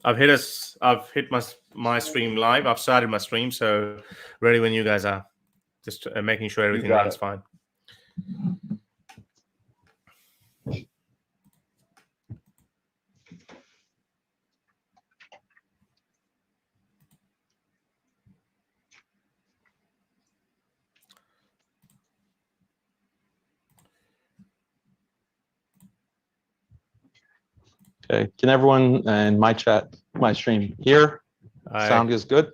I've hit my stream live. I've started my stream, so ready when you guys are. Just making sure everything runs fine. Okay, can everyone in my stream hear? Sound is good?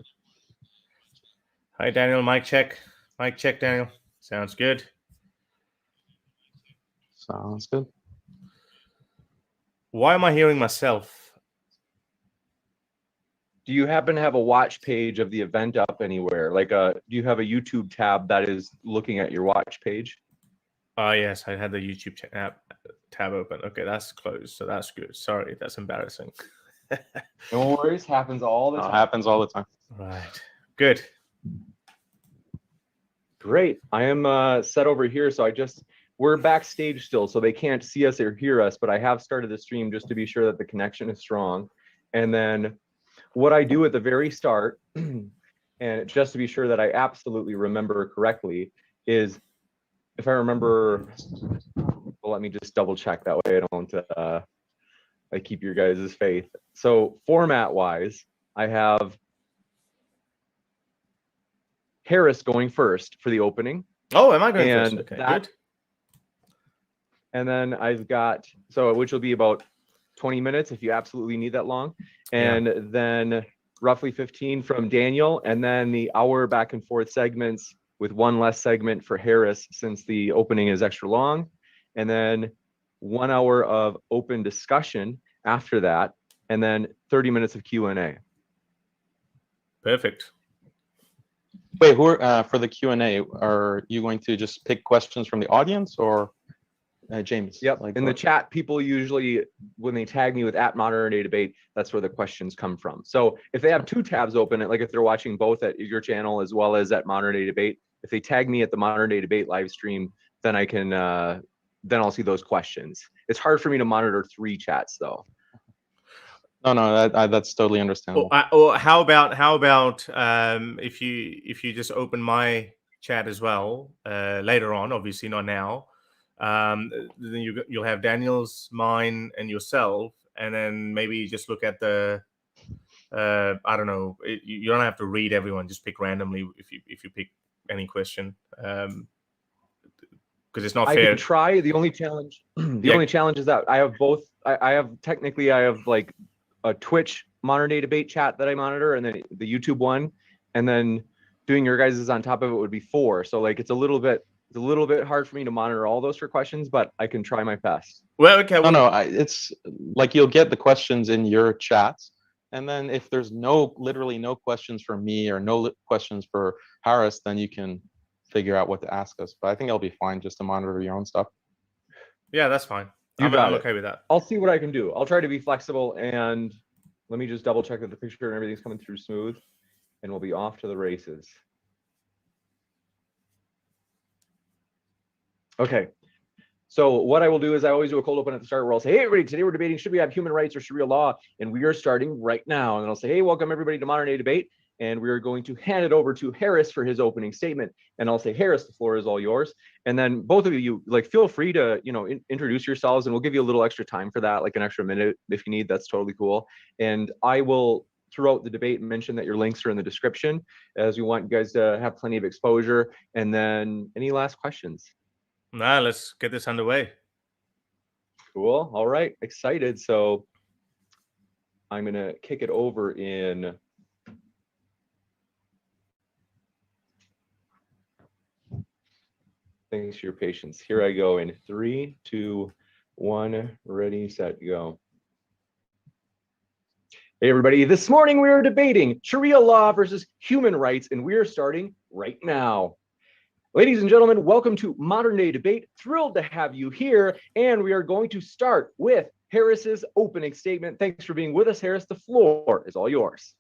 Hi, Daniel. Mic check. Mic check, Daniel. Sounds good. Sounds good. Why am I hearing myself? Do you happen to have a watch page of the event up anywhere? Like do you have a YouTube tab that is looking at your watch page? Yes, I had the YouTube tab open. Okay, that's closed, so that's good. Sorry, that's embarrassing. No worries, happens all the time. Happens all the time. Right, good. Great, I am set over here, so we're backstage still, so they can't see us or hear us, but I have started the stream just to be sure that the connection is strong. And then what I do at the very start, and just to be sure that I absolutely remember correctly, is if I remember, well, let me just double check that way I don't I keep your guys' faith. So format wise, I have Harris going first for the opening. Oh, am I going first? Okay, good. And then I've got, which will be about 20 minutes if you absolutely need that long. And then roughly 15 from Daniel, and then the hour back and forth segments with one less segment for Harris since the opening is extra long. And then 1 hour of open discussion after that, and then 30 minutes of Q&A. Perfect. Wait, for the Q&A, are you going to just pick questions from the audience or James? Yep, in the chat, people usually, when they tag me with @ModernDayDebate, that's where the questions come from. So if they have two tabs open, like if they're watching both at your channel as well as at Modern Day Debate, if they tag me at the Modern Day Debate live stream, then I can, then I'll see those questions. It's hard for me to monitor 3 chats though. No, that's totally understandable. Or how about if you just open my chat as well later on, obviously not now. Then you'll have Daniel's, mine, and yourself, and then maybe just look at the I don't know. You don't have to read everyone. Just pick randomly if you pick any question. Because it's not fair. I can try. The only challenge, only challenge is that I have both. I have like a Twitch Modern Day Debate chat that I monitor, and then the YouTube one, and then doing your guys' on top of it would be 4. So like it's a little bit hard for me to monitor all those for questions, but I can try my best. Well, okay. Well, no, it's like you'll get the questions in your chats, and then if there's literally no questions for me or no questions for Harris, then you can figure out what to ask us. But I think it'll be fine just to monitor your own stuff. Yeah, that's fine. I'm okay with that. I'll see what I can do. I'll try to be flexible, and let me just double check that the picture and everything's coming through smooth, and we'll be off to the races. Okay. So what I will do is I always do a cold open at the start where I'll say, hey, everybody, today we're debating, should we have human rights or Sharia law? And we are starting right now. And then I'll say, hey, welcome everybody to Modern Day Debate. And we are going to hand it over to Harris for his opening statement. And I'll say, Harris, the floor is all yours. And then both of you, like, feel free to, introduce yourselves, and we'll give you a little extra time for that, like an extra minute if you need. That's totally cool. And I will, throughout the debate, mention that your links are in the description, as we want you guys to have plenty of exposure. And then any last questions? Nah, let's get this underway. Cool. All right. Excited. So I'm going to kick it over in. Thanks for your patience. Here I go in 3, 2, 1, ready, set, go. Hey, everybody. This morning we are debating Sharia law versus human rights, and we are starting right now. Ladies and gentlemen, welcome to Modern Day Debate. Thrilled to have you here, and we are going to start with Harris's opening statement. Thanks for being with us, Harris. The floor is all yours.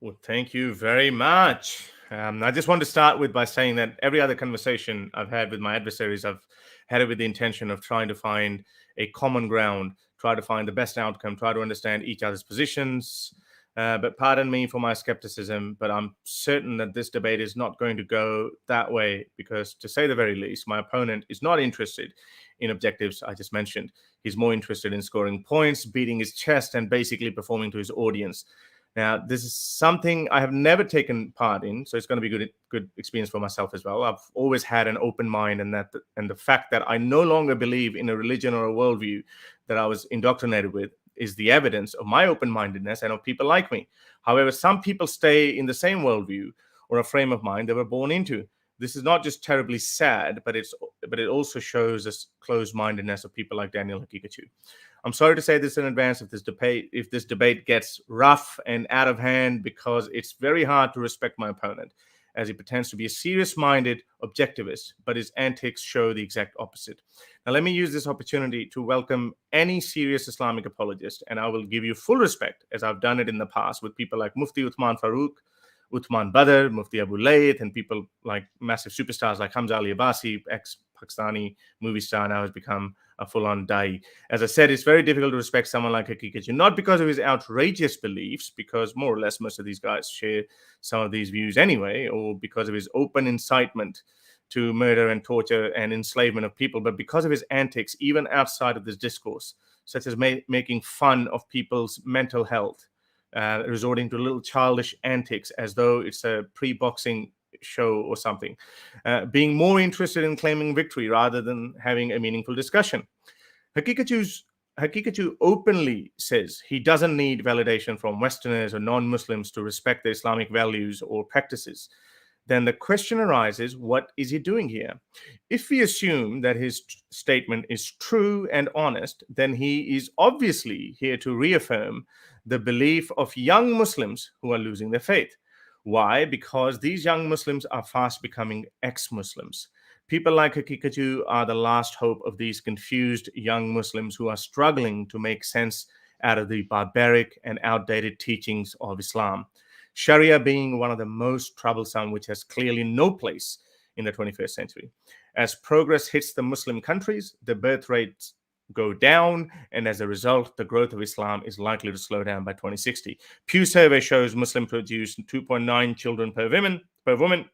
Well, thank you very much. I just want to start by saying that every other conversation I've had with my adversaries, I've had it with the intention of trying to find a common ground try to find the best outcome, try to understand each other's positions. But pardon me for my skepticism, but I'm certain that this debate is not going to go that way because, to say the very least, my opponent is not interested in objectives I just mentioned. He's more interested in scoring points, beating his chest, and basically performing to his audience. Now, this is something I have never taken part in, so it's going to be good experience for myself as well. I've always had an open mind, and the fact that I no longer believe in a religion or a worldview that I was indoctrinated with is the evidence of my open-mindedness and of people like me. However, some people stay in the same worldview or a frame of mind they were born into. This is not just terribly sad, but it also shows us closed-mindedness of people like Daniel Haqiqatjou. I'm sorry to say this in advance if this debate gets rough and out of hand, because it's very hard to respect my opponent, as he pretends to be a serious-minded objectivist, but his antics show the exact opposite. Now, let me use this opportunity to welcome any serious Islamic apologist, and I will give you full respect, as I've done it in the past with people like Mufti Uthman Farooq, Uthman Badr, Mufti Abu Layth, and people like massive superstars like Hamza Ali Abbasi, ex-Pakistani movie star, now has become a full-on Dai. As I said, it's very difficult to respect someone like Haqiqatjou, not because of his outrageous beliefs, because more or less most of these guys share some of these views anyway, or because of his open incitement to murder and torture and enslavement of people, but because of his antics, even outside of this discourse, such as making fun of people's mental health, resorting to little childish antics as though it's a pre-boxing show or something, being more interested in claiming victory rather than having a meaningful discussion. Haqiqatjou openly says he doesn't need validation from Westerners or non-Muslims to respect the Islamic values or practices. Then the question arises, what is he doing here? If we assume that his statement is true and honest, then he is obviously here to reaffirm the belief of young Muslims who are losing their faith. Why? Because these young Muslims are fast becoming ex-Muslims. People like Haqiqatjou are the last hope of these confused young Muslims who are struggling to make sense out of the barbaric and outdated teachings of Islam. Sharia being one of the most troublesome, which has clearly no place in the 21st century. As progress hits the Muslim countries, the birth rates go down, and as a result, the growth of Islam is likely to slow down by 2060. Pew survey shows Muslims produce 2.9 children per woman.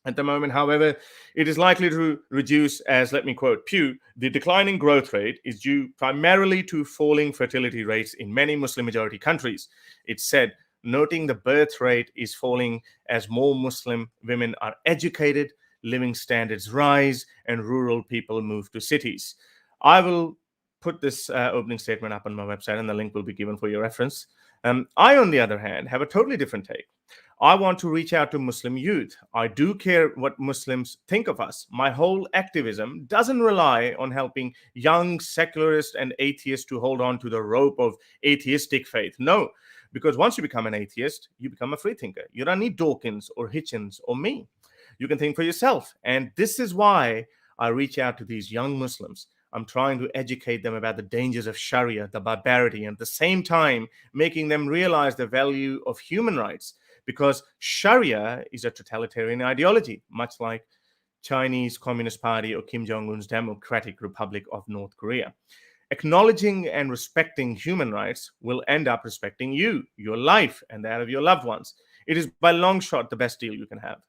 At the moment, however, it is likely to reduce as, let me quote Pew, the declining growth rate is due primarily to falling fertility rates in many Muslim-majority countries. It said, noting the birth rate is falling as more Muslim women are educated, living standards rise, and rural people move to cities. I will put this opening statement up on my website, and the link will be given for your reference. I, on the other hand, have a totally different take. I want to reach out to Muslim youth. I do care what Muslims think of us. My whole activism doesn't rely on helping young secularists and atheists to hold on to the rope of atheistic faith. No, because once you become an atheist, you become a free thinker. You don't need Dawkins or Hitchens or me. You can think for yourself. And this is why I reach out to these young Muslims. I'm trying to educate them about the dangers of Sharia, the barbarity, and at the same time making them realize the value of human rights, because Sharia is a totalitarian ideology, much like Chinese Communist Party or Kim Jong-un's Democratic Republic of North Korea. Acknowledging and respecting human rights will end up respecting you, your life, and that of your loved ones. It is by long shot the best deal you can have.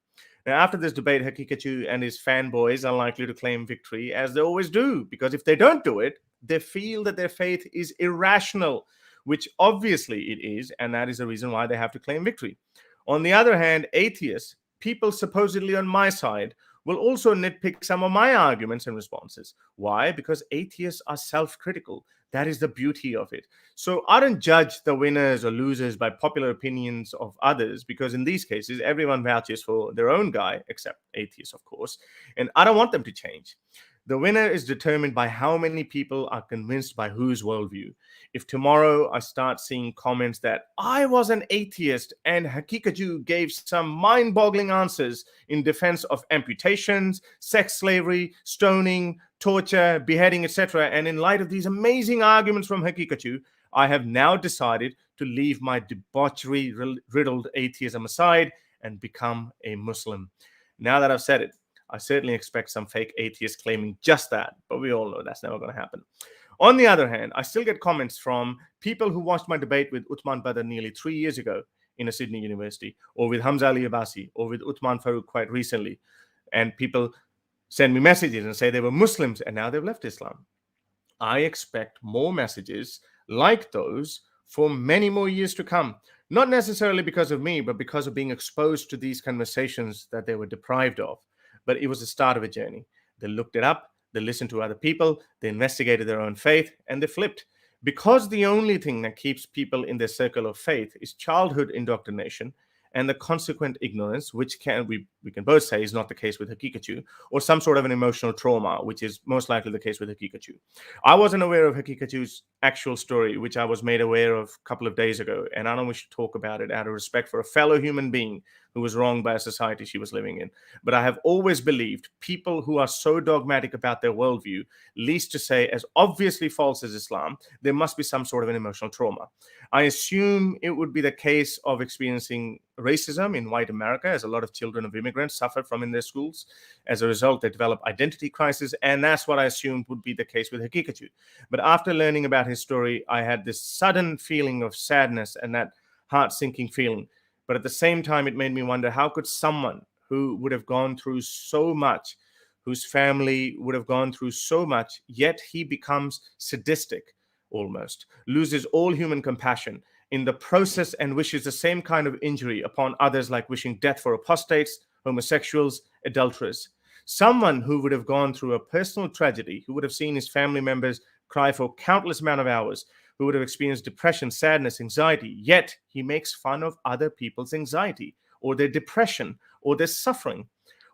Now, after this debate, Haqiqatjou and his fanboys are likely to claim victory, as they always do, because if they don't do it, they feel that their faith is irrational, which obviously it is, and that is the reason why they have to claim victory. On the other hand, atheists, people supposedly on my side, will also nitpick some of my arguments and responses. Why? Because atheists are self-critical. That is the beauty of it. So I don't judge the winners or losers by popular opinions of others, because in these cases, everyone vouches for their own guy, except atheists, of course. And I don't want them to change. The winner is determined by how many people are convinced by whose worldview. If tomorrow I start seeing comments that I was an atheist and Haqiqatjou gave some mind-boggling answers in defense of amputations, sex slavery, stoning, torture, beheading, etc., and in light of these amazing arguments from Haqiqatjou, I have now decided to leave my debauchery-riddled atheism aside and become a Muslim. Now that I've said it, I certainly expect some fake atheists claiming just that, but we all know that's never going to happen. On the other hand, I still get comments from people who watched my debate with Uthman Badr nearly 3 years ago in a Sydney university, or with Hamza Ali Abbasi, or with Uthman Farooq quite recently. And people send me messages and say they were Muslims and now they've left Islam. I expect more messages like those for many more years to come. Not necessarily because of me, but because of being exposed to these conversations that they were deprived of. But it was the start of a journey. They looked it up, they listened to other people, they investigated their own faith, and they flipped. Because the only thing that keeps people in their circle of faith is childhood indoctrination and the consequent ignorance, which we can both say is not the case with Haqiqatjou, or some sort of an emotional trauma, which is most likely the case with Haqiqatjou. I wasn't aware of Haqiqatjou's actual story, which I was made aware of a couple of days ago, and I don't wish to talk about it out of respect for a fellow human being who was wronged by a society she was living in. But I have always believed people who are so dogmatic about their worldview, least to say as obviously false as Islam, there must be some sort of an emotional trauma. I assume it would be the case of experiencing racism in white America, as a lot of children of immigrants suffered from in their schools. As a result, they develop identity crisis, and that's what I assumed would be the case with Haqiqatjou. But after learning about his story, I had this sudden feeling of sadness and that heart-sinking feeling. But at the same time, it made me wonder, how could someone who would have gone through so much, whose family would have gone through so much, yet he becomes sadistic almost, loses all human compassion in the process, and wishes the same kind of injury upon others, like wishing death for apostates, homosexuals, adulterers. Someone who would have gone through a personal tragedy, who would have seen his family members cry for countless amount of hours, who would have experienced depression, sadness, anxiety, yet he makes fun of other people's anxiety or their depression or their suffering.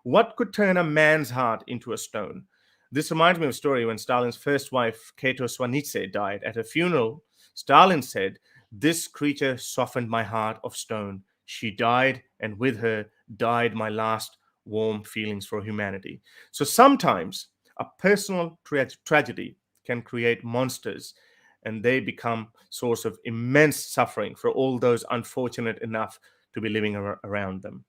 What could turn a man's heart into a stone? This reminds me of a story when Stalin's first wife, Kato Swanidze, died. At her funeral, Stalin said, "This creature softened my heart of stone. She died, and with her died my last warm feelings for humanity." So sometimes a personal tragedy can create monsters, and they become source of immense suffering for all those unfortunate enough to be living around them.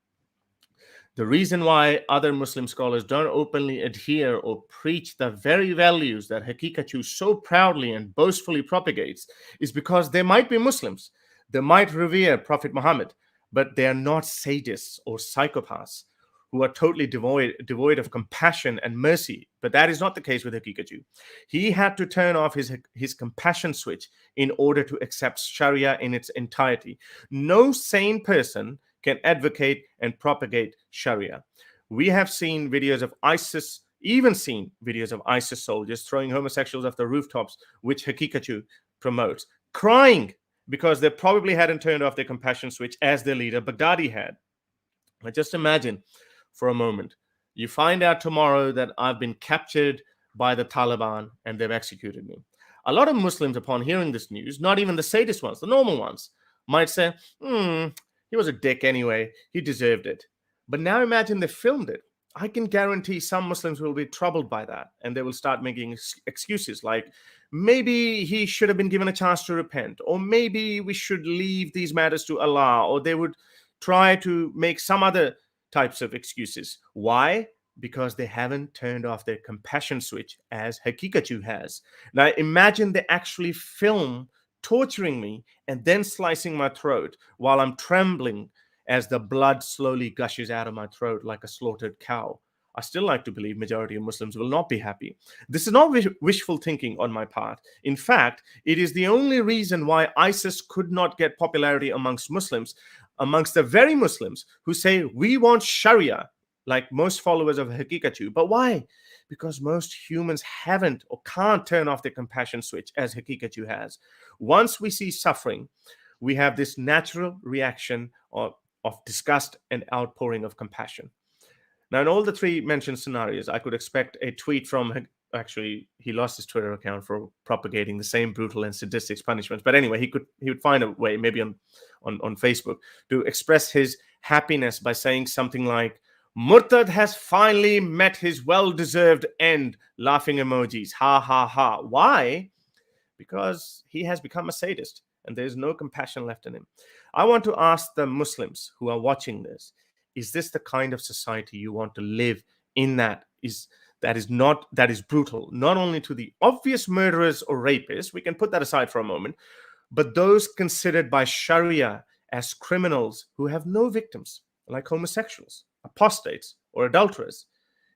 The reason why other Muslim scholars don't openly adhere or preach the very values that Haqiqatjou so proudly and boastfully propagates is because they might be Muslims, they might revere Prophet Muhammad, but they are not sadists or psychopaths who are totally devoid of compassion and mercy. But that is not the case with Haqiqatjou. He had to turn off his compassion switch in order to accept Sharia in its entirety. No sane person can advocate and propagate Sharia. We have seen videos of ISIS, even seen videos of ISIS soldiers throwing homosexuals off the rooftops, which Haqiqatjou promotes, crying because they probably hadn't turned off their compassion switch as their leader Baghdadi had. But just imagine for a moment, you find out tomorrow that I've been captured by the Taliban and they've executed me. A lot of Muslims, upon hearing this news, not even the sadist ones, the normal ones, might say, he was a dick anyway, he deserved it. But now imagine they filmed it. I can guarantee some Muslims will be troubled by that, and they will start making excuses like, maybe he should have been given a chance to repent, or maybe we should leave these matters to Allah, or they would try to make some other types of excuses. Why? Because they haven't turned off their compassion switch as Haqiqatjou has. Now imagine they actually film torturing me and then slicing my throat while I'm trembling as the blood slowly gushes out of my throat like a slaughtered cow. I still like to believe majority of Muslims will not be happy. This is not wishful thinking on my part. In fact, it is the only reason why ISIS could not get popularity amongst Muslims, amongst the very Muslims who say, we want Sharia, like most followers of Haqiqatjou. But why? Because most humans haven't or can't turn off their compassion switch as Haqiqatjou has. Once we see suffering, we have this natural reaction of disgust and outpouring of compassion. Now, in all the three mentioned scenarios, I could expect a tweet from, actually, he lost his Twitter account for propagating the same brutal and sadistic punishments. But anyway, he would find a way, maybe on Facebook, to express his happiness by saying something like, Murtad has finally met his well-deserved end, laughing emojis, ha, ha, ha. Why? Because he has become a sadist and there's no compassion left in him. I want to ask the Muslims who are watching this, is this the kind of society you want to live in? That is that is brutal, not only to the obvious murderers or rapists, we can put that aside for a moment, but those considered by Sharia as criminals who have no victims, like homosexuals, apostates, or adulterers.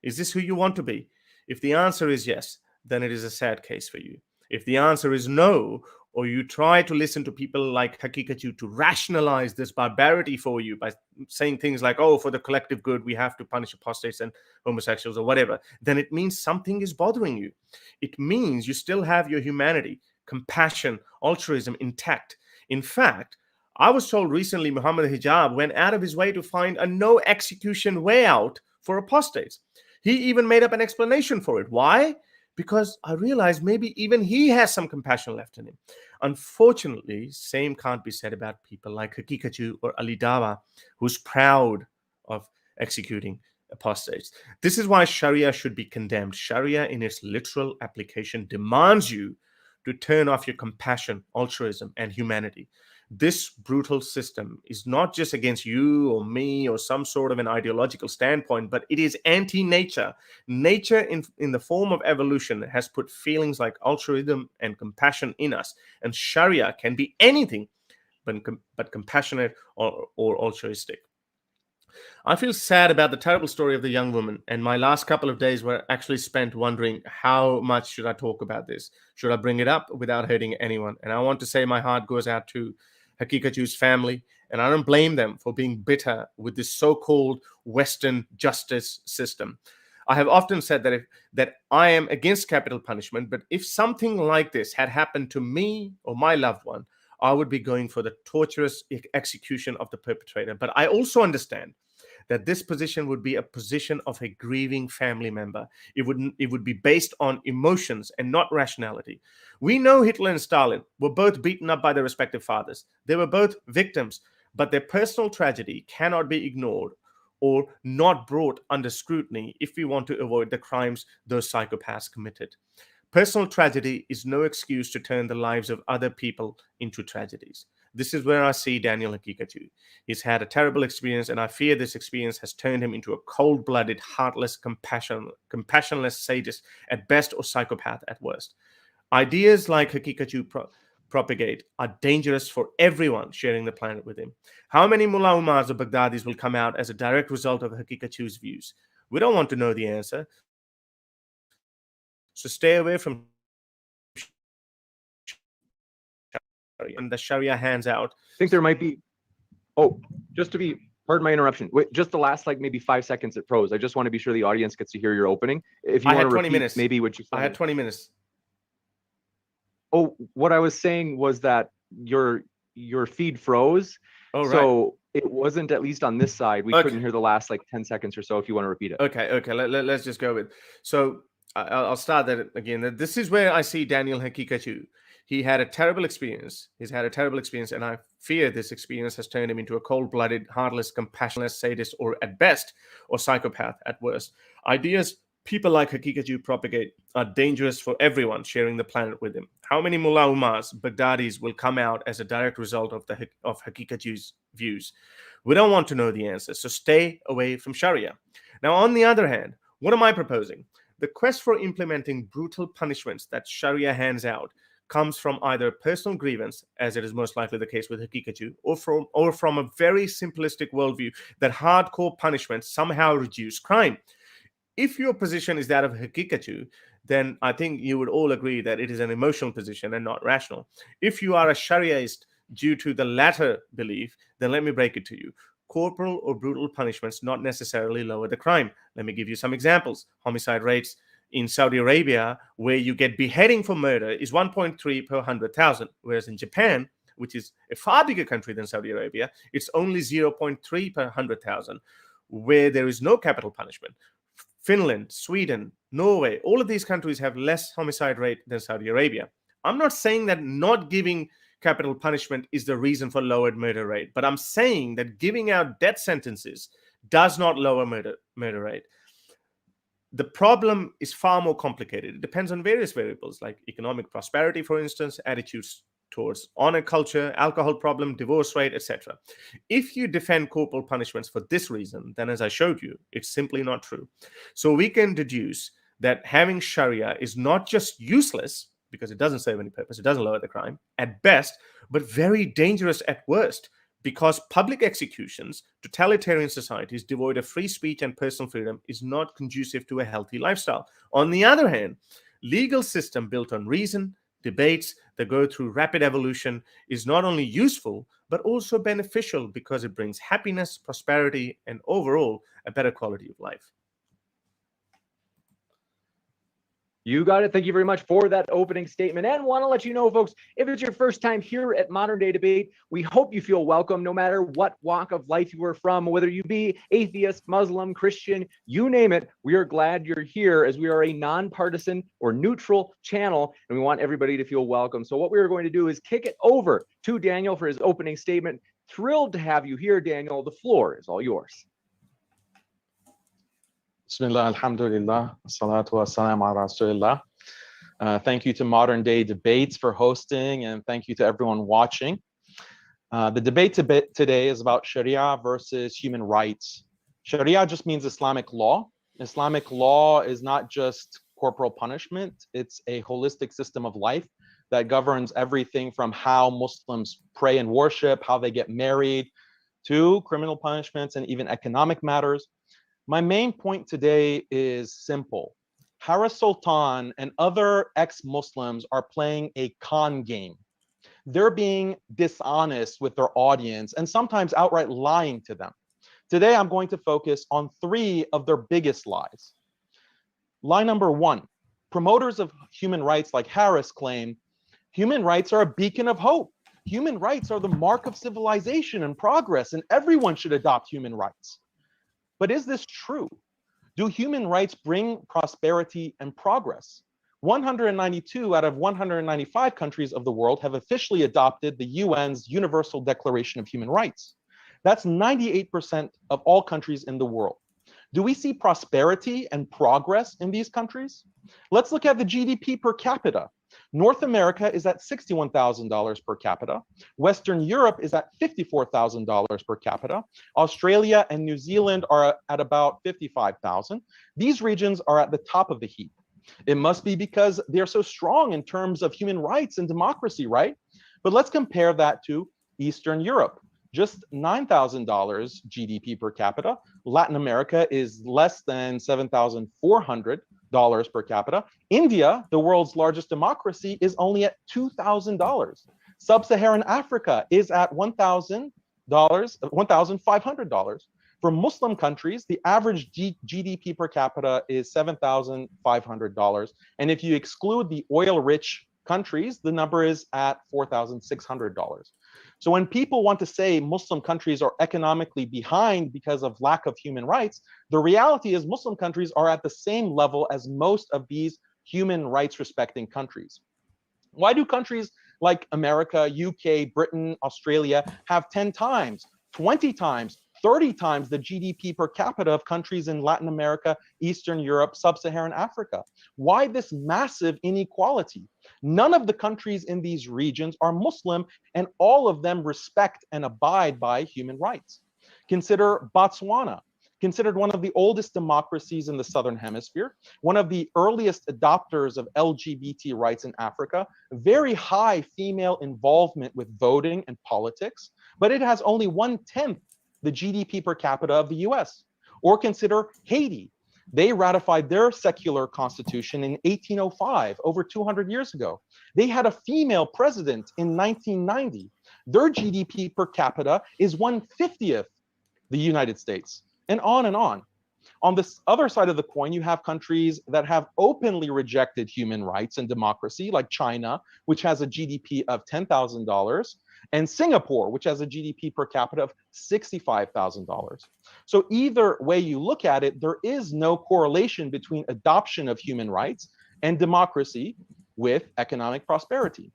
Is this who you want to be? If the answer is yes, then it is a sad case for you. If the answer is no, or you try to listen to people like Haqiqatjou to rationalize this barbarity for you by saying things like, oh, for the collective good, we have to punish apostates and homosexuals or whatever, then it means something is bothering you. It means you still have your humanity, compassion, altruism intact. In fact, I was told recently Muhammad Hijab went out of his way to find a no execution way out for apostates. He even made up an explanation for it. Why? Because I realized maybe even he has some compassion left in him. Unfortunately, same can't be said about people like Haqiqatjou or Ali Dawa, who's proud of executing apostates. This is why Sharia should be condemned. Sharia, in its literal application, demands you to turn off your compassion, altruism, and humanity. This brutal system is not just against you or me or some sort of an ideological standpoint, but it is anti-nature. Nature in the form of evolution has put feelings like altruism and compassion in us. And Sharia can be anything but compassionate or altruistic. I feel sad about the terrible story of the young woman, and my last couple of days were actually spent wondering how much should I talk about this? Should I bring it up without hurting anyone? And I want to say my heart goes out to Haqiqatjou's family, and I don't blame them for being bitter with this so-called Western justice system. I have often said that I am against capital punishment, but if something like this had happened to me or my loved one, I would be going for the torturous execution of the perpetrator. But I also understand that this position would be a position of a grieving family member. It would be based on emotions and not rationality. We know Hitler and Stalin were both beaten up by their respective fathers. They were both victims, but their personal tragedy cannot be ignored or not brought under scrutiny if we want to avoid the crimes those psychopaths committed. Personal tragedy is no excuse to turn the lives of other people into tragedies. This is where I see Daniel Haqiqatjou. He's had a terrible experience, and I fear this experience has turned him into a cold-blooded, heartless, compassionless sadist at best or psychopath at worst. Ideas like Haqiqatjou propagate are dangerous for everyone sharing the planet with him. How many Mullah Umars or Baghdadis will come out as a direct result of Haqiqatjou's views? We don't want to know the answer. So stay away from Sharia. And the Sharia hands out. I think there might be, just to be, pardon my interruption. Wait, just the last like maybe 5 seconds it froze. I just want to be sure the audience gets to hear your opening. If you I want had to 20 repeat minutes. maybe what you said. I had 20 minutes. Oh, what I was saying was that your feed froze. Oh, right. So it wasn't, at least on this side, we couldn't hear the last like 10 seconds or so, if you want to repeat it. Okay. Let's just go with. So I'll start that again. This is where I see Daniel Haqiqatjou. He had a terrible experience. He's had a terrible experience, and I fear this experience has turned him into a cold-blooded, heartless, compassionless sadist, or at best, or psychopath at worst. Ideas people like Haqiqatjou propagate are dangerous for everyone sharing the planet with him. How many Mullah Umars, Baghdadis will come out as a direct result of Haqiqatjou's views? We don't want to know the answer, so stay away from Sharia. Now, on the other hand, what am I proposing? The quest for implementing brutal punishments that Sharia hands out comes from either personal grievance, as it is most likely the case with Haqiqatjou, or from a very simplistic worldview that hardcore punishments somehow reduce crime. If your position is that of Haqiqatjou, then I think you would all agree that it is an emotional position and not rational. If you are a Shariaist due to the latter belief, then let me break it to you. Corporal or brutal punishments not necessarily lower the crime. Let me give you some examples. Homicide rates in Saudi Arabia, where you get beheading for murder, is 1.3 per 100,000, whereas in Japan, which is a far bigger country than Saudi Arabia, it's only 0.3 per 100,000, where there is no capital punishment. Finland, Sweden, Norway, all of these countries have less homicide rate than Saudi Arabia. I'm not saying that not giving capital punishment is the reason for lowered murder rate, but I'm saying that giving out death sentences does not lower murder rate. The problem is far more complicated. It depends on various variables like economic prosperity, for instance, attitudes towards honor culture, alcohol problem, divorce rate, etc. If you defend corporal punishments for this reason, then as I showed you, it's simply not true. So we can deduce that having Sharia is not just useless, because it doesn't serve any purpose, it doesn't lower the crime at best, but very dangerous at worst, because public executions, totalitarian societies devoid of free speech and personal freedom is not conducive to a healthy lifestyle. On the other hand, legal system built on reason, debates that go through rapid evolution is not only useful, but also beneficial because it brings happiness, prosperity, and overall a better quality of life. You got it. Thank you very much for that opening statement. And want to let you know, folks, if it's your first time here at Modern Day Debate, we hope you feel welcome no matter what walk of life you are from, whether you be atheist, Muslim, Christian, you name it. We are glad you're here, as we are a nonpartisan or neutral channel, and we want everybody to feel welcome. So what we are going to do is kick it over to Daniel for his opening statement. Thrilled to have you here, Daniel. The floor is all yours. Bismillah, alhamdulillah, salatu wassalam ala rasulillah. Thank you to Modern Day Debates for hosting, and thank you to everyone watching. The debate today is about Sharia versus human rights. Sharia just means Islamic law. Islamic law is not just corporal punishment, it's a holistic system of life that governs everything from how Muslims pray and worship, how they get married, to criminal punishments and even economic matters. My main point today is simple. Harris Sultan and other ex-Muslims are playing a con game. They're being dishonest with their audience and sometimes outright lying to them. Today, I'm going to focus on 3 of their biggest lies. Lie number 1, promoters of human rights like Harris claim human rights are a beacon of hope. Human rights are the mark of civilization and progress, and everyone should adopt human rights. But is this true? Do human rights bring prosperity and progress? 192 out of 195 countries of the world have officially adopted the UN's Universal Declaration of Human Rights. That's 98% of all countries in the world. Do we see prosperity and progress in these countries? Let's look at the GDP per capita. North America is at $61,000 per capita. Western Europe is at $54,000 per capita. Australia and New Zealand are at about 55,000. These regions are at the top of the heap. It must be because they're so strong in terms of human rights and democracy, right? But let's compare that to Eastern Europe. Just $9,000 GDP per capita. Latin America is less than $7,400 per capita. India, the world's largest democracy, is only at $2,000. Sub-Saharan Africa is at $1,500. For Muslim countries, the average GDP per capita is $7,500. And if you exclude the oil-rich countries, the number is at $4,600. So when people want to say Muslim countries are economically behind because of lack of human rights, the reality is Muslim countries are at the same level as most of these human rights respecting countries. Why do countries like America, UK, Britain, Australia have 10 times, 20 times, 30 times the GDP per capita of countries in Latin America, Eastern Europe, Sub-Saharan Africa? Why this massive inequality? None of the countries in these regions are Muslim, and all of them respect and abide by human rights. Consider Botswana, considered one of the oldest democracies in the Southern Hemisphere, one of the earliest adopters of LGBT rights in Africa, very high female involvement with voting and politics, but it has only 1/10 the GDP per capita of the US. Or consider Haiti. They ratified their secular constitution in 1805, over 200 years ago. They had a female president in 1990. Their GDP per capita is 1/50th the United States, and on and on. On this other side of the coin, you have countries that have openly rejected human rights and democracy, like China, which has a GDP of $10,000, and Singapore, which has a GDP per capita of $65,000. So either way you look at it, there is no correlation between adoption of human rights and democracy with economic prosperity.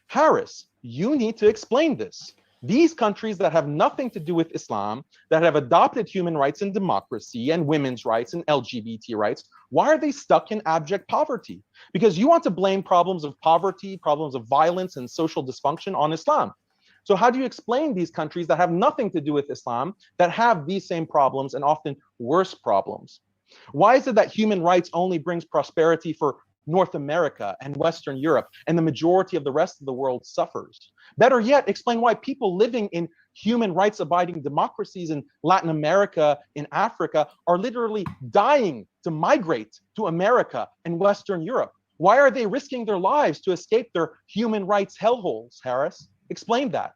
Harris, you need to explain this. These countries that have nothing to do with Islam, that have adopted human rights and democracy and women's rights and LGBT rights, why are they stuck in abject poverty? Because you want to blame problems of poverty, problems of violence and social dysfunction on Islam. So how do you explain these countries that have nothing to do with Islam, that have these same problems and often worse problems? Why is it that human rights only brings prosperity for North America and Western Europe, and the majority of the rest of the world suffers? Better yet, explain why people living in human rights abiding democracies in Latin America, in Africa, are literally dying to migrate to America and Western Europe. Why are they risking their lives to escape their human rights hellholes, Harris? Explain that.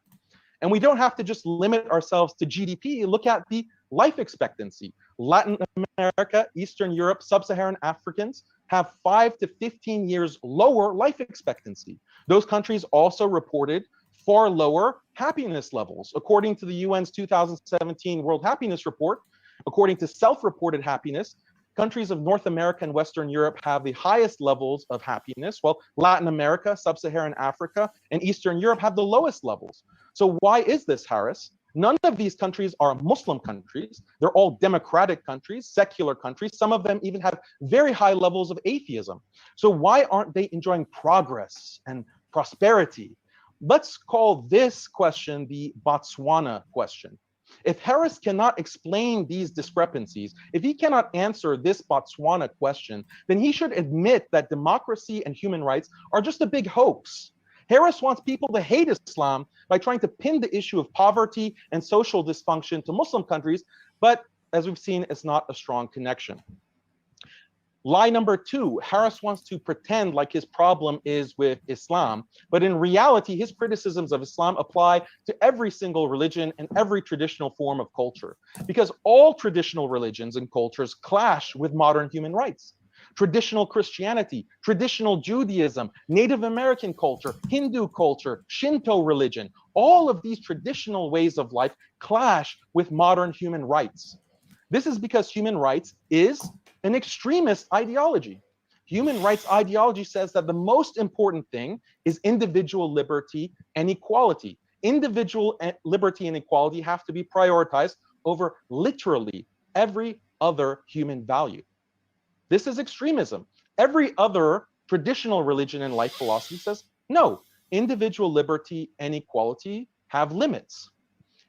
And we don't have to just limit ourselves to GDP. Look at the life expectancy. Latin America, Eastern Europe, Sub-Saharan Africans have 5 to 15 years lower life expectancy. Those countries also reported far lower happiness levels. According to the UN's 2017 World Happiness Report, according to self-reported happiness, countries of North America and Western Europe have the highest levels of happiness, while Latin America, Sub-Saharan Africa, and Eastern Europe have the lowest levels. So why is this, Harris? None of these countries are Muslim countries. They're all democratic countries, secular countries. Some of them even have very high levels of atheism. So why aren't they enjoying progress and prosperity? Let's call this question the Botswana question. If Harris cannot explain these discrepancies, if he cannot answer this Botswana question, then he should admit that democracy and human rights are just a big hoax. Harris wants people to hate Islam by trying to pin the issue of poverty and social dysfunction to Muslim countries, but as we've seen, it's not a strong connection. Lie number 2, Harris wants to pretend like his problem is with Islam, but in reality, his criticisms of Islam apply to every single religion and every traditional form of culture, because all traditional religions and cultures clash with modern human rights. Traditional Christianity, traditional Judaism, Native American culture, Hindu culture, Shinto religion, all of these traditional ways of life clash with modern human rights. This is because human rights is an extremist ideology. Human rights ideology says that the most important thing is individual liberty and equality. Individual liberty and equality have to be prioritized over literally every other human value. This is extremism. Every other traditional religion and life philosophy says, no, individual liberty and equality have limits.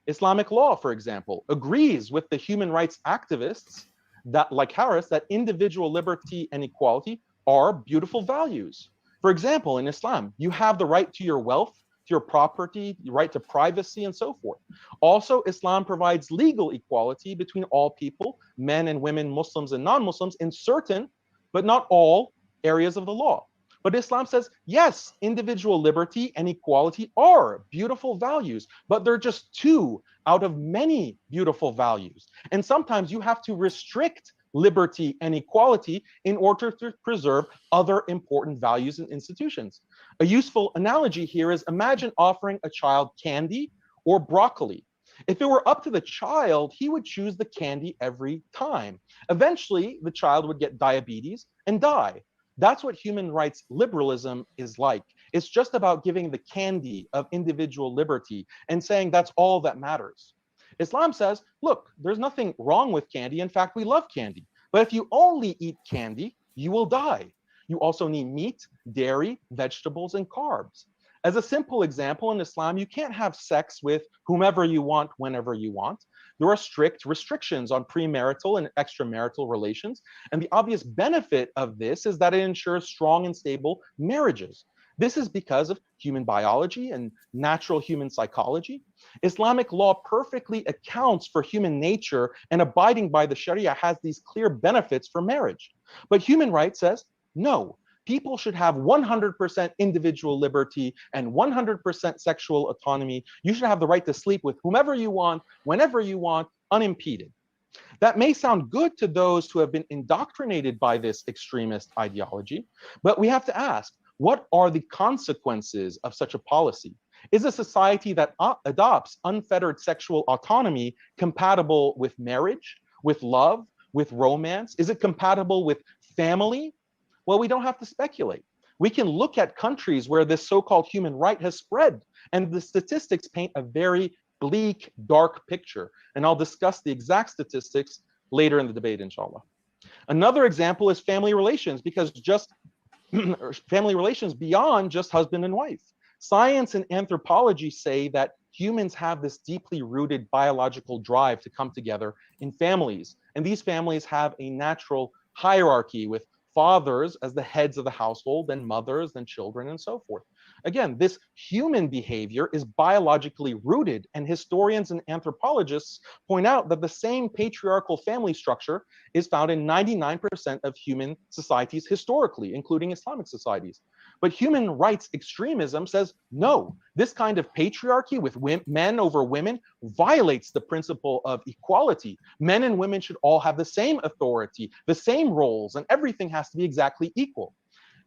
Islamic law, for example, agrees with the human rights activists that, like Harris, that individual liberty and equality are beautiful values. For example, in Islam, you have the right to your wealth, to your property, the right to privacy, and so forth. Also, Islam provides legal equality between all people, men and women, Muslims and non-Muslims, in certain, but not all, areas of the law. But Islam says, yes, individual liberty and equality are beautiful values, but they're just 2 out of many beautiful values. And sometimes you have to restrict liberty and equality in order to preserve other important values and institutions. A useful analogy here is, imagine offering a child candy or broccoli. If it were up to the child, he would choose the candy every time. Eventually, the child would get diabetes and die. That's what human rights liberalism is like. It's just about giving the candy of individual liberty and saying that's all that matters. Islam says, look, there's nothing wrong with candy. In fact, we love candy. But if you only eat candy, you will die. You also need meat, dairy, vegetables, and carbs. As a simple example, in Islam, you can't have sex with whomever you want, whenever you want. There are strict restrictions on premarital and extramarital relations. And the obvious benefit of this is that it ensures strong and stable marriages. This is because of human biology and natural human psychology. Islamic law perfectly accounts for human nature, and abiding by the Sharia has these clear benefits for marriage. But human rights says, no, people should have 100% individual liberty and 100% sexual autonomy. You should have the right to sleep with whomever you want, whenever you want, unimpeded. That may sound good to those who have been indoctrinated by this extremist ideology, but we have to ask, what are the consequences of such a policy? Is a society that adopts unfettered sexual autonomy compatible with marriage, with love, with romance? Is it compatible with family? Well, we don't have to speculate. We can look at countries where this so-called human right has spread, and the statistics paint a very bleak, dark picture. And I'll discuss the exact statistics later in the debate, inshallah. Another example is family relations, because just family relations beyond just husband and wife. Science and anthropology say that humans have this deeply rooted biological drive to come together in families. And these families have a natural hierarchy with fathers as the heads of the household, then mothers, then children, and so forth. Again, this human behavior is biologically rooted, and historians and anthropologists point out that the same patriarchal family structure is found in 99% of human societies historically, including Islamic societies. But human rights extremism says, no, this kind of patriarchy with men over women violates the principle of equality. Men and women should all have the same authority, the same roles, and everything has to be exactly equal.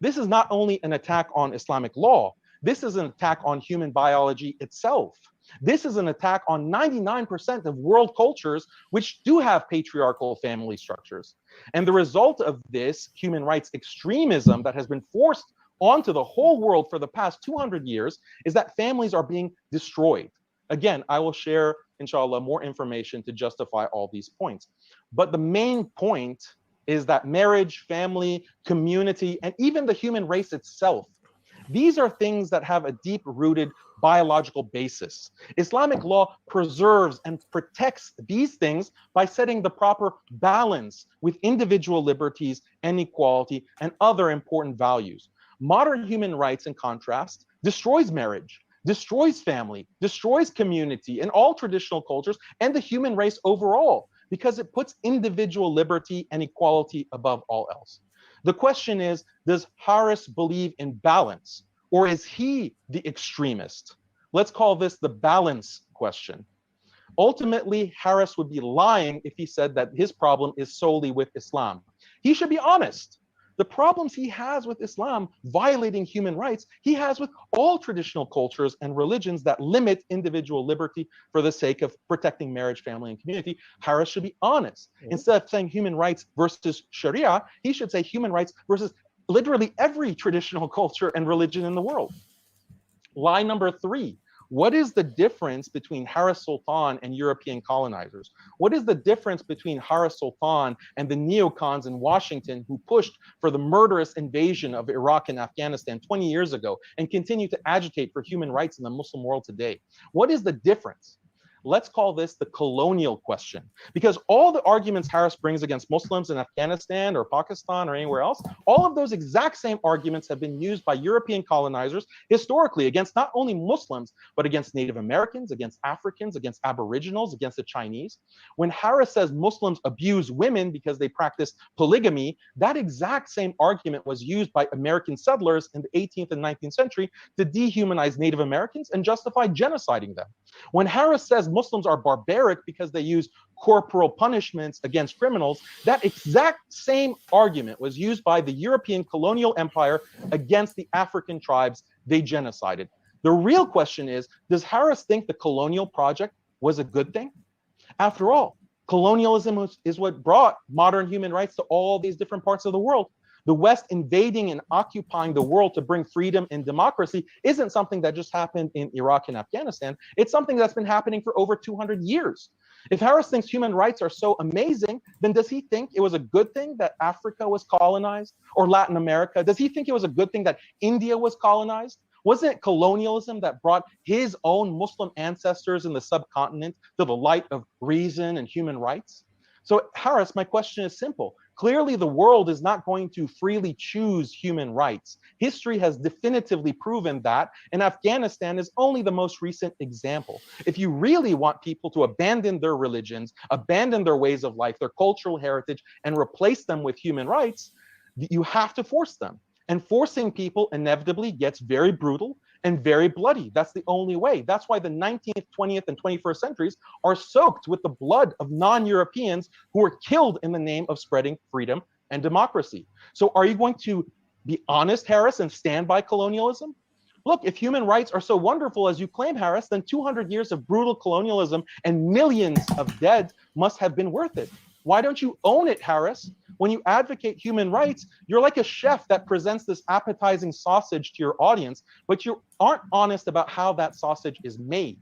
This is not only an attack on Islamic law, this is an attack on human biology itself. This is an attack on 99% of world cultures which do have patriarchal family structures. And the result of this human rights extremism that has been forced onto the whole world for the past 200 years is that families are being destroyed. Again, I will share, inshallah, more information to justify all these points. But the main point is that marriage, family, community, and even the human race itself, these are things that have a deep-rooted biological basis. Islamic law preserves and protects these things by setting the proper balance with individual liberties and equality and other important values. Modern human rights, in contrast, destroys marriage, destroys family, destroys community in all traditional cultures and the human race overall, because it puts individual liberty and equality above all else. The question is, does Harris believe in balance, or is he the extremist? Let's call this the balance question. Ultimately, Harris would be lying if he said that his problem is solely with Islam. He should be honest. The problems he has with Islam violating human rights, he has with all traditional cultures and religions that limit individual liberty for the sake of protecting marriage, family, and community. Harris should be honest. Instead of saying human rights versus Sharia, he should say human rights versus literally every traditional culture and religion in the world. Lie number 3. What is the difference between Harris Sultan and European colonizers? What is the difference between Harris Sultan and the neocons in Washington who pushed for the murderous invasion of Iraq and Afghanistan 20 years ago and continue to agitate for human rights in the Muslim world today? What is the difference? Let's call this the colonial question, because all the arguments Harris brings against Muslims in Afghanistan or Pakistan or anywhere else, all of those exact same arguments have been used by European colonizers historically against not only Muslims, but against Native Americans, against Africans, against Aboriginals, against the Chinese. When Harris says Muslims abuse women because they practice polygamy, that exact same argument was used by American settlers in the 18th and 19th century to dehumanize Native Americans and justify genociding them. When Harris says Muslims are barbaric because they use corporal punishments against criminals, that exact same argument was used by the European colonial empire against the African tribes they genocided. The real question is, does Harris think the colonial project was a good thing? After all, colonialism is what brought modern human rights to all these different parts of the world. The West invading and occupying the world to bring freedom and democracy isn't something that just happened in Iraq and Afghanistan. It's something that's been happening for over 200 years. If Harris thinks human rights are so amazing, then does he think it was a good thing that Africa was colonized or Latin America? Does he think it was a good thing that India was colonized? Wasn't it colonialism that brought his own Muslim ancestors in the subcontinent to the light of reason and human rights? So Harris, my question is simple. Clearly, the world is not going to freely choose human rights. History has definitively proven that, and Afghanistan is only the most recent example. If you really want people to abandon their religions, abandon their ways of life, their cultural heritage, and replace them with human rights, you have to force them. And forcing people inevitably gets very brutal and very bloody. That's the only way. That's why the 19th, 20th, and 21st centuries are soaked with the blood of non-Europeans who were killed in the name of spreading freedom and democracy. So are you going to be honest, Harris, and stand by colonialism? Look, if human rights are so wonderful as you claim, Harris, then 200 years of brutal colonialism and millions of dead must have been worth it. Why don't you own it, Harris? When you advocate human rights, you're like a chef that presents this appetizing sausage to your audience, but you aren't honest about how that sausage is made.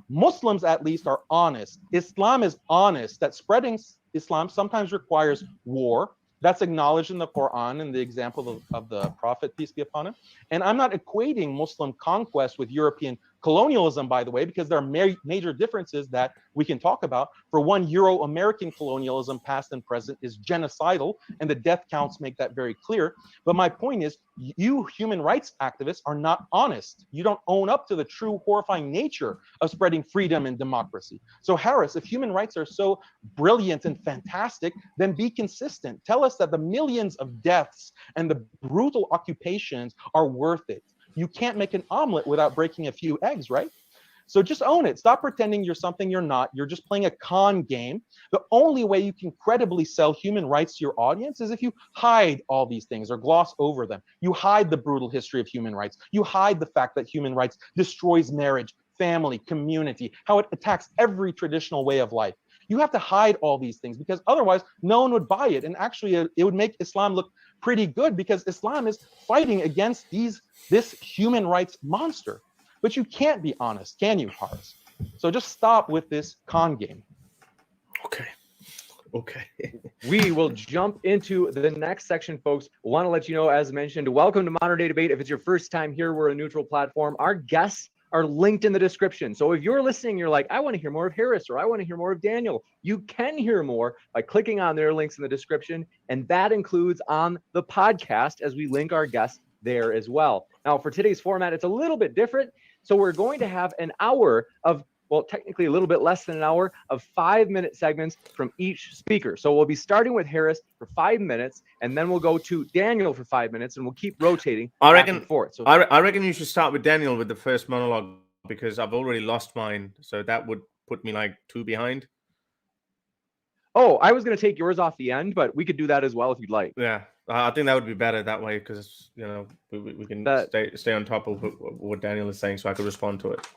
Muslims, at least, are honest. Islam is honest that spreading Islam sometimes requires war. That's acknowledged in the Quran and the example of the Prophet, peace be upon him. And I'm not equating Muslim conquest with European Colonialism, by the way, because there are major differences that we can talk about. For one, Euro-American colonialism, past and present, is genocidal, and the death counts make that very clear. But my point is, you human rights activists are not honest. You don't own up to the true horrifying nature of spreading freedom and democracy. So Harris, if human rights are so brilliant and fantastic, then be consistent. Tell us that the millions of deaths and the brutal occupations are worth it. You can't make an omelet without breaking a few eggs, right? So just own it. Stop pretending you're something you're not. You're just playing a con game. The only way you can credibly sell human rights to your audience is if you hide all these things or gloss over them. You hide the brutal history of human rights. You hide the fact that human rights destroys marriage, family, community, how it attacks every traditional way of life. You have to hide all these things because otherwise no one would buy it. And actually it would make Islam look pretty good because Islam is fighting against this human rights monster. But you can't be honest, can you, Harris? So just stop with this con game. Okay. We will jump into the next section, folks. Want to let you know, as mentioned, welcome to Modern Day Debate. If it's your first time here, we're a neutral platform. Our guests are linked in the description. So if you're listening, you're like, I want to hear more of Harris or I want to hear more of Daniel. You can hear more by clicking on their links in the description. And that includes on the podcast as we link our guests there as well. Now, for today's format, it's a little bit different. So we're going to have an hour of, well, technically a little bit less than an hour of 5-minute segments from each speaker. So we'll be starting with Harris for 5 minutes, and then we'll go to Daniel for 5 minutes, and we'll keep rotating back and forth. So I reckon you should start with Daniel with the first monologue because I've already lost mine. So that would put me like 2 behind. Oh, I was going to take yours off the end, but we could do that as well if you'd like. Yeah, I think that would be better that way because, you know, we can stay on top of what Daniel is saying so I could respond to it.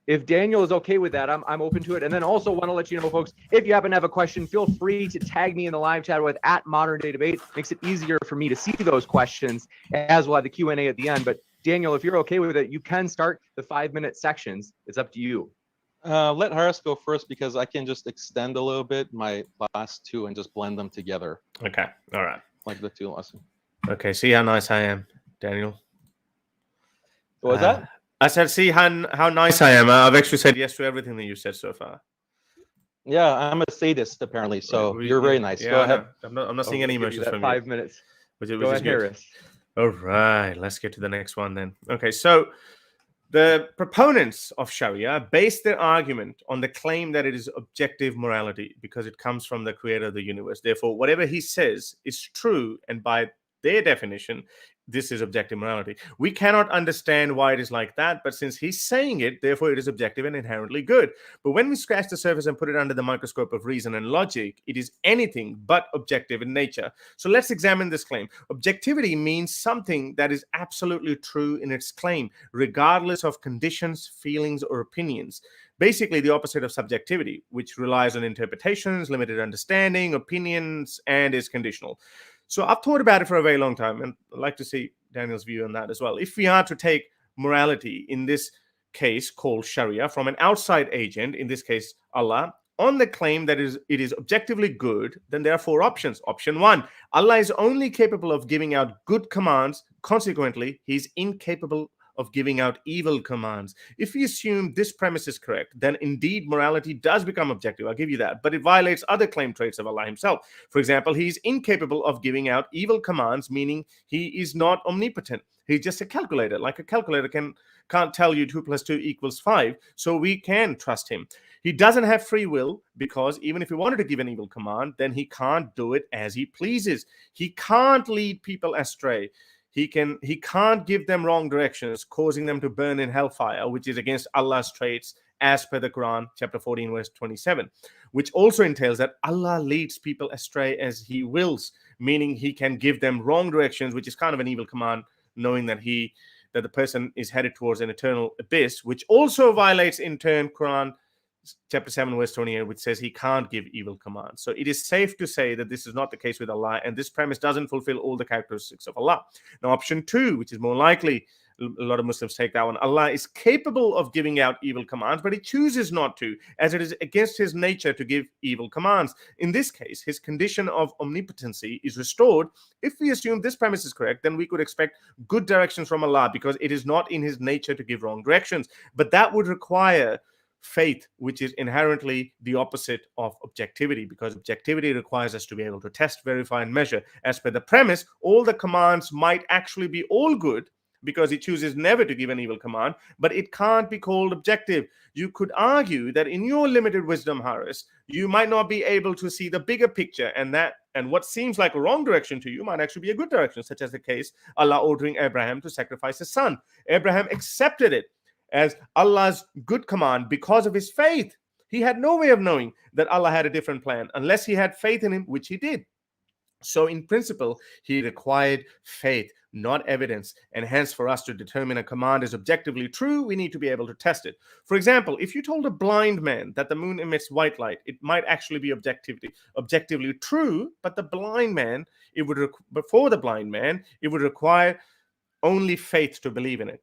If Daniel is okay with that, I'm open to it. And then also want to let you know, folks, if you happen to have a question, feel free to tag me in the live chat with @ModernDayDebate. Makes it easier for me to see those questions as we'll have the Q&A at the end. But Daniel, if you're okay with it, you can start the 5-minute sections. It's up to you. Let Harris go first because I can just extend a little bit my last two and just blend them together. Okay, all right. Like the two last. Okay, see how nice I am, Daniel. What was that? I said, see how nice I am. I've actually said yes to everything that you said so far. Yeah, I'm a sadist apparently, so you're very nice. Yeah, go ahead. I'm not seeing any emotions from 5 minutes. Which is Go ahead, Harris. All right, let's get to the next one then. Okay, so the proponents of Sharia base their argument on the claim that it is objective morality because it comes from the creator of the universe. Therefore, whatever he says is true, and by their definition, this is objective morality. We cannot understand why it is like that, but since he's saying it, therefore it is objective and inherently good. But when we scratch the surface and put it under the microscope of reason and logic, it is anything but objective in nature. So let's examine this claim. Objectivity means something that is absolutely true in its claim, regardless of conditions, feelings, or opinions. Basically the opposite of subjectivity, which relies on interpretations, limited understanding, opinions, and is conditional. So I've thought about it for a very long time, and I'd like to see Daniel's view on that as well. If we are to take morality, in this case called Sharia, from an outside agent, in this case Allah, on the claim that it is objectively good, then there are 4 options. Option 1, Allah is only capable of giving out good commands. Consequently, he's incapable of giving out evil commands. If we assume this premise is correct, then indeed morality does become objective. I'll give you that. But it violates other claim traits of Allah himself. For example, he's incapable of giving out evil commands, meaning he is not omnipotent. He's just a calculator. Like a calculator can't tell you 2 + 2 = 5. So we can trust him. He doesn't have free will because even if he wanted to give an evil command, then he can't do it as he pleases. He can't lead people astray. He can't give them wrong directions, causing them to burn in hellfire, which is against Allah's traits, as per the Quran, chapter 14, verse 27, which also entails that Allah leads people astray as he wills, meaning he can give them wrong directions, which is kind of an evil command, knowing that the person is headed towards an eternal abyss, which also violates in turn Quran chapter 7, verse 28, which says he can't give evil commands. So it is safe to say that this is not the case with Allah, and this premise doesn't fulfill all the characteristics of Allah. Now, option 2, which is more likely, A lot of Muslims take that one. Allah is capable of giving out evil commands, but he chooses not to, as it is against his nature to give evil commands. In this case, his condition of omnipotency is restored. If we assume this premise is correct, then we could expect good directions from Allah, because it is not in his nature to give wrong directions. But that would require faith, which is inherently the opposite of objectivity, because objectivity requires us to be able to test, verify, and measure. As per the premise, all the commands might actually be all good, because he chooses never to give an evil command, but it can't be called objective. You could argue that in your limited wisdom, Haris, you might not be able to see the bigger picture, and what seems like a wrong direction to you might actually be a good direction, such as the case Allah ordering Abraham to sacrifice his son. Abraham accepted it as Allah's good command because of his faith. He had no way of knowing that Allah had a different plan unless he had faith in him, which he did. So in principle, he required faith, not evidence. And hence, for us to determine a command is objectively true, we need to be able to test it. For example, if you told a blind man that the moon emits white light, it might actually be objectively true, but the blind man, it would require only faith to believe in it.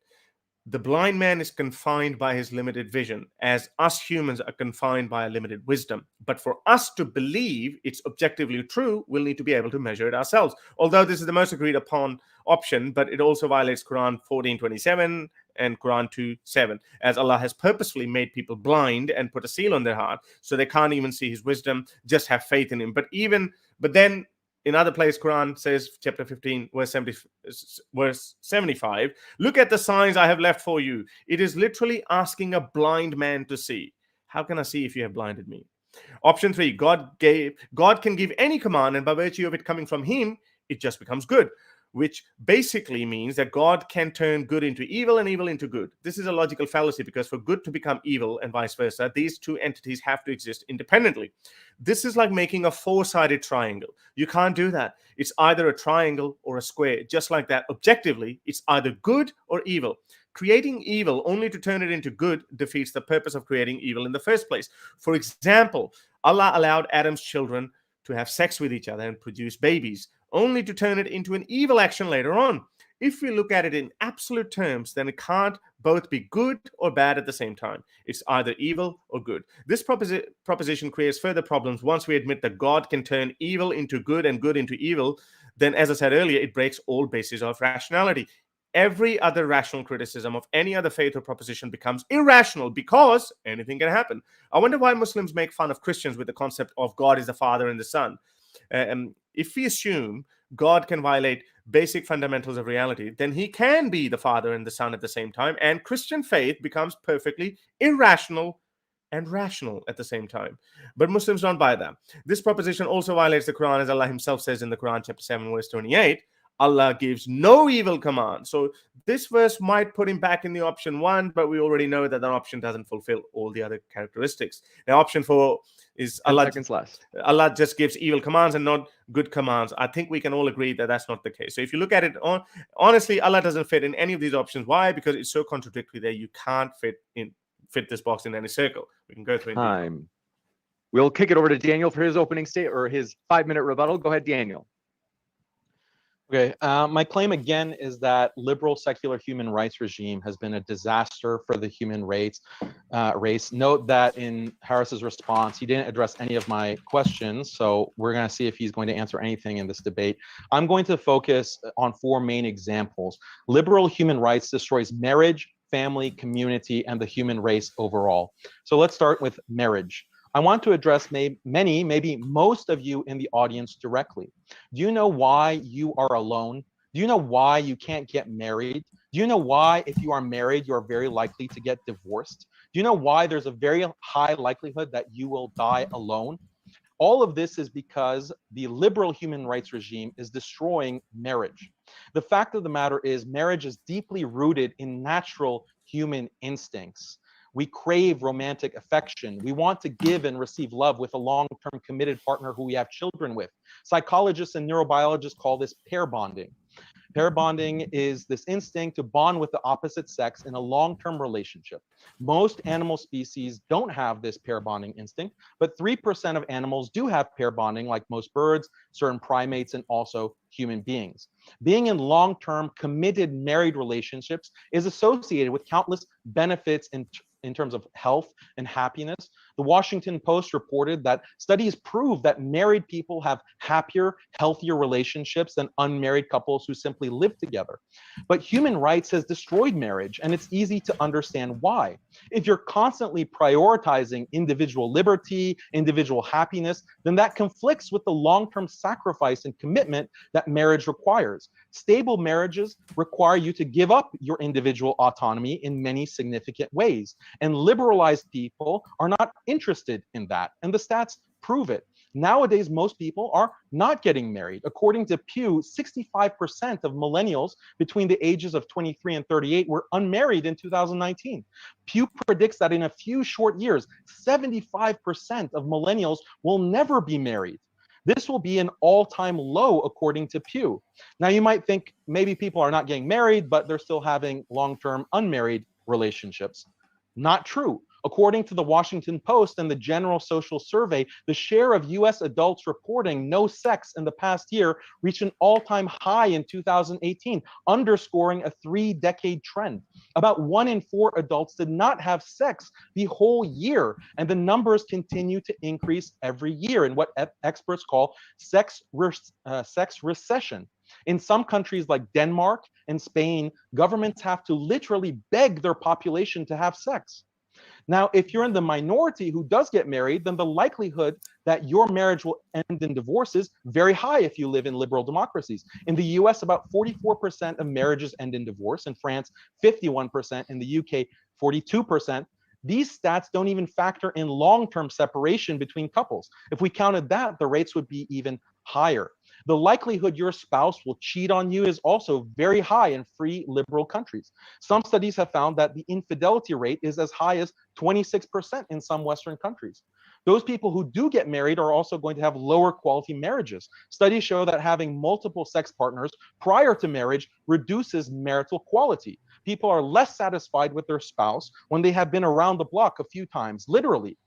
The blind man is confined by his limited vision, as us humans are confined by a limited wisdom. But for us to believe it's objectively true, we'll need to be able to measure it ourselves. Although this is the most agreed upon option, but it also violates Quran 14:27 and Quran 2:7, as Allah has purposefully made people blind and put a seal on their heart, so they can't even see his wisdom, just have faith in him. But then in other place, Quran says, chapter 15, verse 75, look at the signs I have left for you. It is literally asking a blind man to see. How can I see if you have blinded me? Option 3, God can give any command, and by virtue of it coming from him, it just becomes good, which basically means that God can turn good into evil and evil into good. This is a logical fallacy, because for good to become evil and vice versa, these two entities have to exist independently. This is like making a four-sided triangle. You can't do that. It's either a triangle or a square. Just like that, objectively, it's either good or evil. Creating evil only to turn it into good defeats the purpose of creating evil in the first place. For example, Allah allowed Adam's children to have sex with each other and produce babies, only to turn it into an evil action later on. If we look at it in absolute terms, then it can't both be good or bad at the same time. It's either evil or good. This proposition creates further problems once we admit that God can turn evil into good and good into evil. Then, as I said earlier, it breaks all bases of rationality. Every other rational criticism of any other faith or proposition becomes irrational, because anything can happen. I wonder why Muslims make fun of Christians with the concept of God is the Father and the Son. If we assume God can violate basic fundamentals of reality, then he can be the Father and the Son at the same time, and Christian faith becomes perfectly irrational and rational at the same time. But Muslims don't buy that. This proposition also violates the Quran, as Allah himself says in the Quran, chapter 7, verse 28, Allah gives no evil command. So this verse might put him back in the option 1, but we already know that option doesn't fulfill all the other characteristics. Now, option 4 is Allah just gives evil commands and not good commands. I think we can all agree that that's not the case. So if you look at it, honestly, Allah doesn't fit in any of these options. Why? Because it's so contradictory that you can't fit this box in any circle. We can go through time. We'll kick it over to Daniel for his opening statement, or his 5-minute rebuttal. Go ahead, Daniel. Okay, my claim again is that liberal secular human rights regime has been a disaster for the human race. Note that in Haris's response, he didn't address any of my questions, so we're going to see if he's going to answer anything in this debate. I'm going to focus on 4 main examples. Liberal human rights destroys marriage, family, community, and the human race overall. So let's start with marriage. I want to address maybe most of you in the audience directly. Do you know why you are alone? Do you know why you can't get married? Do you know why, if you are married, you are very likely to get divorced? Do you know why there's a very high likelihood that you will die alone? All of this is because the liberal human rights regime is destroying marriage. The fact of the matter is, marriage is deeply rooted in natural human instincts. We crave romantic affection. We want to give and receive love with a long-term committed partner who we have children with. Psychologists and neurobiologists call this pair bonding. Pair bonding is this instinct to bond with the opposite sex in a long-term relationship. Most animal species don't have this pair bonding instinct, but 3% of animals do have pair bonding, like most birds, certain primates, and also human beings. Being in long-term, committed, married relationships is associated with countless benefits in terms of health and happiness. The Washington Post reported that studies prove that married people have happier, healthier relationships than unmarried couples who simply live together. But human rights has destroyed marriage, and it's easy to understand why. If you're constantly prioritizing individual liberty, individual happiness, then that conflicts with the long-term sacrifice and commitment that marriage requires. Stable marriages require you to give up your individual autonomy in many significant ways. And liberalized people are not interested in that. And the stats prove it. Nowadays, most people are not getting married. According to Pew, 65% of millennials between the ages of 23 and 38 were unmarried in 2019. Pew predicts that in a few short years, 75% of millennials will never be married. This will be an all-time low, according to Pew. Now, you might think maybe people are not getting married, but they're still having long-term unmarried relationships. Not true. According to the Washington Post and the General Social Survey, the share of US adults reporting no sex in the past year reached an all-time high in 2018, underscoring a 3-decade trend. About 1 in 4 adults did not have sex the whole year, and the numbers continue to increase every year in what experts call sex recession. In some countries like Denmark and Spain, governments have to literally beg their population to have sex. Now, if you're in the minority who does get married, then the likelihood that your marriage will end in divorce is very high if you live in liberal democracies. In the US, about 44% of marriages end in divorce. In France, 51%. In the UK, 42%. These stats don't even factor in long-term separation between couples. If we counted that, the rates would be even higher. The likelihood your spouse will cheat on you is also very high in free liberal countries. Some studies have found that the infidelity rate is as high as 26% in some Western countries. Those people who do get married are also going to have lower quality marriages. Studies show that having multiple sex partners prior to marriage reduces marital quality. People are less satisfied with their spouse when they have been around the block a few times, literally.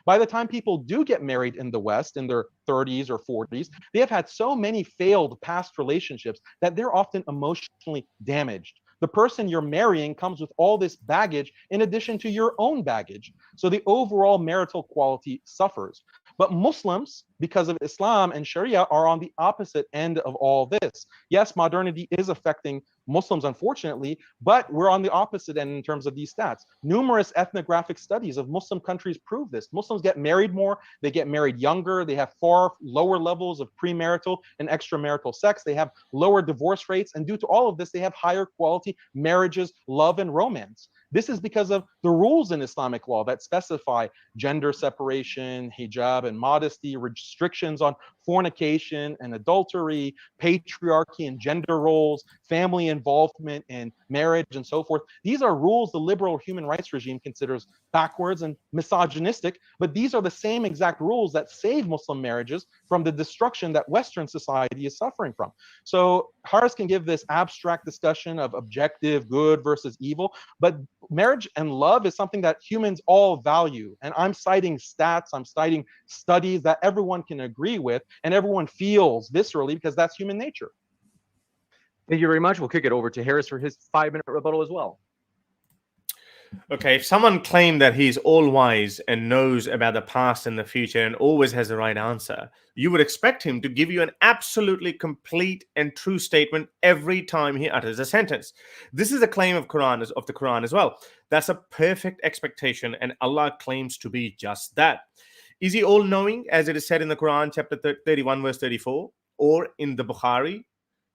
By the time people do get married in the West in their 30s or 40s, they have had so many failed past relationships that they're often emotionally damaged. The person you're marrying comes with all this baggage in addition to your own baggage. So the overall marital quality suffers. But Muslims, because of Islam and Sharia, are on the opposite end of all this. Yes, modernity is affecting Muslims, unfortunately, but we're on the opposite end in terms of these stats. Numerous ethnographic studies of Muslim countries prove this. Muslims get married more, they get married younger, they have far lower levels of premarital and extramarital sex, they have lower divorce rates, and due to all of this, they have higher quality marriages, love, and romance. This is because of the rules in Islamic law that specify gender separation, hijab and modesty, restrictions on fornication and adultery, patriarchy and gender roles, family involvement in marriage, and so forth. These are rules the liberal human rights regime considers backwards and misogynistic, but these are the same exact rules that save Muslim marriages from the destruction that Western society is suffering from. So Haris can give this abstract discussion of objective good versus evil, but marriage and love is something that humans all value. And I'm citing stats, I'm citing studies that everyone can agree with and everyone feels viscerally because that's human nature. Thank you very much. We'll kick it over to Haris for his 5-minute rebuttal as well. Okay, if someone claimed that he's all wise and knows about the past and the future and always has the right answer, you would expect him to give you an absolutely complete and true statement every time he utters a sentence. This is a claim of the Quran as well. That's a perfect expectation, and Allah claims to be just that. Is he all-knowing, as it is said in the Quran, chapter 31, verse 34, or in the Bukhari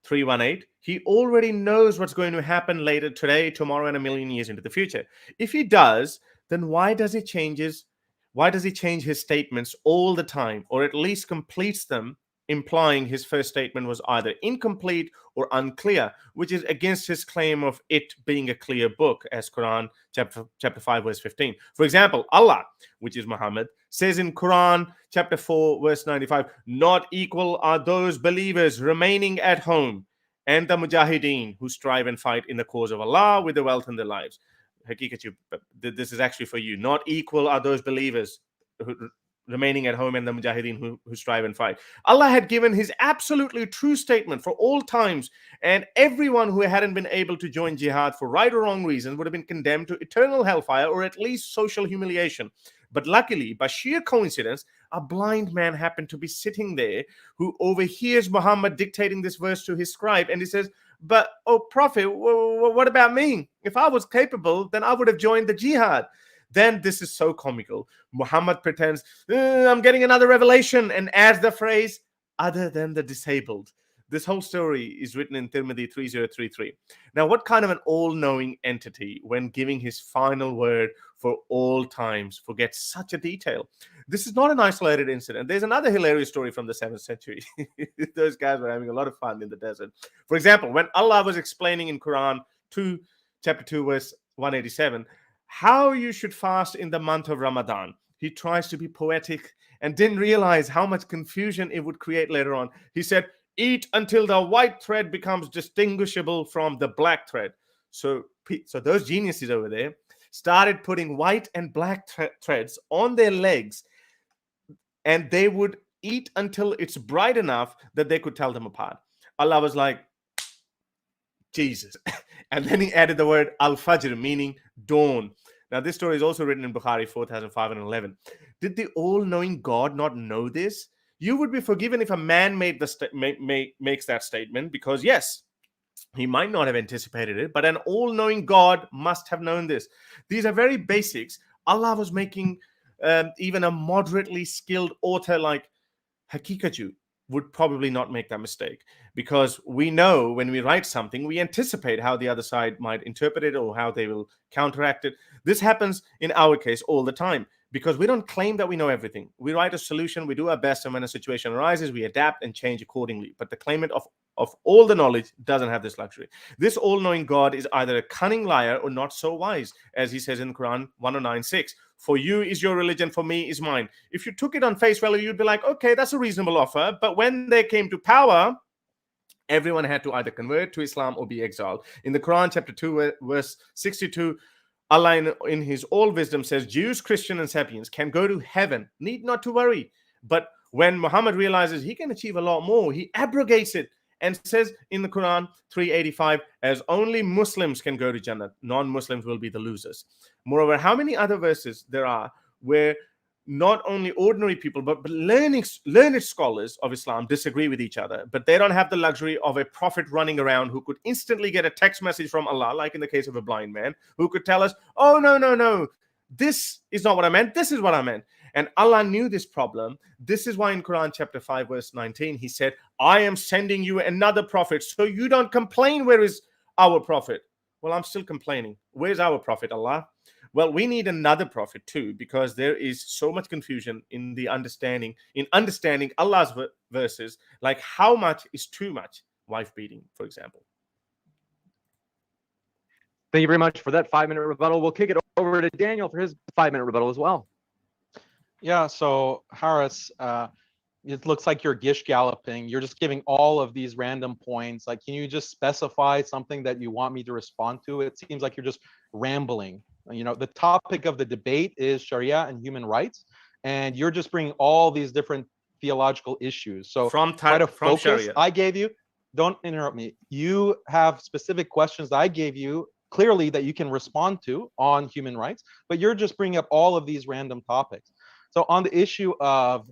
318, he already knows what's going to happen later today, tomorrow, and a million years into the future. If he does, then why does he change his statements all the time, or at least completes them, implying his first statement was either incomplete or unclear, which is against his claim of it being a clear book, as Quran chapter 5, verse 15. For example, Allah, which is Muhammad, says in Quran chapter 4, verse 95, "Not equal are those believers remaining at home and the mujahideen who strive and fight in the cause of Allah with their wealth and their lives. Haqiqatjou, this is actually for you. Not equal are those believers who remaining at home and the mujahideen who strive and fight. Allah had given his absolutely true statement for all times, and everyone who hadn't been able to join jihad for right or wrong reasons would have been condemned to eternal hellfire or at least social humiliation. But luckily, by sheer coincidence, a blind man happened to be sitting there who overhears Muhammad dictating this verse to his scribe, and he says, "But, oh Prophet, what about me? If I was capable, then I would have joined the jihad." Then this is so comical. Muhammad pretends, I'm getting another revelation, and adds the phrase, other than the disabled. This whole story is written in Tirmidhi 3033. Now, what kind of an all-knowing entity, when giving his final word for all times, forgets such a detail? This is not an isolated incident. There's another hilarious story from the 7th century. Those guys were having a lot of fun in the desert. For example, when Allah was explaining in Quran 2, chapter 2, verse 187, how you should fast in the month of Ramadan, he tries to be poetic and didn't realize how much confusion it would create later on. He said, eat until the white thread becomes distinguishable from the black thread. So those geniuses over there started putting white and black threads on their legs, and they would eat until it's bright enough that they could tell them apart. Allah was like, Jesus. And then he added the word al-fajr, meaning dawn. Now, this story is also written in Bukhari 4511. Did the all-knowing God not know this? You would be forgiven if a man makes that statement, because yes, he might not have anticipated it, but an all-knowing God must have known this. These are very basics. Allah was making even a moderately skilled author like Haqiqatjou would probably not make that mistake, because we know when we write something, we anticipate how the other side might interpret it or how they will counteract it. This happens in our case all the time, because we don't claim that we know everything. We write a solution, we do our best, and when a situation arises, we adapt and change accordingly. But the claimant of all the knowledge doesn't have this luxury. This all-knowing God is either a cunning liar or not so wise, as he says in Quran 109:6. For you is your religion, for me is mine. If you took it on face value, you'd be like, okay, that's a reasonable offer. But when they came to power, everyone had to either convert to Islam or be exiled. In the Quran, chapter 2, verse 62, Allah in his all wisdom says, Jews, Christians, and Sapiens can go to heaven, need not to worry. But when Muhammad realizes he can achieve a lot more, he abrogates it and says in the Quran 385, as only Muslims can go to Jannah, non-Muslims will be the losers. Moreover, how many other verses there are where not only ordinary people, but learned scholars of Islam disagree with each other, but they don't have the luxury of a prophet running around who could instantly get a text message from Allah, like in the case of a blind man, who could tell us, oh, no, this is not what I meant, this is what I meant. And Allah knew this problem. This is why in Quran chapter 5, verse 19, he said, I am sending you another prophet, so you don't complain, where is our prophet? Well, I'm still complaining. Where's our prophet, Allah? Well, we need another prophet too, because there is so much confusion in understanding Allah's verses, like how much is too much, wife beating, for example. Thank you very much for that 5-minute rebuttal. We'll kick it over to Daniel for his 5-minute rebuttal as well. Yeah, so Haris, it looks like you're gish galloping. You're just giving all of these random points. Like, can you just specify something that you want me to respond to? It seems like you're just rambling. You know, the topic of the debate is Sharia and human rights, and you're just bringing all these different theological issues. So try to focus. Sharia. I gave you, don't interrupt me. You have specific questions that I gave you clearly that you can respond to on human rights, but you're just bringing up all of these random topics. So on the issue of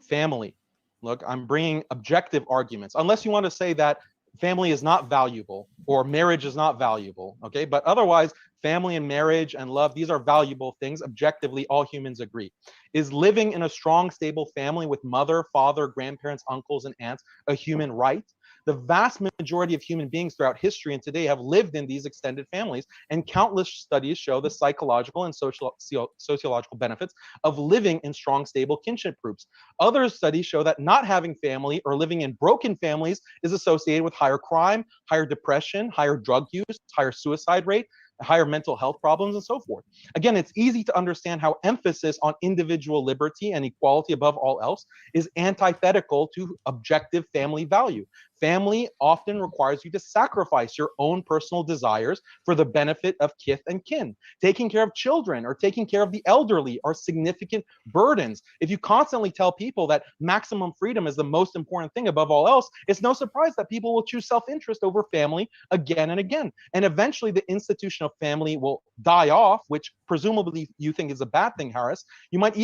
family, look, I'm bringing objective arguments, unless you want to say that family is not valuable or marriage is not valuable, okay? But otherwise, family and marriage and love, these are valuable things. Objectively, all humans agree. Is living in a strong, stable family with mother, father, grandparents, uncles, and aunts a human right? The vast majority of human beings throughout history and today have lived in these extended families, and countless studies show the psychological and sociological benefits of living in strong, stable kinship groups. Other studies show that not having family or living in broken families is associated with higher crime, higher depression, higher drug use, higher suicide rate, higher mental health problems, and so forth. Again, it's easy to understand how emphasis on individual liberty and equality above all else is antithetical to objective family value. family often requires you to sacrifice your own personal desires for the benefit of kith and kin. Taking care of children or taking care of the elderly are significant burdens. If you constantly tell people that maximum freedom is the most important thing above all else, it's no surprise that people will choose self-interest over family again and again. And eventually the institution of family will die off, which presumably you think is a bad thing, Harris. You might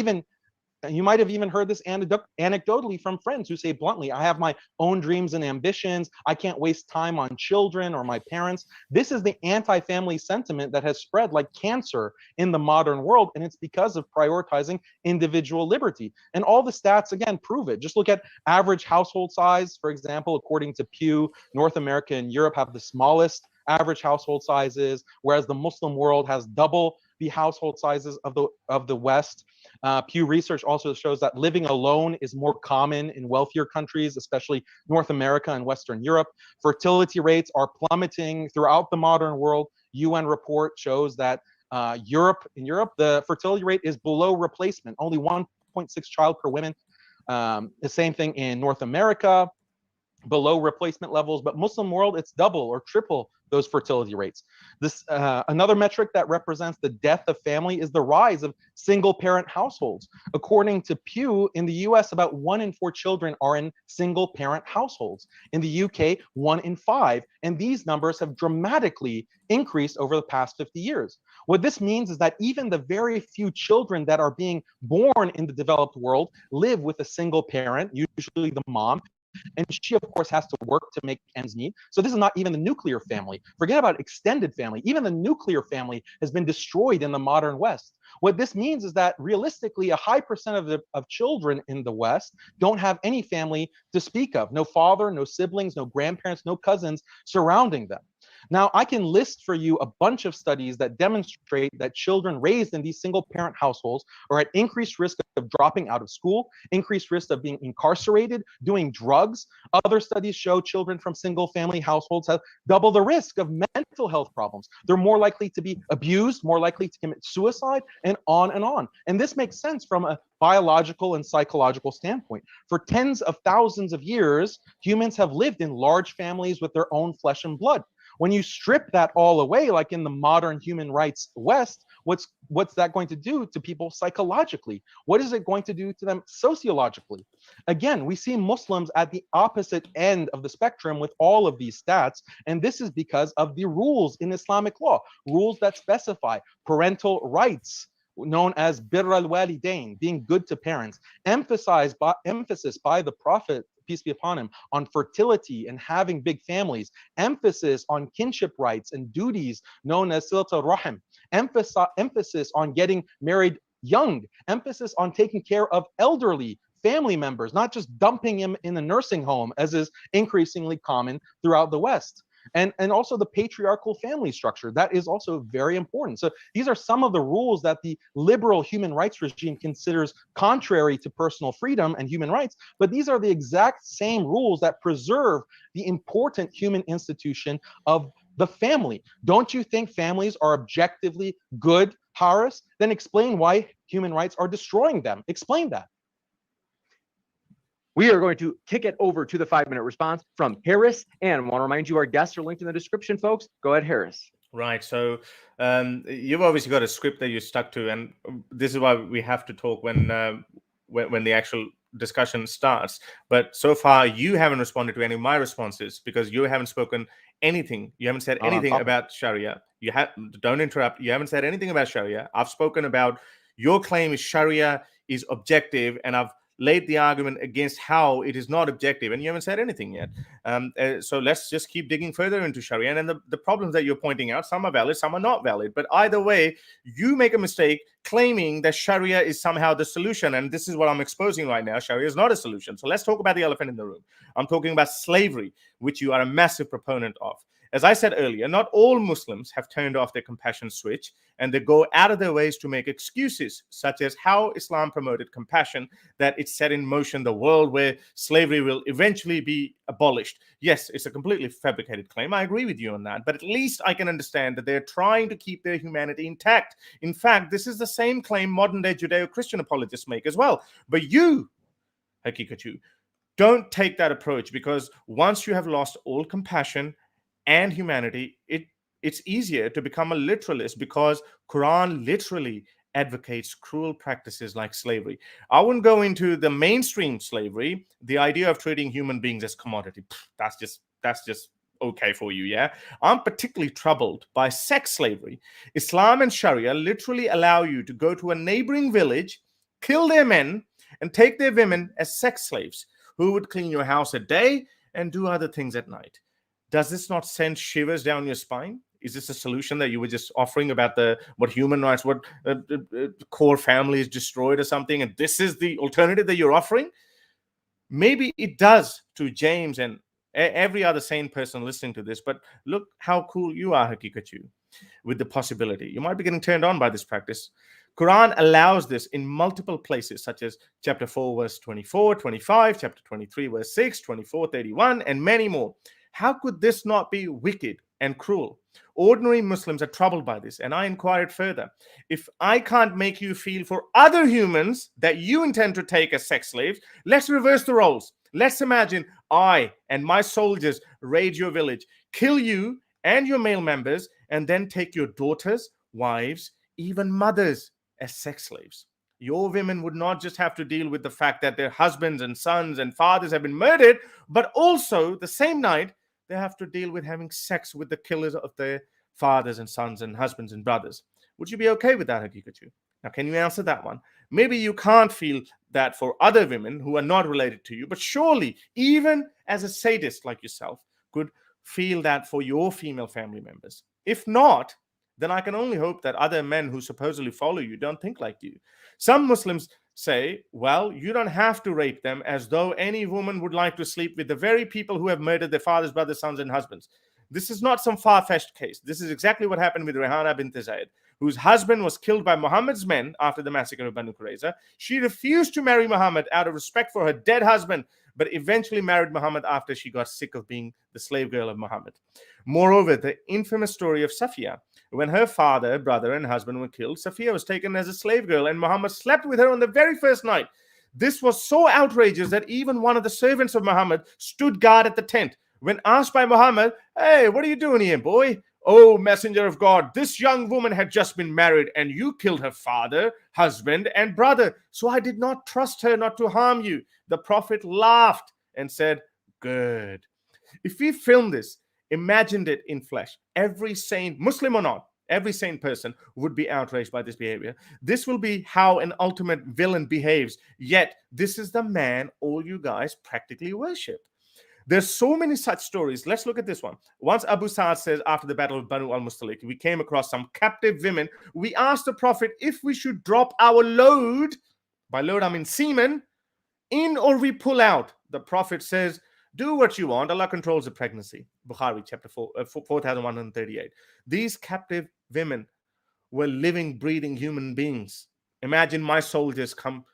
have even heard this anecdotally from friends who say bluntly, I have my own dreams and ambitions. I can't waste time on children or my parents. This is the anti-family sentiment that has spread like cancer in the modern world. And it's because of prioritizing individual liberty. And all the stats, again, prove it. Just look at average household size. For example, according to Pew, North America and Europe have the smallest average household sizes, whereas the Muslim world has double the household sizes of the West. Pew Research also shows that living alone is more common in wealthier countries, especially North America and Western Europe. Fertility rates are plummeting throughout the modern world. UN report shows that in Europe, the fertility rate is below replacement, only 1.6 child per woman. The same thing in North America, below replacement levels, but Muslim world, it's double or triple those fertility rates. This another metric that represents the death of family is the rise of single parent households. According to Pew, in the US, about 1 in 4 children are in single parent households. In the UK, 1 in 5, and these numbers have dramatically increased over the past 50 years. What this means is that even the very few children that are being born in the developed world live with a single parent, usually the mom, and she, of course, has to work to make ends meet. So this is not even the nuclear family. Forget about extended family. Even the nuclear family has been destroyed in the modern West. What this means is that realistically, a high percent of children in the West don't have any family to speak of. No father, no siblings, no grandparents, no cousins surrounding them. Now, I can list for you a bunch of studies that demonstrate that children raised in these single parent households are at increased risk of dropping out of school, increased risk of being incarcerated, doing drugs. Other studies show children from single family households have double the risk of mental health problems. They're more likely to be abused, more likely to commit suicide, and on and on. And this makes sense from a biological and psychological standpoint. For tens of thousands of years, humans have lived in large families with their own flesh and blood. When you strip that all away, like in the modern human rights West, what's that going to do to people psychologically? What is it going to do to them sociologically? Again, we see Muslims at the opposite end of the spectrum with all of these stats, and this is because of the rules in Islamic law, rules that specify parental rights, known as birr al-walidain, being good to parents, emphasis by the Prophet, peace be upon him, on fertility and having big families, emphasis on kinship rights and duties known as silat al-rahim, emphasis on getting married young, emphasis on taking care of elderly family members, not just dumping him in a nursing home, as is increasingly common throughout the West. And also the patriarchal family structure, that is also very important. So these are some of the rules that the liberal human rights regime considers contrary to personal freedom and human rights, but these are the exact same rules that preserve the important human institution of the family. Don't you think families are objectively good, Harris? Then explain why human rights are destroying them. Explain that. We are going to kick it over to the 5-minute response from Harris. And I want to remind you, our guests are linked in the description, folks. Go ahead, Harris. Right. So you've obviously got a script that you're stuck to, and this is why we have to talk when the actual discussion starts. But so far, you haven't responded to any of my responses because you haven't spoken anything. You haven't said anything about Sharia. Don't interrupt. You haven't said anything about Sharia. I've spoken about your claim is Sharia is objective, and I've laid the argument against how it is not objective, and you haven't said anything yet. So let's just keep digging further into Sharia. And then the problems that you're pointing out, some are valid, some are not valid. But either way, you make a mistake claiming that Sharia is somehow the solution. And this is what I'm exposing right now. Sharia is not a solution. So let's talk about the elephant in the room. I'm talking about slavery, which you are a massive proponent of. As I said earlier, not all Muslims have turned off their compassion switch, and they go out of their ways to make excuses, such as how Islam promoted compassion, that it set in motion the world where slavery will eventually be abolished. Yes, it's a completely fabricated claim. I agree with you on that, but at least I can understand that they're trying to keep their humanity intact. In fact, this is the same claim modern-day Judeo-Christian apologists make as well. But you, Haqiqatjou, Don't take that approach, because once you have lost all compassion and humanity, it's easier to become a literalist, because Quran literally advocates cruel practices like slavery. I wouldn't go into the mainstream slavery, the idea of treating human beings as commodity. That's just okay for you, yeah? I'm particularly troubled by sex slavery. Islam and Sharia literally allow you to go to a neighboring village, kill their men, and take their women as sex slaves who would clean your house at day and do other things at night. Does this not send shivers down your spine? Is this a solution that you were just offering about what human rights, what core family is destroyed or something, and this is the alternative that you're offering? Maybe it does to James and every other sane person listening to this, but look how cool you are, Haqiqatjou, with the possibility. You might be getting turned on by this practice. Quran allows this in multiple places, such as chapter 4, verse 24, 25, chapter 23, verse 6, 24, 31, and many more. How could this not be wicked and cruel? Ordinary Muslims are troubled by this, and I inquired further. If I can't make you feel for other humans that you intend to take as sex slaves, let's reverse the roles. Let's imagine I and my soldiers raid your village, kill you and your male members, and then take your daughters, wives, even mothers as sex slaves. Your women would not just have to deal with the fact that their husbands and sons and fathers have been murdered, but also the same night they have to deal with having sex with the killers of their fathers and sons and husbands and brothers. Would you be okay with that, Haqiqatjou? Now, can you answer that one? Maybe you can't feel that for other women who are not related to you, but surely, even as a sadist like yourself, could feel that for your female family members. If not, then I can only hope that other men who supposedly follow you don't think like you. Some Muslims say, well, you don't have to rape them, as though any woman would like to sleep with the very people who have murdered their fathers, brothers, sons, and husbands. This is not some far-fetched case. This is exactly what happened with Rehana bint Zayd, whose husband was killed by Muhammad's men after the massacre of Banu Qurayza. She refused to marry Muhammad out of respect for her dead husband, but eventually married Muhammad after she got sick of being the slave girl of Muhammad. Moreover, the infamous story of Safiya, when her father, brother, and husband were killed, Safiya was taken as a slave girl, and Muhammad slept with her on the very first night. This was so outrageous that even one of the servants of Muhammad stood guard at the tent. When asked by Muhammad, "Hey, what are you doing here, boy?" "Oh, messenger of God, this young woman had just been married, and you killed her father, husband, and brother. So I did not trust her not to harm you." The Prophet laughed and said, "Good." If we filmed this, imagined it in flesh, every sane, Muslim or not, every sane person would be outraged by this behavior. This will be how an ultimate villain behaves. Yet, this is the man all you guys practically worship. There's so many such stories. Let's look at this one. Once Abu Sa'ad says, after the battle of Banu al-Mustalik, we came across some captive women. We asked the Prophet if we should drop our load, by load I mean semen, in or we pull out. The Prophet says, do what you want. Allah controls the pregnancy. Bukhari, chapter 4138. These captive women were living, breathing human beings. Imagine my soldiers come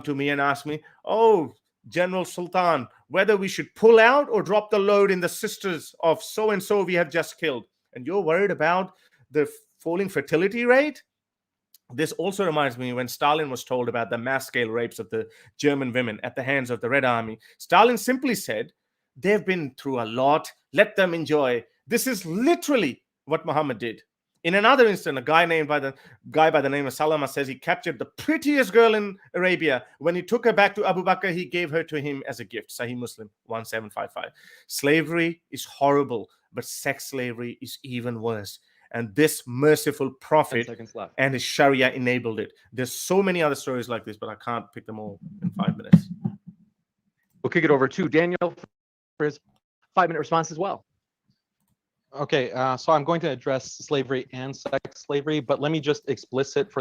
to me and ask me, "Oh, General Sultan, whether we should pull out or drop the load in the sisters of so-and-so we have just killed." And you're worried about the falling fertility rate? This also reminds me when Stalin was told about the mass-scale rapes of the German women at the hands of the Red Army. Stalin simply said, they've been through a lot, let them enjoy. This is literally what Muhammad did. In another instant, a guy by the name of Salama says he captured the prettiest girl in Arabia. When he took her back to Abu Bakr, he gave her to him as a gift. Sahih Muslim 1755. Slavery is horrible, but sex slavery is even worse. And this merciful Prophet and his Sharia enabled it. There's so many other stories like this, but I can't pick them all in 5 minutes. We'll kick it over to Daniel for his 5-minute response as well. Okay, so I'm going to address slavery and sex slavery, but let me just be explicit for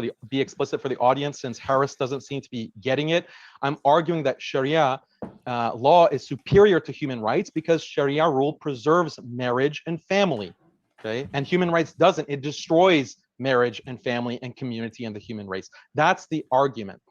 the audience, since Harris doesn't seem to be getting it. I'm arguing that Sharia law is superior to human rights because Sharia rule preserves marriage and family, okay? And human rights doesn't. It destroys marriage and family and community and the human race. That's the argument.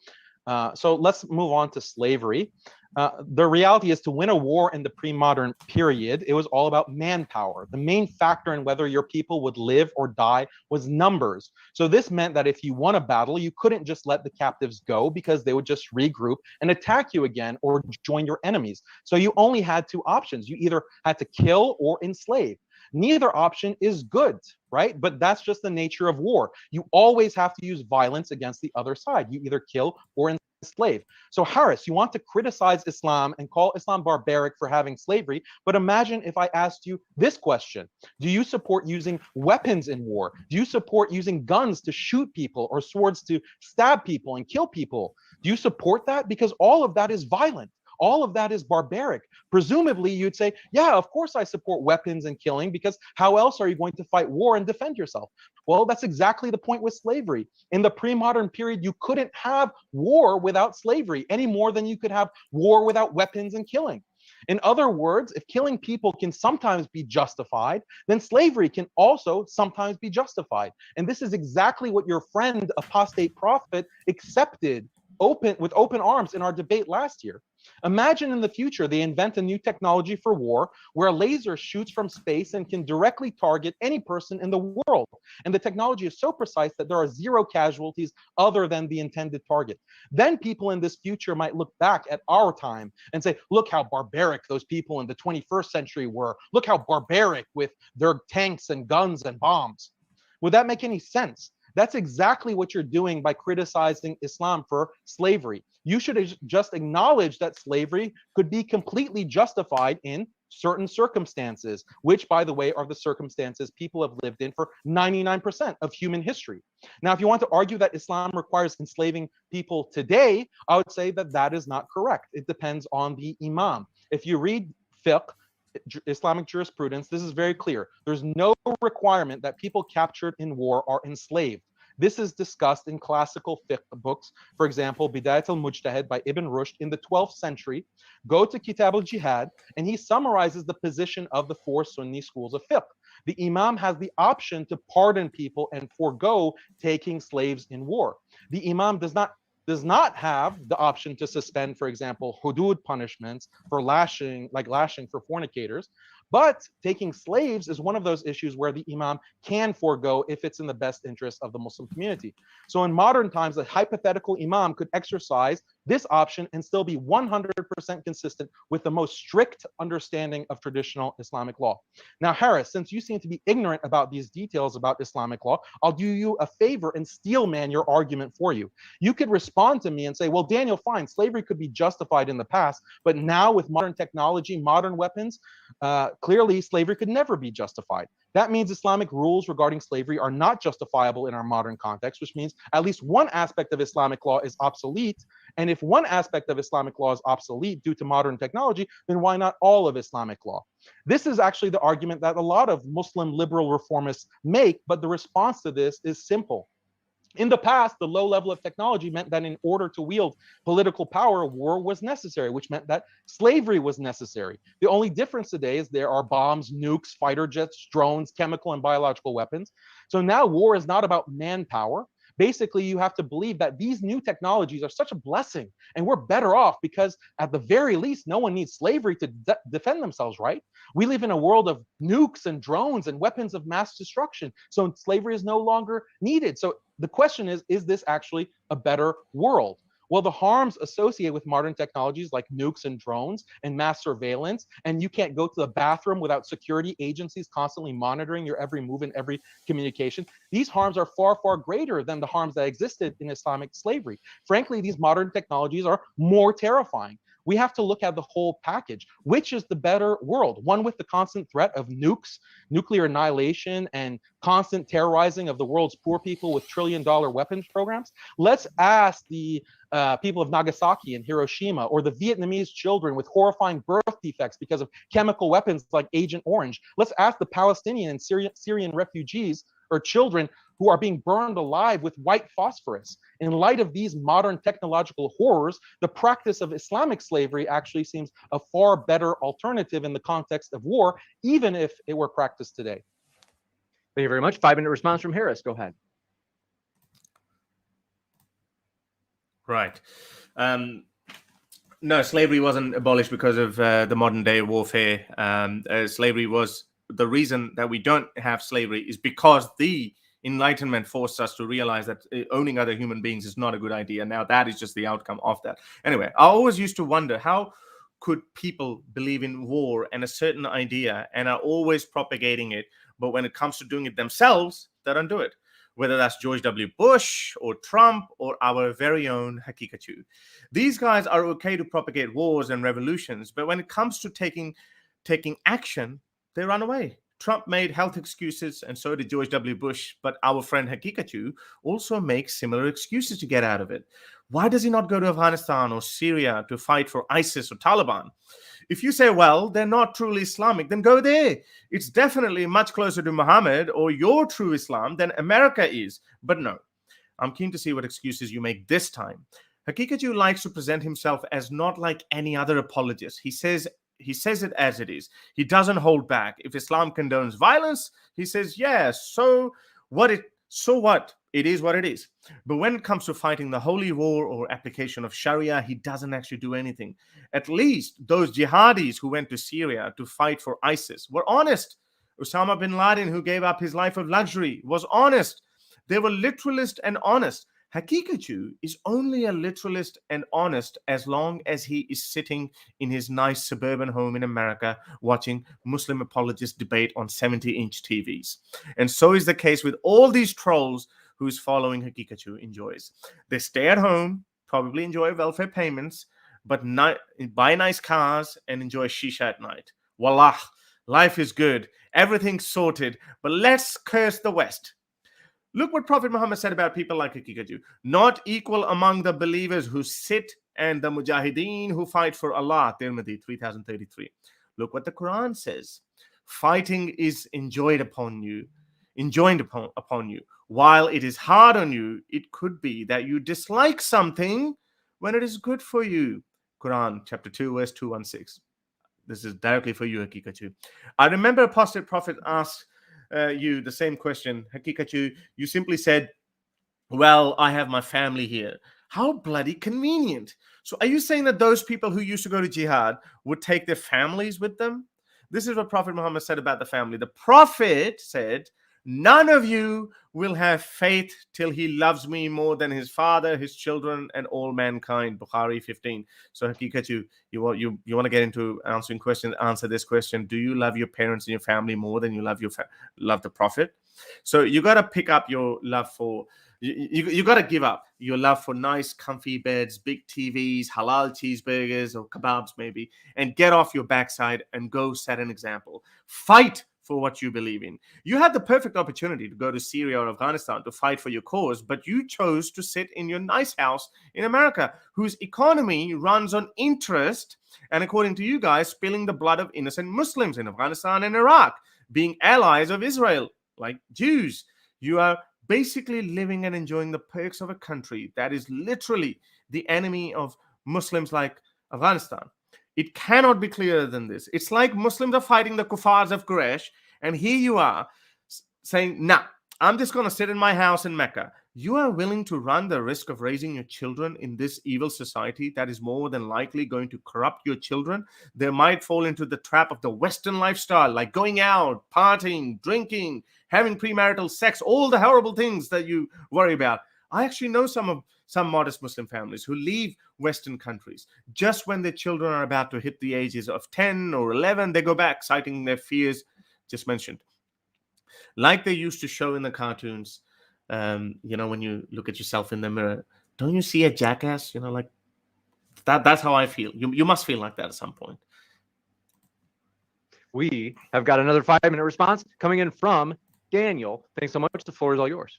So let's move on to slavery. The reality is, to win a war in the pre-modern period, it was all about manpower. The main factor in whether your people would live or die was numbers. So this meant that if you won a battle, you couldn't just let the captives go, because they would just regroup and attack you again or join your enemies. So you only had two options. You either had to kill or enslave. Neither option is good, right? But that's just the nature of war. You always have to use violence against the other side. You either kill or enslave. So Haris, you want to criticize Islam and call Islam barbaric for having slavery, but imagine if I asked you this question: do you support using weapons in war? Do you support using guns to shoot people or swords to stab people and kill people? Do you support that? Because all of that is violent. All of that is barbaric. Presumably, you'd say, yeah, of course I support weapons and killing, because how else are you going to fight war and defend yourself? Well, that's exactly the point with slavery. In the pre-modern period, you couldn't have war without slavery any more than you could have war without weapons and killing. In other words, if killing people can sometimes be justified, then slavery can also sometimes be justified. And this is exactly what your friend, apostate prophet, accepted with open arms in our debate last year. Imagine in the future they invent a new technology for war where a laser shoots from space and can directly target any person in the world. And the technology is so precise that there are zero casualties other than the intended target. Then people in this future might look back at our time and say, look how barbaric those people in the 21st century were. Look how barbaric with their tanks and guns and bombs. Would that make any sense? That's exactly what you're doing by criticizing Islam for slavery. You should just acknowledge that slavery could be completely justified in certain circumstances, which, by the way, are the circumstances people have lived in for 99% of human history. Now, if you want to argue that Islam requires enslaving people today, I would say that that is not correct. It depends on the imam. If you read fiqh, Islamic jurisprudence, this is very clear. There's no requirement that people captured in war are enslaved. This is discussed in classical fiqh books. For example, Bidayat al-Mujtahid by Ibn Rushd in the 12th century. Go to Kitab al-Jihad, and he summarizes the position of the four Sunni schools of fiqh. The imam has the option to pardon people and forego taking slaves in war. The imam does not have the option to suspend, for example, hudud punishments for lashing for fornicators. But taking slaves is one of those issues where the imam can forego if it's in the best interest of the Muslim community. So in modern times, a hypothetical imam could exercise this option and still be 100% consistent with the most strict understanding of traditional Islamic law. Now, Haris, since you seem to be ignorant about these details about Islamic law, I'll do you a favor and steelman your argument for you. You could respond to me and say, well, Daniel, fine, slavery could be justified in the past, but now with modern technology, modern weapons, clearly slavery could never be justified. That means Islamic rules regarding slavery are not justifiable in our modern context, which means at least one aspect of Islamic law is obsolete. And if one aspect of Islamic law is obsolete due to modern technology, then why not all of Islamic law? This is actually the argument that a lot of Muslim liberal reformists make, but the response to this is simple. In the past, the low level of technology meant that in order to wield political power, war was necessary, which meant that slavery was necessary. The only difference today is there are bombs, nukes, fighter jets, drones, chemical and biological weapons. So now war is not about manpower. Basically, you have to believe that these new technologies are such a blessing and we're better off because at the very least, no one needs slavery to defend themselves, right? We live in a world of nukes and drones and weapons of mass destruction. So slavery is no longer needed. So the question is this actually a better world? Well, the harms associated with modern technologies like nukes and drones and mass surveillance, and you can't go to the bathroom without security agencies constantly monitoring your every move and every communication. These harms are far, far greater than the harms that existed in Islamic slavery. Frankly, these modern technologies are more terrifying. We have to look at the whole package. Which is the better world? One with the constant threat of nukes, nuclear annihilation, and constant terrorizing of the world's poor people with trillion-dollar weapons programs? Let's ask the people of Nagasaki and Hiroshima, or the Vietnamese children with horrifying birth defects because of chemical weapons like Agent Orange. Let's ask the Palestinian and Syrian refugees or children who are being burned alive with white phosphorus. In light of these modern technological horrors, the practice of Islamic slavery actually seems a far better alternative in the context of war, even if it were practiced today. Thank you very much. 5-minute response from Haris. Go ahead. Right. No, slavery wasn't abolished because of the modern day warfare. Slavery was the reason that we don't have slavery is because the Enlightenment forced us to realize that owning other human beings is not a good idea. Now that is just the outcome of that. Anyway, I always used to wonder how could people believe in war and a certain idea and are always propagating it, but when it comes to doing it themselves, they don't do it. Whether that's George W. Bush or Trump or our very own Haqiqatjou. These guys are okay to propagate wars and revolutions, but when it comes to taking action, they run away. Trump made health excuses, and so did George W. Bush, but our friend Haqiqatjou also makes similar excuses to get out of it. Why does he not go to Afghanistan or Syria to fight for ISIS or Taliban? If you say, well, they're not truly Islamic, then go there. It's definitely much closer to Muhammad or your true Islam than America is. But no, I'm keen to see what excuses you make this time. Haqiqatjou likes to present himself as not like any other apologist. He says it as it is. He doesn't hold back. If Islam condones violence, he says, yeah, so what? It is what it is. But when it comes to fighting the holy war or application of Sharia, he doesn't actually do anything. At least those jihadis who went to Syria to fight for ISIS were honest. Osama bin Laden, who gave up his life of luxury, was honest. They were literalist and honest. Haqiqatjou is only a literalist and honest as long as he is sitting in his nice suburban home in America watching Muslim apologists debate on 70-inch TVs. And so is the case with all these trolls whose following Haqiqatjou enjoys. They stay at home, probably enjoy welfare payments, but buy nice cars and enjoy shisha at night. Wallah, life is good, everything's sorted, but let's curse the West. Look what Prophet Muhammad said about people like Haqiqatjou. Not equal among the believers who sit and the mujahideen who fight for Allah. Tirmidhi 3033. Look what the Quran says. Fighting is enjoined upon you. While it is hard on you, it could be that you dislike something when it is good for you. Quran chapter 2 verse 216. This is directly for you, Haqiqatjou. I remember Apostate Prophet asked you the same question, Haqiqatjou. You simply said, well, I have my family here. How bloody convenient. So are you saying that those people who used to go to jihad would take their families with them? This is what Prophet Muhammad said about the family. The Prophet said, none of you will have faith till he loves me more than his father, his children, and all mankind. Bukhari 15. So Haqiqatjou, you want to get into answering questions, answer this question. Do you love your parents and your family more than you love love the Prophet? So you got to pick up your love for, you got to give up your love for nice, comfy beds, big TVs, halal cheeseburgers or kebabs maybe, and get off your backside and go set an example. Fight for what you believe in. You had the perfect opportunity to go to Syria or Afghanistan to fight for your cause, but you chose to sit in your nice house in America, whose economy runs on interest, and according to you guys, spilling the blood of innocent Muslims in Afghanistan and Iraq, being allies of Israel, like Jews. You are basically living and enjoying the perks of a country that is literally the enemy of Muslims like Afghanistan. It cannot be clearer than this. It's like Muslims are fighting the kuffars of Quraysh, and here you are saying, nah, I'm just going to sit in my house in Mecca. You are willing to run the risk of raising your children in this evil society that is more than likely going to corrupt your children. They might fall into the trap of the Western lifestyle, like going out, partying, drinking, having premarital sex, all the horrible things that you worry about. I actually know some modest Muslim families who leave Western countries. Just when their children are about to hit the ages of 10 or 11, they go back, citing their fears just mentioned. Like they used to show in the cartoons, when you look at yourself in the mirror, don't you see a jackass? Like that's how I feel. You must feel like that at some point. We have got another 5-minute response coming in from Daniel. Thanks so much. The floor is all yours.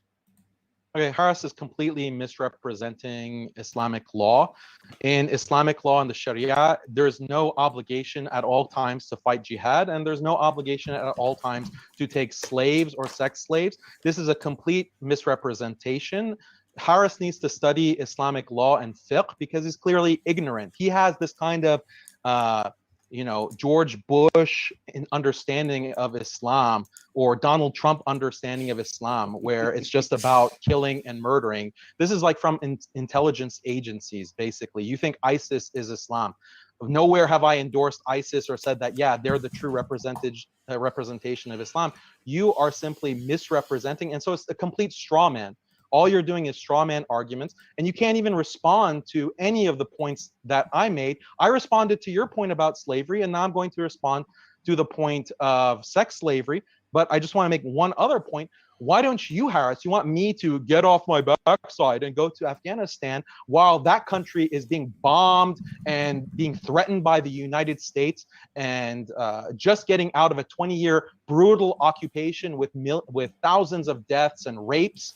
Okay, Haris is completely misrepresenting Islamic law. In Islamic law and the Sharia, there's no obligation at all times to fight jihad, and there's no obligation at all times to take slaves or sex slaves. This is a complete misrepresentation. Haris needs to study Islamic law and fiqh because he's clearly ignorant. He has this kind of George Bush in understanding of Islam, or Donald Trump understanding of Islam, where it's just about killing and murdering. This is like from intelligence agencies, basically. You think ISIS is Islam. Nowhere have I endorsed ISIS or said that, yeah, they're the true representation of Islam. You are simply misrepresenting. And so it's a complete straw man. All you're doing is straw man arguments, and you can't even respond to any of the points that I made. I responded to your point about slavery, and now I'm going to respond to the point of sex slavery. But I just want to make one other point. Why don't you, Harris, you want me to get off my backside and go to Afghanistan while that country is being bombed and being threatened by the United States, and just getting out of a 20-year brutal occupation with thousands of deaths and rapes?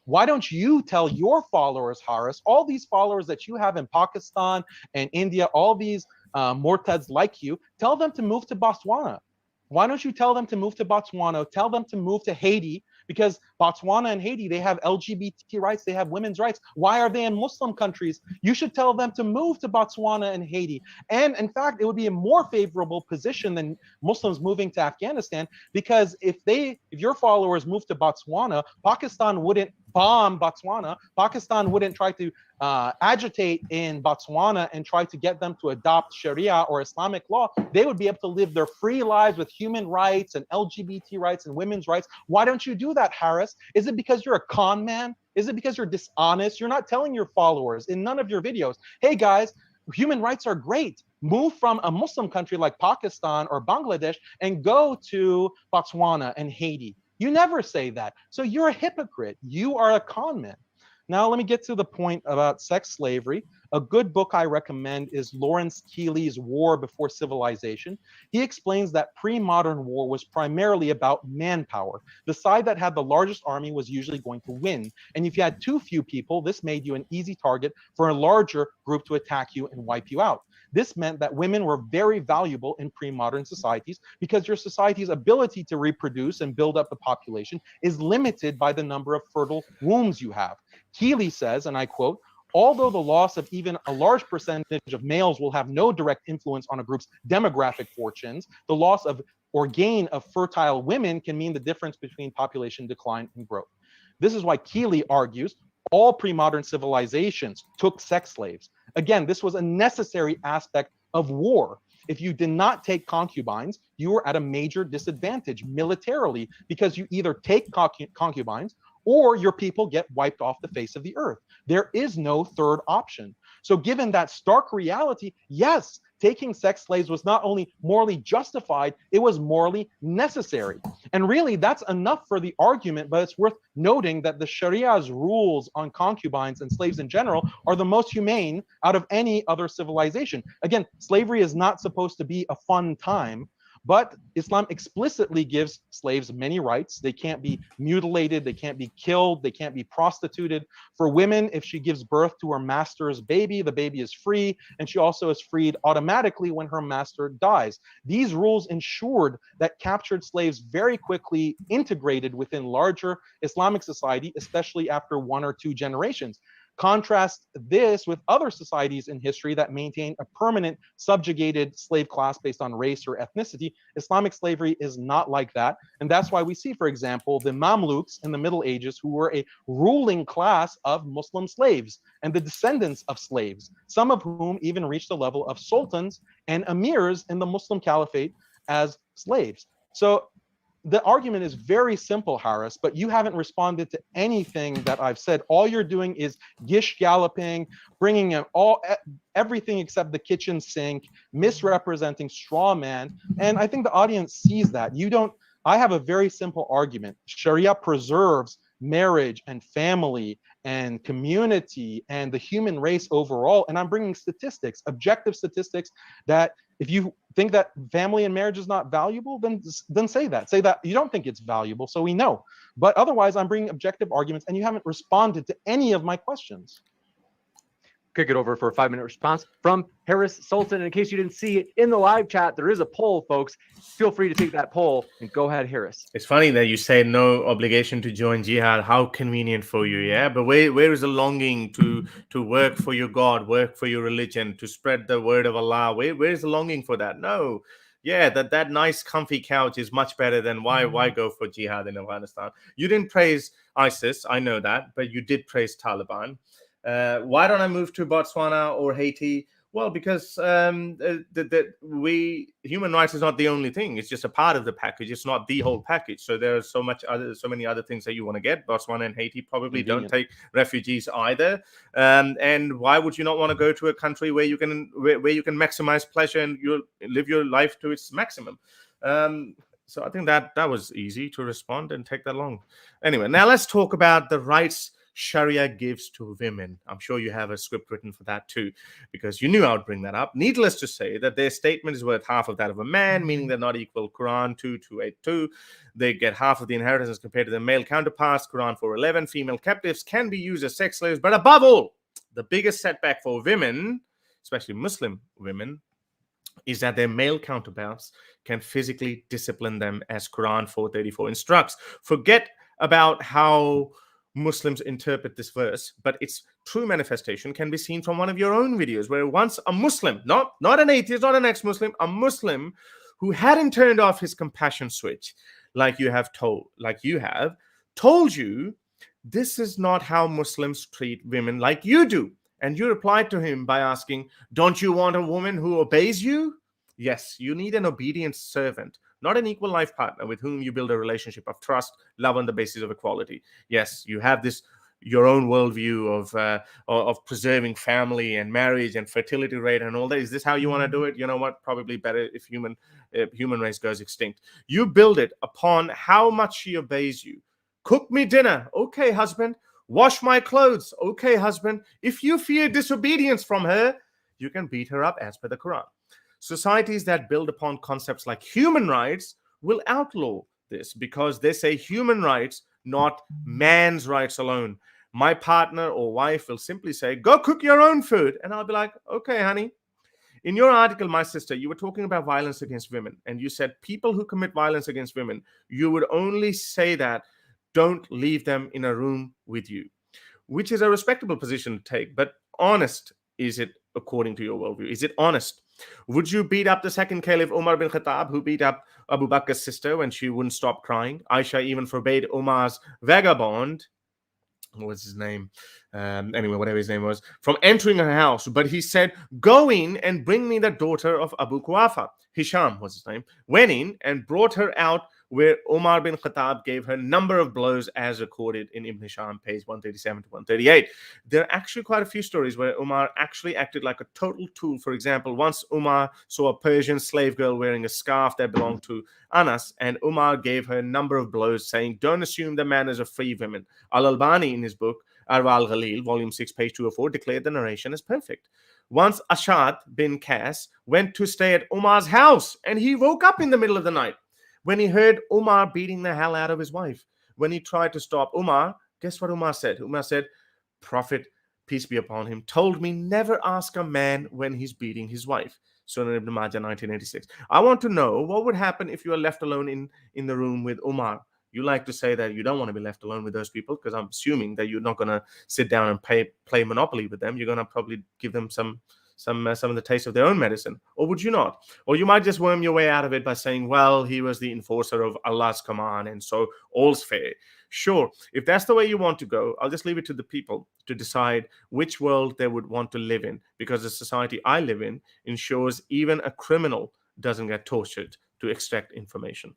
Why don't you tell your followers, Harris, all these followers that you have in Pakistan and India, all these Mortads like you, tell them to move to Botswana. Why don't you tell them to move to Botswana? Tell them to move to Haiti, because Botswana and Haiti, they have LGBT rights, they have women's rights. Why are they in Muslim countries? You should tell them to move to Botswana and Haiti. And in fact, it would be a more favorable position than Muslims moving to Afghanistan, because if your followers move to Botswana, Pakistan wouldn't bomb Botswana. Pakistan wouldn't try to agitate in Botswana and try to get them to adopt Sharia or Islamic law. They would be able to live their free lives with human rights and LGBT rights and women's rights. Why don't you do that, Harris? Is it because you're a con man? Is it because you're dishonest? You're not telling your followers in none of your videos, hey guys, human rights are great. Move from a Muslim country like Pakistan or Bangladesh and go to Botswana and Haiti. You never say that. So you're a hypocrite. You are a con man. Now, let me get to the point about sex slavery. A good book I recommend is Lawrence Keeley's War Before Civilization. He explains that pre-modern war was primarily about manpower. The side that had the largest army was usually going to win. And if you had too few people, this made you an easy target for a larger group to attack you and wipe you out. This meant that women were very valuable in pre-modern societies because your society's ability to reproduce and build up the population is limited by the number of fertile wombs you have. Keeley says, and I quote, although the loss of even a large percentage of males will have no direct influence on a group's demographic fortunes, the loss of or gain of fertile women can mean the difference between population decline and growth. This is why Keeley argues all pre-modern civilizations took sex slaves. Again, this was a necessary aspect of war. If you did not take concubines, you were at a major disadvantage militarily, because you either take concubines or your people get wiped off the face of the earth. There is no third option. So given that stark reality, yes, taking sex slaves was not only morally justified, it was morally necessary. And really, that's enough for the argument, but it's worth noting that the Sharia's rules on concubines and slaves in general are the most humane out of any other civilization. Again, slavery is not supposed to be a fun time, but Islam explicitly gives slaves many rights. They can't be mutilated, they can't be killed, they can't be prostituted. For women, if she gives birth to her master's baby, the baby is free, and she also is freed automatically when her master dies. These rules ensured that captured slaves very quickly integrated within larger Islamic society, especially after 1 or 2 generations. Contrast this with other societies in history that maintain a permanent subjugated slave class based on race or ethnicity. Islamic slavery is not like that. And that's why we see, for example, the Mamluks in the Middle Ages, who were a ruling class of Muslim slaves and the descendants of slaves, some of whom even reached the level of sultans and emirs in the Muslim caliphate as slaves. So the argument is very simple, Harris, but you haven't responded to anything that I've said. All you're doing is gish galloping, bringing in everything except the kitchen sink, misrepresenting straw man. And I think the audience sees that. I have a very simple argument. Sharia preserves marriage and family and community and the human race overall. And I'm bringing statistics, objective statistics, that if you think that family and marriage is not valuable, then say that. Say that you don't think it's valuable, so we know. But otherwise, I'm bringing objective arguments, and you haven't responded to any of my questions. kick it over for a 5-minute response from Harris Sultan. And in case you didn't see it in the live chat, there is a poll, folks. Feel free to take that poll and go ahead, Harris. It's funny that you say no obligation to join jihad. How convenient for you, yeah? But where is the longing to work for your God, work for your religion, to spread the word of Allah? Where is the longing for that? No. Yeah, that nice comfy couch is much better than why go for jihad in Afghanistan. You didn't praise ISIS, I know that, but you did praise Taliban. Why don't I move to Botswana or Haiti? Well, because human rights is not the only thing. It's just a part of the package. It's not the whole package. So there's so many other things that you want to get. Botswana and Haiti probably don't take refugees either. And why would you not want to go to a country where you can maximize pleasure and you live your life to its maximum? So I think that was easy to respond and take that long. Anyway, now let's talk about the rights Sharia gives to women. I'm sure you have a script written for that too, because you knew I would bring that up. Needless to say that their statement is worth half of that of a man, meaning they're not equal. Quran 2:282. They get half of the inheritance as compared to their male counterparts. Quran 4:11. Female captives can be used as sex slaves, but above all, the biggest setback for women, especially Muslim women, is that their male counterparts can physically discipline them, as Quran 4:34 instructs. Forget about how Muslims interpret this verse, but its true manifestation can be seen from one of your own videos, where once a Muslim, not an atheist, not an ex-Muslim, a Muslim who hadn't turned off his compassion switch, like you have told you, this is not how Muslims treat women like you do. And you replied to him by asking, don't you want a woman who obeys you? Yes, you need an obedient servant, not an equal life partner with whom you build a relationship of trust, love on the basis of equality. Yes, you have your own worldview of preserving family and marriage and fertility rate and all that. Is this how you want to do it? You know what? Probably better if human race goes extinct. You build it upon how much she obeys you. Cook me dinner. Okay, husband. Wash my clothes. Okay, husband. If you fear disobedience from her, you can beat her up as per the Quran. Societies that build upon concepts like human rights will outlaw this because they say human rights, not man's rights alone. My partner or wife will simply say, go cook your own food. And I'll be like, okay, honey. In your article, my sister, you were talking about violence against women. And you said people who commit violence against women, you would only say that don't leave them in a room with you, which is a respectable position to take. But honest, is it according to your worldview? Is it honest? Would you beat up the second caliph, Umar bin Khattab, who beat up Abu Bakr's sister when she wouldn't stop crying? Aisha even forbade Umar's vagabond, what was his name? Anyway, whatever his name was, from entering her house. But he said, go in and bring me the daughter of Abu Quhafa. Hisham was his name. Went in and brought her out, where Umar bin Khattab gave her a number of blows, as recorded in Ibn Hisham, page 137 to 138. There are actually quite a few stories where Umar actually acted like a total tool. For example, once Umar saw a Persian slave girl wearing a scarf that belonged to Anas, and Umar gave her a number of blows, saying, don't assume the manners of free women. Al-Albani, in his book, Arwa al-Ghalil, volume 6, page 204, declared the narration as perfect. Once Ashad bin Qas went to stay at Umar's house, and he woke up in the middle of the night when he heard Umar beating the hell out of his wife. When he tried to stop Umar, guess what Umar said? Umar said, Prophet, peace be upon him, told me never ask a man when he's beating his wife. Sunan Ibn Majah, 1986. I want to know what would happen if you are left alone in the room with Umar. You like to say that you don't want to be left alone with those people, because I'm assuming that you're not going to sit down and play Monopoly with them. You're going to probably give them some of the taste of their own medicine. Or would you not? Or you might just worm your way out of it by saying, well, he was the enforcer of Allah's command, and so all's fair. Sure, if that's the way you want to go, I'll just leave it to the people to decide which world they would want to live in, because the society I live in ensures even a criminal doesn't get tortured to extract information.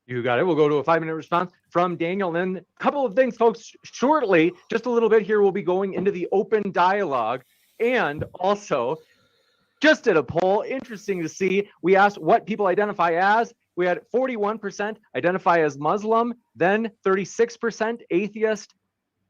You got it. We'll go to a 5-minute response from Daniel. And then a couple of things, folks, shortly, just a little bit here, we'll be going into the open dialogue. And also, just did a poll. Interesting to see. We asked what people identify as. We had 41% identify as Muslim, then 36% atheist,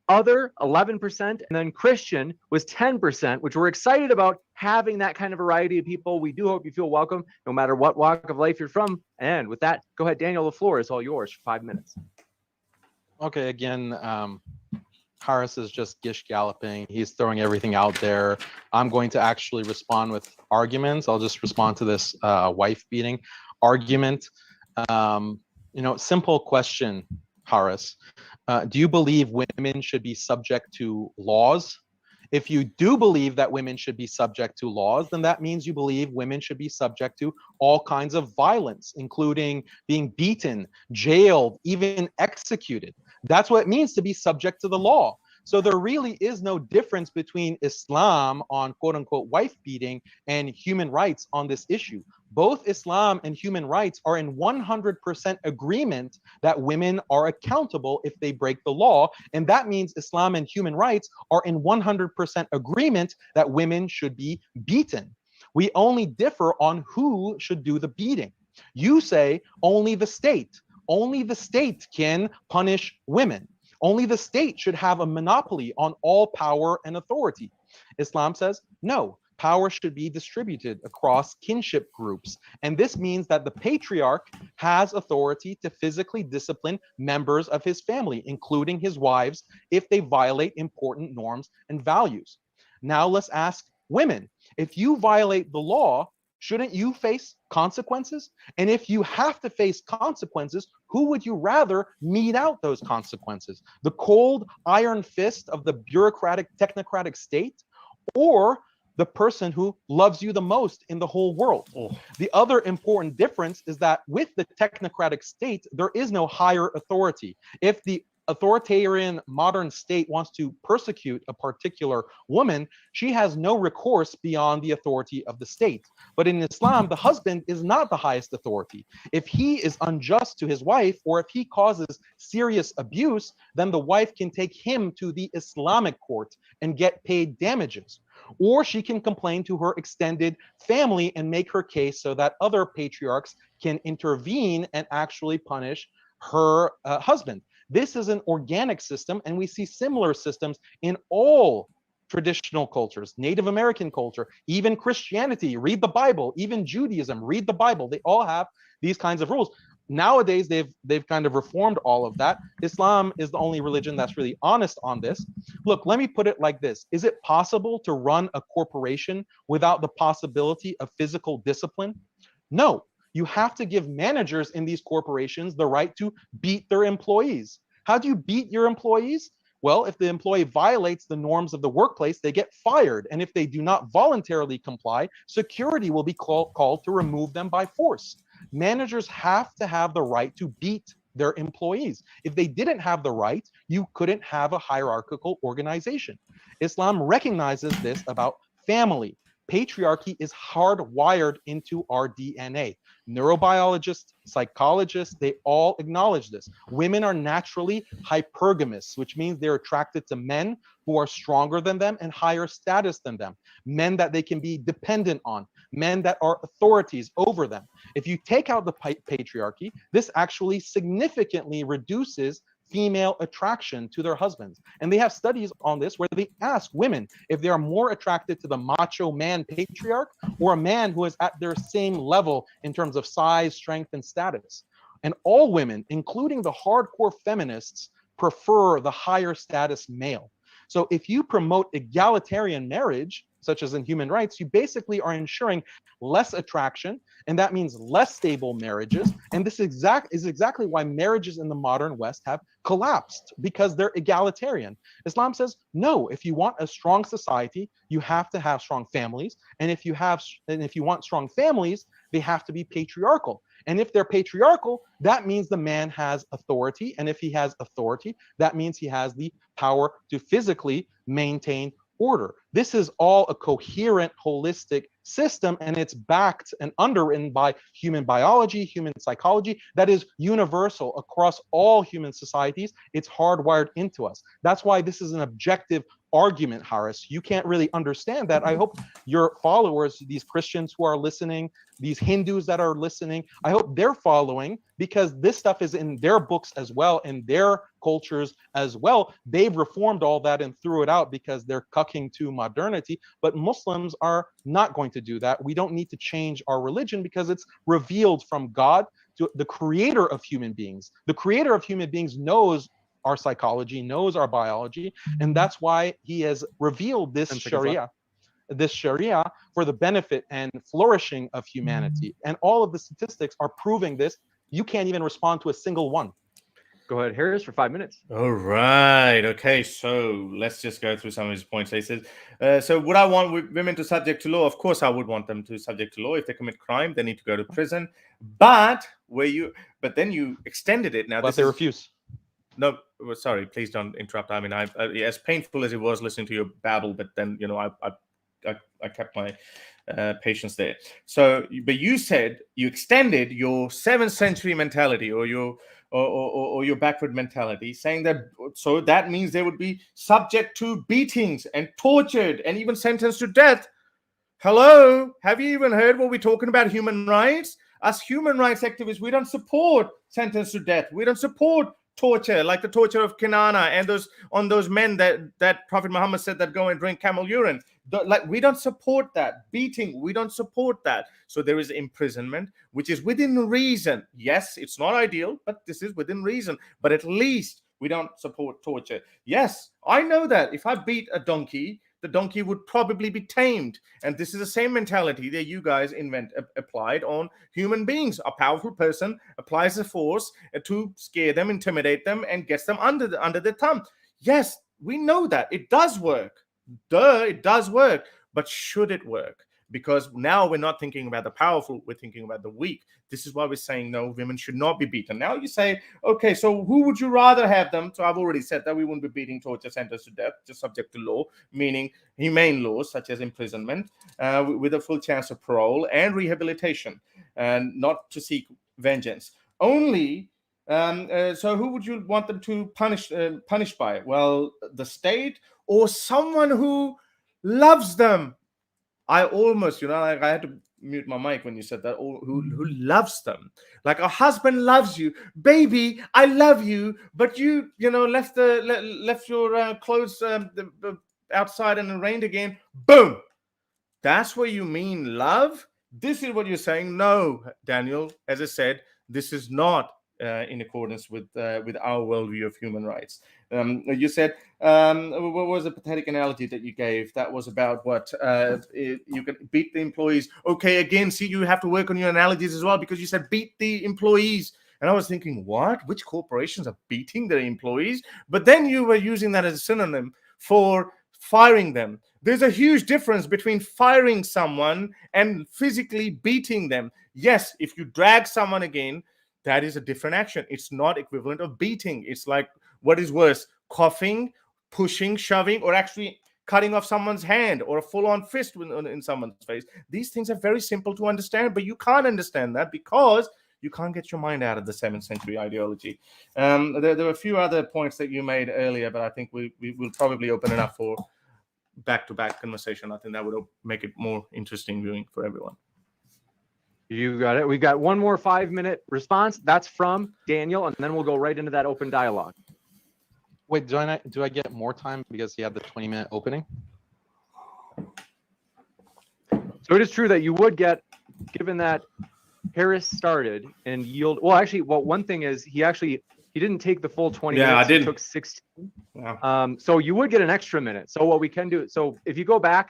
other 11%, and then Christian was 10%, which we're excited about having that kind of variety of people. We do hope you feel welcome no matter what walk of life you're from. And with that, go ahead, Daniel, the floor is all yours for 5 minutes. Okay, again, Harris is just gish galloping. He's throwing everything out there. I'm going to actually respond with arguments. I'll just respond to this wife beating argument. Simple question, Harris. Do you believe women should be subject to laws? If you do believe that women should be subject to laws, then that means you believe women should be subject to all kinds of violence, including being beaten, jailed, even executed. That's what it means to be subject to the law. So there really is no difference between Islam on quote unquote wife beating and human rights on this issue. Both Islam and human rights are in 100% agreement that women are accountable if they break the law. And that means Islam and human rights are in 100% agreement that women should be beaten. We only differ on who should do the beating. You say only the state can punish women. Only the state should have a monopoly on all power and authority. Islam says, no, power should be distributed across kinship groups. And this means that the patriarch has authority to physically discipline members of his family, including his wives, if they violate important norms and values. Now let's ask women, if you violate the law, shouldn't you face consequences? And if you have to face consequences, who would you rather mete out those consequences? The cold iron fist of the bureaucratic, technocratic state, or the person who loves you the most in the whole world? The other important difference is that with the technocratic state, there is no higher authority. If the authoritarian modern state wants to persecute a particular woman, she has no recourse beyond the authority of the state. But in Islam, the husband is not the highest authority. If he is unjust to his wife, or if he causes serious abuse, then the wife can take him to the Islamic court and get paid damages. Or she can complain to her extended family and make her case so that other patriarchs can intervene and actually punish her husband. This is an organic system, and we see similar systems in all traditional cultures, Native American culture, even Christianity, read the Bible, even Judaism, read the Bible. They all have these kinds of rules. Nowadays, they've kind of reformed all of that. Islam is the only religion that's really honest on this. Look, let me put it like this. Is it possible to run a corporation without the possibility of physical discipline? No. You have to give managers in these corporations the right to beat their employees. How do you beat your employees? Well, if the employee violates the norms of the workplace, they get fired. And if they do not voluntarily comply, security will be called to remove them by force. Managers have to have the right to beat their employees. If they didn't have the right, you couldn't have a hierarchical organization. Islam recognizes this about family. Patriarchy is hardwired into our DNA. Neurobiologists, psychologists, they all acknowledge this. Women are naturally hypergamous, which means they're attracted to men who are stronger than them and higher status than them, men that they can be dependent on, men that are authorities over them. If you take out the patriarchy, this actually significantly reduces female attraction to their husbands. And they have studies on this where they ask women if they are more attracted to the macho man patriarch or a man who is at their same level in terms of size, strength, and status. And all women, including the hardcore feminists, prefer the higher status male. So if you promote egalitarian marriage, such as in human rights, you basically are ensuring less attraction, and that means less stable marriages. And this is exactly why marriages in the modern West have collapsed, because they're egalitarian. Islam says, no, if you want a strong society, you have to have strong families. And if you want strong families, they have to be patriarchal. And if they're patriarchal, that means the man has authority. And if he has authority, that means he has the power to physically maintain order. This is all a coherent, holistic system, and it's backed and underwritten by human biology, human psychology, that is universal across all human societies. It's hardwired into us. That's why this is an objective argument, Harris. You can't really understand that. I hope your followers, these Christians who are listening, these Hindus that are listening, I hope they're following, because this stuff is in their books as well, in their cultures as well. They've reformed all that and threw it out because they're cucking to modernity. But Muslims are not going to do that. We don't need to change our religion because it's revealed from God, to the creator of human beings. The creator of human beings knows our psychology, knows our biology, and that's why he has revealed this Sharia for the benefit and flourishing of humanity. And all of the statistics are proving this. You can't even respond to a single one. Go ahead, Harris, for 5 minutes. All right. Okay. So let's just go through some of his points. He says, so would I want women to subject to law? Of course, I would want them to subject to law. If they commit crime, they need to go to prison. But then you extended it. Now, But they refuse. No, sorry. Please don't interrupt. I mean, as painful as it was listening to your babble, but then I kept my patience there. So, but you said you extended your 7th century mentality or your backward mentality, saying that so that means they would be subject to beatings and tortured and even sentenced to death. Hello, have you even heard what we're talking about? Human rights. Us human rights activists, we don't support sentence to death. We don't support torture, like the torture of Kinana and those men that Prophet Muhammad said that go and drink camel urine. Like, we don't support that. Beating, we don't support that. So there is imprisonment, which is within reason. Yes, it's not ideal, but this is within reason. But at least we don't support torture. Yes, I know that if I beat a donkey, the donkey would probably be tamed. And this is the same mentality that you guys applied on human beings. A powerful person applies a force to scare them, intimidate them, and gets them under their thumb. Yes, we know that. It does work. It does work. But should it work? Because now we're not thinking about the powerful, we're thinking about the weak. This is why we're saying no, women should not be beaten. Now you say, okay, so who would you rather have them? So I've already said that we wouldn't be beating, torture, sentenced to death, just subject to law, meaning humane laws such as imprisonment, with a full chance of parole and rehabilitation, and not to seek vengeance. Only, so who would you want them to punish by? Well, the state or someone who loves them. I almost, I had to mute my mic when you said that. Who loves them, like a husband loves you, baby. I love you, but you left your clothes outside and it rained again. Boom. That's what you mean, love. This is what you're saying. No, Daniel. As I said, this is not in accordance with our worldview of human rights. You said, what was the pathetic analogy that you gave? That was about what you can beat the employees. Okay, again, see, you have to work on your analogies as well, because you said beat the employees. And I was thinking, what? Which corporations are beating their employees? But then you were using that as a synonym for firing them. There's a huge difference between firing someone and physically beating them. Yes, if you drag someone again, that is a different action. It's not equivalent of beating. It's like, what is worse, coughing, pushing, shoving, or actually cutting off someone's hand or a full-on fist in someone's face? These things are very simple to understand, but you can't understand that because you can't get your mind out of the 7th century ideology. There were a few other points that you made earlier, but I think we will probably open it up for back-to-back conversation. I think that would make it more interesting viewing for everyone. You got it. We've got one more 5-minute response. That's from Daniel, and then we'll go right into that open dialogue. Wait, do I get more time because he had the 20-minute opening? So it is true that you would get, given that Harris started and yield. Well, actually, one thing is he didn't take the full 20 minutes. I didn't. He took 16. Wow. So you would get an extra minute. So what we can do, so if you go back,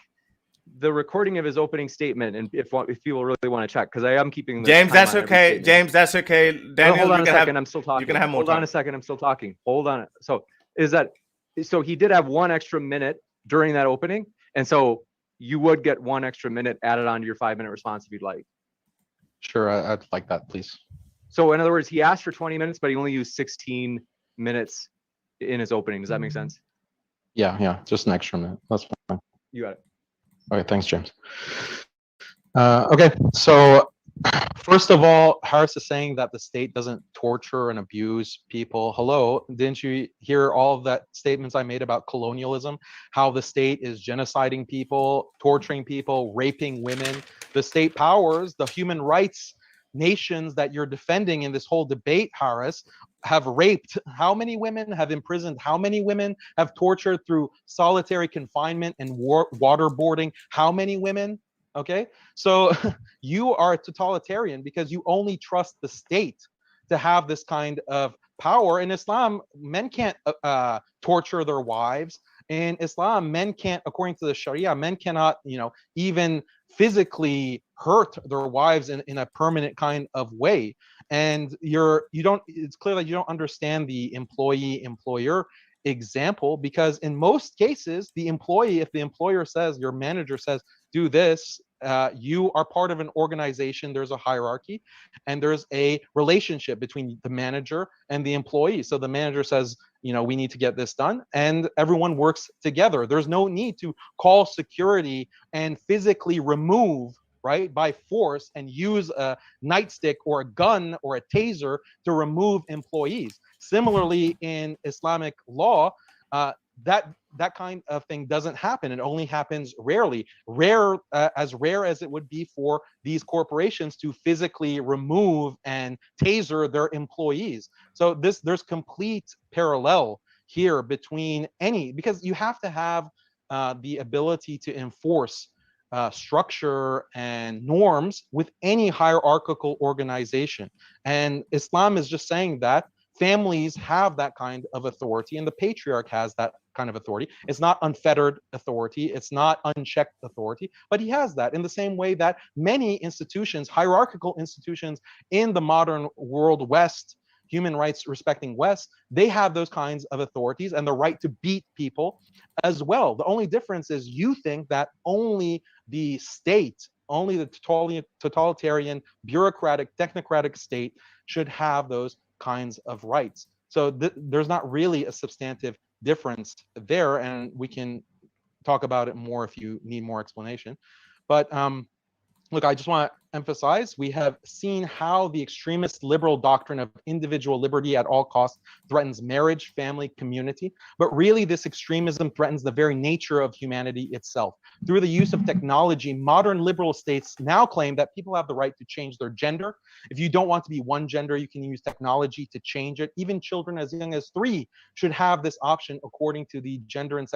the recording of his opening statement, and if people really want to check, because I am keeping the James, that's okay. James, that's okay. Daniel, hold on a second. I'm still talking. You can have more Hold time. on a second. I'm still talking. Hold on. So he did have 1 extra minute during that opening, and so you would get 1 extra minute added onto your 5-minute response if you'd like. Sure, I'd like that, please. So in other words, he asked for 20 minutes, but he only used 16 minutes in his opening. Does that make sense? Yeah, just an extra minute. That's fine. You got it. Okay, thanks, James. Okay, so first of all, Harris is saying that the state doesn't torture and abuse people. Hello, didn't you hear all of that statements I made about colonialism? How the state is genociding people, torturing people, raping women. The state powers, the human rights nations that you're defending in this whole debate, Harris, have raped how many women, have imprisoned how many women, have tortured through solitary confinement and waterboarding how many women? Okay, so you are a totalitarian because you only trust the state to have this kind of power. In Islam, men can't torture their wives. In Islam, men can't, according to the Sharia, men cannot, even physically hurt their wives in a permanent kind of way. And it's clear that you don't understand the employee-employer example, because in most cases, the employee, if the employer says, your manager says, do this, you are part of an organization, there's a hierarchy, and there's a relationship between the manager and the employee. So the manager says, we need to get this done, and everyone works together. There's no need to call security and physically remove, right, by force, and use a nightstick or a gun or a taser to remove employees. Similarly, in Islamic law, that kind of thing doesn't happen. It only happens rarely. As rare as it would be for these corporations to physically remove and taser their employees. So there's complete parallel here between because you have to have the ability to enforce structure and norms with any hierarchical organization. And Islam is just saying that families have that kind of authority, and the patriarch has that kind of authority. It's not unfettered authority, it's not unchecked authority, but he has that in the same way that many institutions, hierarchical institutions in the modern world West, human rights respecting West, they have those kinds of authorities and the right to beat people as well. The only difference is you think that only the state, only the totalitarian, bureaucratic, technocratic state should have those kinds of rights. So there's not really a substantive difference there, and we can talk about it more if you need more explanation. But look, I just want to emphasize, we have seen how the extremist liberal doctrine of individual liberty at all costs threatens marriage, family, community. But really, this extremism threatens the very nature of humanity itself. Through the use of technology, modern liberal states now claim that people have the right to change their gender. If you don't want to be one gender, you can use technology to change it. Even children as young as 3 should have this option, according to the gender and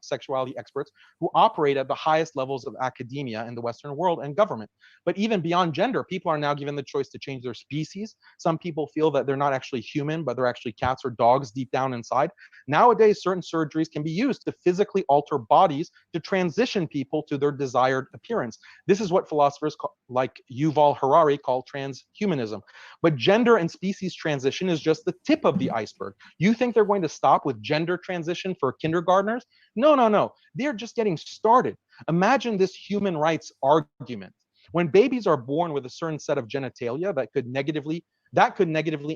sexuality experts who operate at the highest levels of academia in the Western world and government. But even beyond gender, people are now given the choice to change their species. Some people feel that they're not actually human, but they're actually cats or dogs deep down inside. Nowadays, certain surgeries can be used to physically alter bodies to transition people to their desired appearance. This is what philosophers like Yuval Harari call transhumanism. But gender and species transition is just the tip of the iceberg. You think they're going to stop with gender transition for kindergartners? No. They're just getting started. Imagine this human rights argument. When babies are born with a certain set of genitalia that could negatively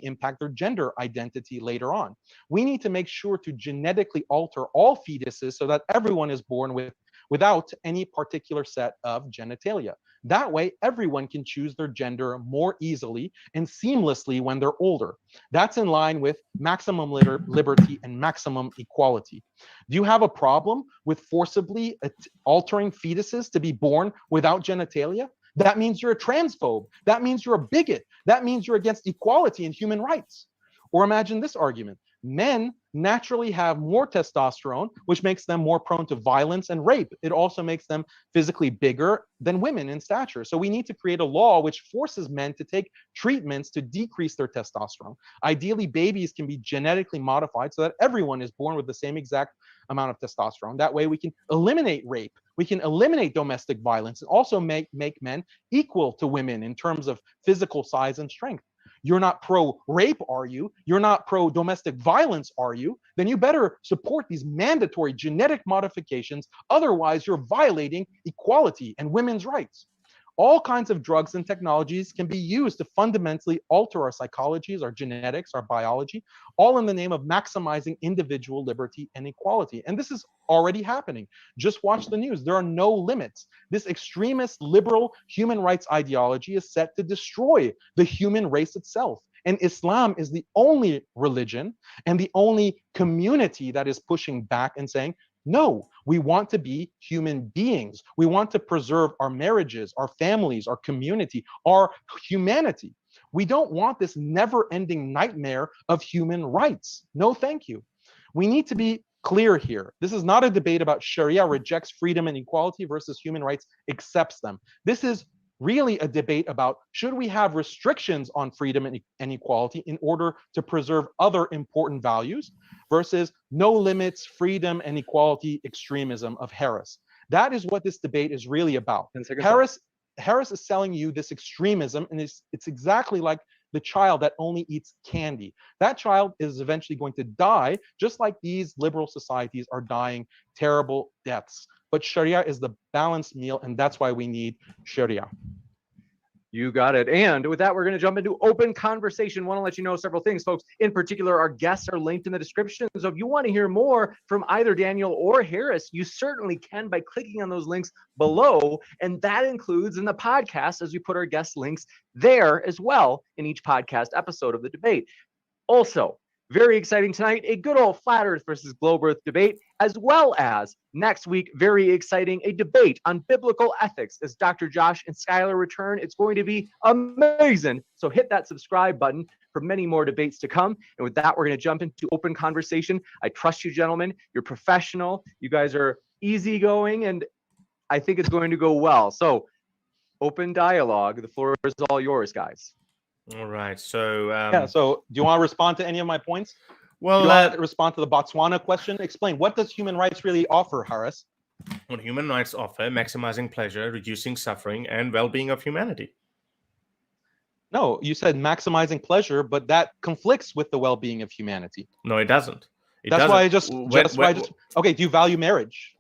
impact their gender identity later on. We need to make sure to genetically alter all fetuses so that everyone is born without any particular set of genitalia. That way, everyone can choose their gender more easily and seamlessly when they're older. That's in line with maximum liberty and maximum equality. Do you have a problem with forcibly altering fetuses to be born without genitalia? That means you're a transphobe. That means you're a bigot. That means you're against equality and human rights. Or imagine this argument. Men naturally have more testosterone, which makes them more prone to violence and rape. It also makes them physically bigger than women in stature. So we need to create a law which forces men to take treatments to decrease their testosterone. Ideally, babies can be genetically modified so that everyone is born with the same exact amount of testosterone. That way we can eliminate rape. We can eliminate domestic violence and also make men equal to women in terms of physical size and strength. You're not pro-rape, are you? You're not pro-domestic violence, are you? Then you better support these mandatory genetic modifications. Otherwise, you're violating equality and women's rights. All kinds of drugs and technologies can be used to fundamentally alter our psychologies, our genetics, our biology, all in the name of maximizing individual liberty and equality. And this is already happening. Just watch the news. There are no limits. This extremist liberal human rights ideology is set to destroy the human race itself. And Islam is the only religion and the only community that is pushing back and saying, no, we want to be human beings. We want to preserve our marriages, our families, our community, our humanity. We don't want this never-ending nightmare of human rights. No, thank you. We need to be clear here. This is not a debate about Sharia rejects freedom and equality versus human rights accepts them. This is really a debate about should we have restrictions on freedom and equality in order to preserve other important values versus no limits, freedom and equality extremism of Harris. That is what this debate is really about. Harris is selling you this extremism, and it's exactly like the child that only eats candy. That child is eventually going to die, just like these liberal societies are dying terrible deaths. But Sharia is the balanced meal, and that's why we need Sharia. You got it. And with that, we're going to jump into open conversation. Want to let you know several things, folks. In particular, our guests are linked in the description. So if you want to hear more from either Daniel or Harris, you certainly can by clicking on those links below. And that includes in the podcast, as we put our guest links there as well in each podcast episode of the debate. Also, very exciting tonight, a good old flat earth versus globe earth debate, as well as next week, very exciting, a debate on biblical ethics as Dr. Josh and Skylar return. It's going to be amazing. So hit that subscribe button for many more debates to come. And with that, we're going to jump into open conversation. I trust you, gentlemen. You're professional. You guys are easygoing, and I think it's going to go well. So open dialogue. The floor is all yours, guys. All right. So yeah. So do you want to respond to any of my points? Well, do you want to respond to the Botswana question? Explain, what does human rights really offer, Harris? What human rights offer: maximizing pleasure, reducing suffering, and well-being of humanity. No, you said maximizing pleasure, but that conflicts with the well-being of humanity. No, it doesn't. That's why I just. Okay. Do you value marriage?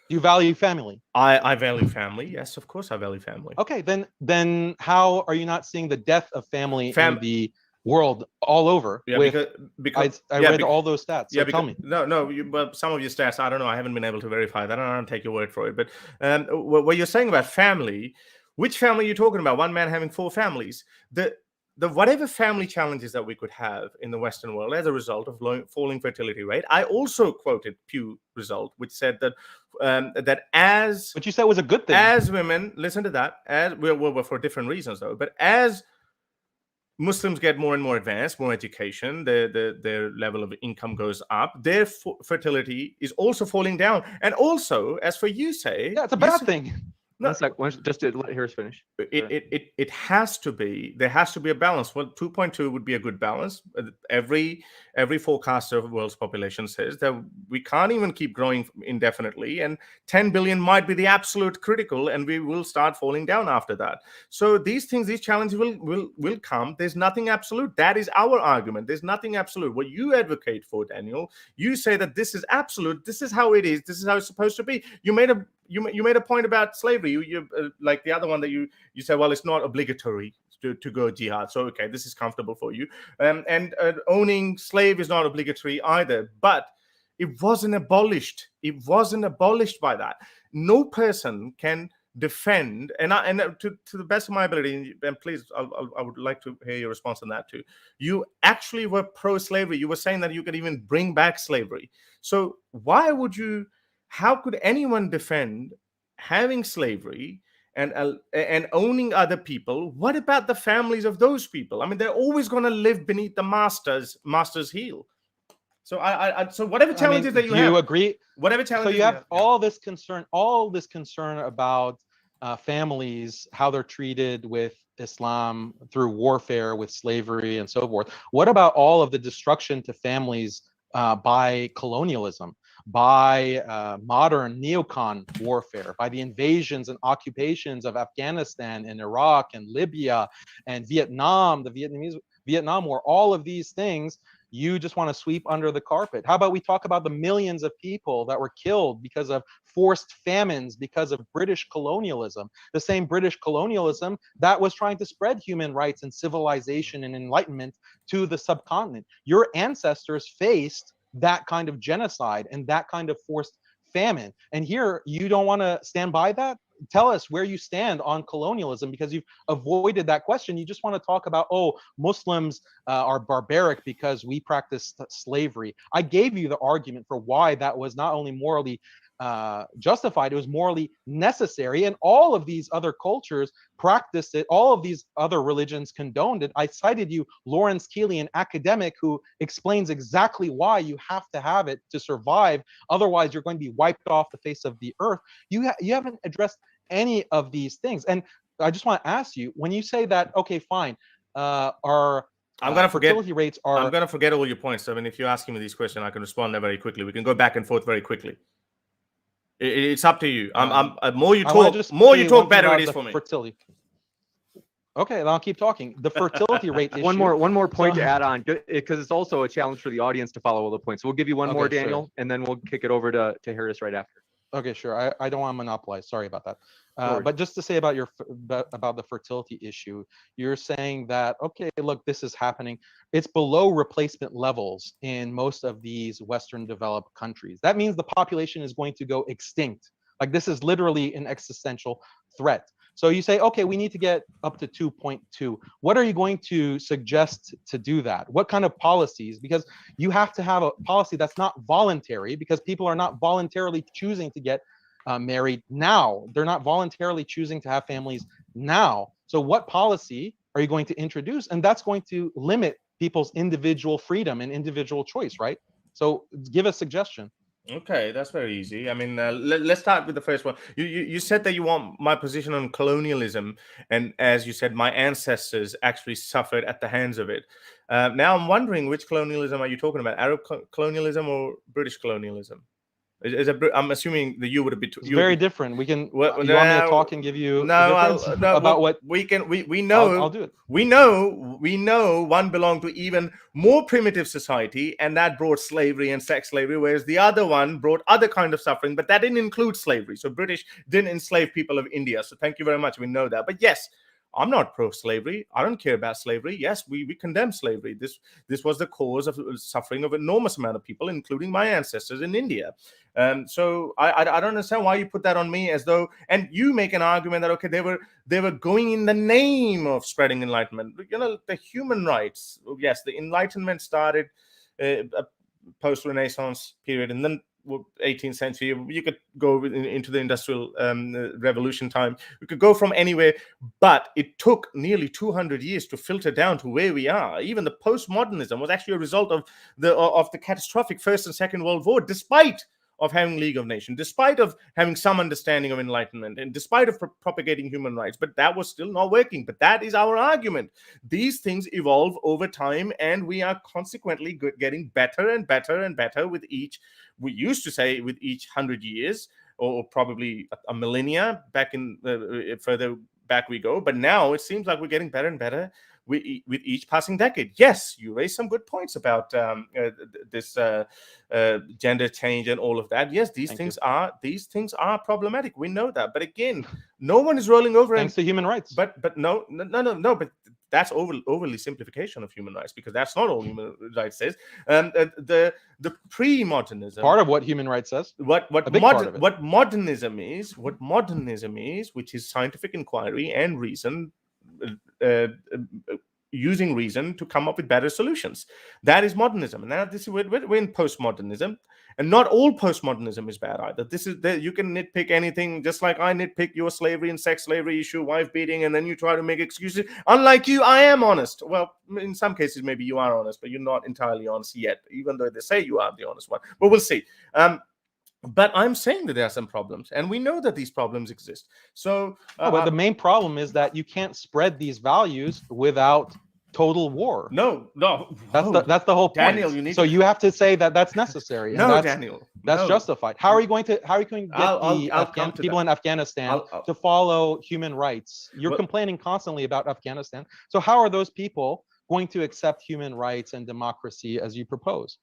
Do you value family? I value family. Yes, of course I value family. Okay, then how are you not seeing the death of family in the world all over? Yeah, because I read all those stats. So yeah, tell me. Well, some of your stats, I don't know. I haven't been able to verify that. I don't take your word for it. But what you're saying about family, which family are you talking about? One man having 4 families. The whatever family challenges that we could have in the Western world as a result of falling fertility rate. I also quoted Pew result, which said that that as but you said it was a good thing. As women, listen to that. As well, for different reasons though. But as Muslims get more and more advanced, more education, their level of income goes up. Their fertility is also falling down. And also, as for you say, yeah, it's a bad thing. No, just to let Harris finish. It has to be. There has to be a balance. Well, 2.2 would be a good balance. Every forecaster of the world's population says that we can't even keep growing indefinitely, and 10 billion might be the absolute critical, and we will start falling down after that. So these challenges will come. There's nothing absolute. That is our argument. There's nothing absolute. What you advocate for, Daniel, you say that this is absolute. This is how it is. This is how it's supposed to be. You made a point about slavery. You like the other one that you said, well, it's not obligatory to go jihad. So, okay, this is comfortable for you. And owning slave is not obligatory either. But it wasn't abolished. It wasn't abolished by that. No person can defend, and to the best of my ability, and please, I would like to hear your response on that too. You actually were pro-slavery. You were saying that you could even bring back slavery. So why would you? How could anyone defend having slavery and owning other people? What about the families of those people? I mean, they're always going to live beneath the master's heel. So so whatever challenges that you have, agree. Whatever challenges so you have all this concern about families, how they're treated with Islam through warfare, with slavery and so forth. What about all of the destruction to families by colonialism, by modern neocon warfare, by the invasions and occupations of Afghanistan and Iraq and Libya and Vietnam, the Vietnam War, all of these things you just want to sweep under the carpet? How about we talk about the millions of people that were killed because of forced famines, because of British colonialism, the same British colonialism that was trying to spread human rights and civilization and enlightenment to the subcontinent. Your ancestors faced that kind of genocide and that kind of forced famine. And here you don't want to stand by that? Tell us where you stand on colonialism, because you've avoided that question. You just want to talk about, oh, Muslims are barbaric because we practice slavery. I gave you the argument for why that was not only morally justified, it was morally necessary, and all of these other cultures practiced it. All of these other religions condoned it. I cited you Lawrence Keeley, an academic who explains exactly why you have to have it to survive. Otherwise, you're going to be wiped off the face of the earth. You haven't addressed any of these things. And I just want to ask you, when you say that, okay, fine, our I'm gonna forget. fertility rates are. I'm gonna forget all your points. I mean, if you're asking me these questions, I can respond there very quickly. We can go back and forth very quickly. It's up to you. More you talk, better it is for me. Fertility. Okay, then I'll keep talking. The fertility rate issue. One more point to add on, because it's also a challenge for the audience to follow all the points. So we'll give you one more, Daniel, sure. and then we'll kick it over to Harris right after. Okay, sure. I don't want to monopolize. Sorry about that. But just to say about the fertility issue, you're saying that, okay, look, this is happening. It's below replacement levels in most of these Western developed countries. That means the population is going to go extinct. Like, this is literally an existential threat. So you say, okay, we need to get up to 2.2. What are you going to suggest to do that? What kind of policies? Because you have to have a policy that's not voluntary, because people are not voluntarily choosing to get married now. They're not voluntarily choosing to have families now. So what policy are you going to introduce? And that's going to limit people's individual freedom and individual choice, right? So give a suggestion. Okay, that's very easy. I mean, let's start with the first one. You said that you want my position on colonialism, and as you said, my ancestors actually suffered at the hands of it. Now I'm wondering, which colonialism are you talking about? Arab colonialism or British colonialism? I'm assuming that you would have been. It's very different. We can. Well, you want me to talk and give you about what we can? We know. I'll do it. We know one belonged to even more primitive society, and that brought slavery and sex slavery, whereas the other one brought other kind of suffering, but that didn't include slavery. So British didn't enslave people of India. So thank you very much. We know that. But yes, I'm not pro-slavery. I don't care about slavery. Yes, we condemn slavery. This was the cause of suffering of an enormous amount of people, including my ancestors in India. So I don't understand why you put that on me, as though, and you make an argument that, okay, they were going in the name of spreading enlightenment. You know, the human rights. Yes, the Enlightenment started post-Renaissance period, and then 18th century. You could go into the Industrial Revolution time. We could go from anywhere, but it took nearly 200 years to filter down to where we are. Even the postmodernism was actually a result of the catastrophic First and Second World War, despite of having League of Nations, despite of having some understanding of enlightenment, and despite of propagating human rights. But that was still not working. But that is our argument. These things evolve over time, and we are consequently getting better and better and better with each. We used to say with each 100 years, or probably a millennia back in further back we go. But now it seems like we're getting better and better with each passing decade. Yes, you raised some good points about this gender change and all of that. Yes, these things are problematic. We know that. But again, no one is rolling over. Thanks to human rights. But no. But that's overly simplification of human rights, because that's not all human rights says. The pre-modernism, part of what human rights says. What modernism is, which is scientific inquiry and reason, using reason to come up with better solutions. That is modernism. And now we're in postmodernism, and not all postmodernism is bad either. You can nitpick anything, just like I nitpick your slavery and sex slavery issue, wife beating, and then you try to make excuses. Unlike you, I am honest. Well, in some cases maybe you are honest, but you're not entirely honest yet, even though they say you are the honest one. But we'll see. But I'm saying that there are some problems, and we know that these problems exist. So, but the main problem is that you can't spread these values without total war. No. That's the whole point. Daniel, you have to say that that's necessary. Daniel, that's justified. How are you going to get people in Afghanistan to follow human rights? You're complaining constantly about Afghanistan. So how are those people going to accept human rights and democracy as you propose?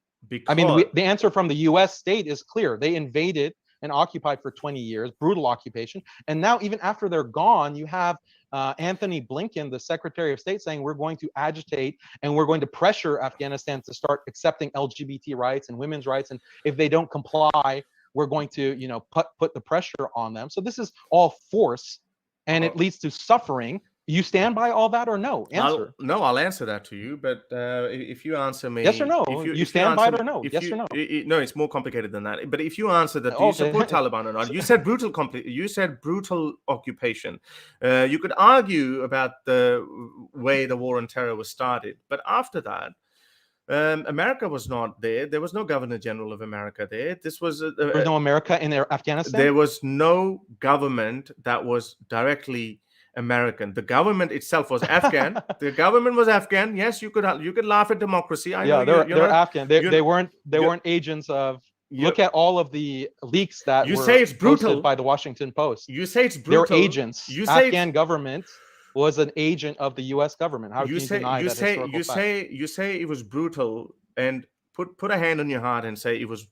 I mean, the answer from the U.S. state is clear. They invaded and occupied for 20 years, brutal occupation. And now, even after they're gone, you have Anthony Blinken, the Secretary of State, saying we're going to agitate and we're going to pressure Afghanistan to start accepting LGBT rights and women's rights. And if they don't comply, we're going to, put the pressure on them. So this is all force, and it leads to suffering. You stand by all that or no? Answer. I'll answer that to you. But if you answer me, yes or no, you stand by it or no? Yes or no? No, it's more complicated than that. But if you answer that, do you support Taliban or not? You said brutal. You said brutal occupation. You could argue about the way the war on terror was started, but after that, America was not there. There was no Governor General of America there. There was no America in Afghanistan. There was no government that was directly American. The government itself was Afghan. The government was Afghan. Yes, you could laugh at democracy. I know they're Afghan. They weren't agents of. Look at all of the leaks that were say it's brutal posted by the Washington Post. You say it's brutal. They're agents. Afghan government was an agent of the U.S. government. How can you deny that historical fact? You say it was brutal, and put a hand on your heart and say it was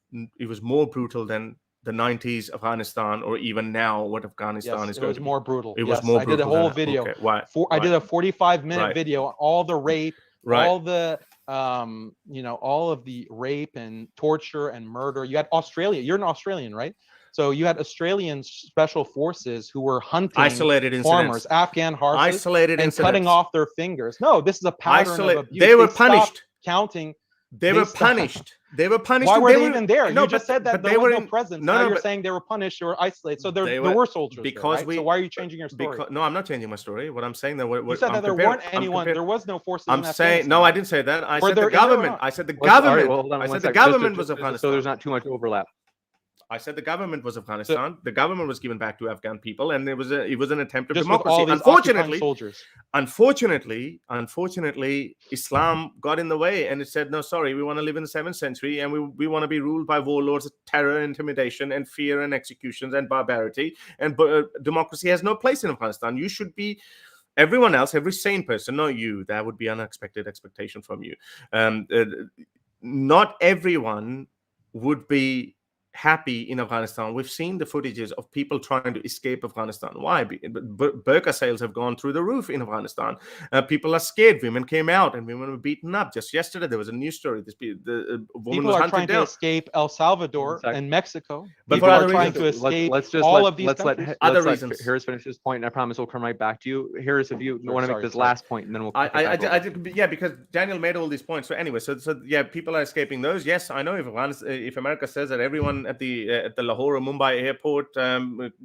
more brutal than the 90s Afghanistan, or even now what Afghanistan is going to be. It was more brutal. It was more brutal. I did a whole video. Okay. Why? I did a 45-minute video on all the rape, all the all of the rape and torture and murder. You had Australia. You're an Australian, right? So you had Australian special forces who were hunting isolated farmers, Afghan horses, isolated and cutting off their fingers. No, this is a pattern of abuse. They were punished. Counting. They were punished. They were punished. Why were they even there? No, you just said that there was no presence. Now you're saying they were punished or isolated. So there were soldiers. Because there, right? So why are you changing your story? No, I'm not changing my story. What I'm saying that you said that there weren't anyone. There was no forces. I'm saying no. I didn't say that. I said the government. I said the government. I said the government was Afghanistan. So there's not too much overlap. I said the government was Afghanistan. The government was given back to Afghan people, and it was an attempt of democracy. Unfortunately, Islam got in the way, and it said, "No, sorry, we want to live in the 7th century, and we want to be ruled by warlords, terror, intimidation, and fear, and executions, and barbarity. And democracy has no place in Afghanistan. You should be." Everyone else, every sane person, not you. That would be unexpected expectation from you. Not everyone would be happy in Afghanistan. We've seen the footages of people trying to escape Afghanistan. Why? Burqa sales have gone through the roof in Afghanistan. People are scared. Women came out and women were beaten up. Just yesterday, there was a news story. The woman people was are trying down. to escape El Salvador and Mexico. But people are trying to escape all of these countries. Other reasons. Harris finish his point, and I promise we'll come right back to you. Harris, if you want to make this last point, and then we'll. Yeah, because Daniel made all these points. So anyway, so yeah, people are escaping those. Yes, I know if America says that everyone at the Lahore or Mumbai airport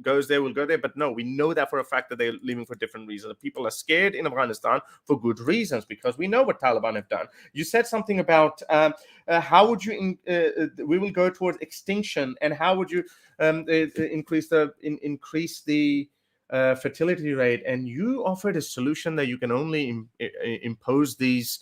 goes there, will go there. But no, we know that for a fact that they're leaving for different reasons. People are scared in Afghanistan for good reasons, because we know what Taliban have done. You said something about how would you we will go towards extinction, and how would you increase the fertility rate, and you offered a solution that you can only impose these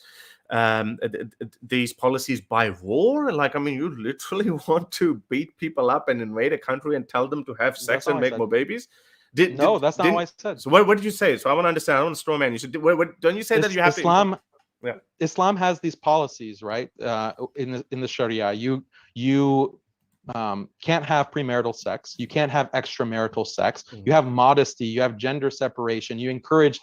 policies by war. Like, I mean, you literally want to beat people up and invade a country and tell them to have sex and make more babies. That's not what I said. So what did you say? So I want to understand. I want to straw man you. So don't you say that you have Islam? Yeah. Islam has these policies, right? In the Sharia, you can't have premarital sex. You can't have extramarital sex. You have modesty. You have gender separation. You encourage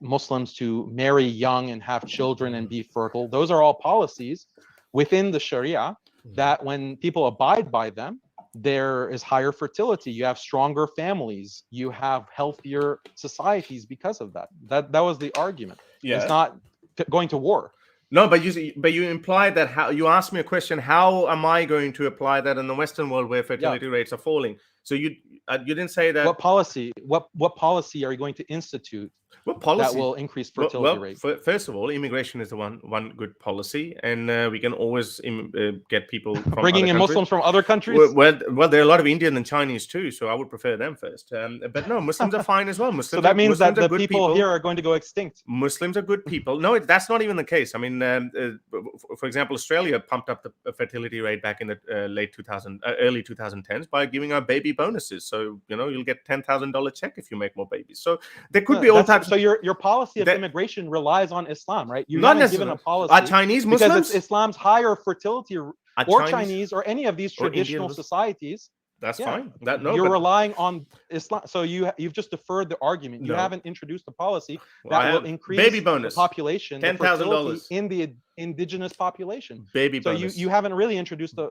Muslims to marry young and have children and be fertile. Those are all policies within the Sharia that, when people abide by them, there is higher fertility. You have stronger families. You have healthier societies because of that. That was the argument. Yeah. It's not going to war. No, but you implied that. How you asked me a question? How am I going to apply that in the Western world where fertility rates are falling? So you didn't say that. What policy? What policy are you going to institute? What policy that will increase fertility rate? First of all, immigration is the one good policy, and we can always get people from bringing in countries. Muslims from other countries. Well, there are a lot of Indian and Chinese too, so I would prefer them first. But no, Muslims are fine as well. So that means that the people here are going to go extinct. Muslims are good people. No, that's not even the case. I mean, for example, Australia pumped up the fertility rate back in the early 2010s by giving out baby bonuses. So you'll get $10,000 check if you make more babies. So there could be all types. So your policy of immigration relies on Islam, right? You're not given a policy. Are Chinese Muslims? Because it's Islam's higher fertility, or Chinese, or any of these traditional societies. That's fine. You're relying on Islam. So you've just deferred the argument. You haven't introduced a policy that will increase baby bonus, the population, $10,000 in the indigenous population. Baby so bonus. you haven't really introduced the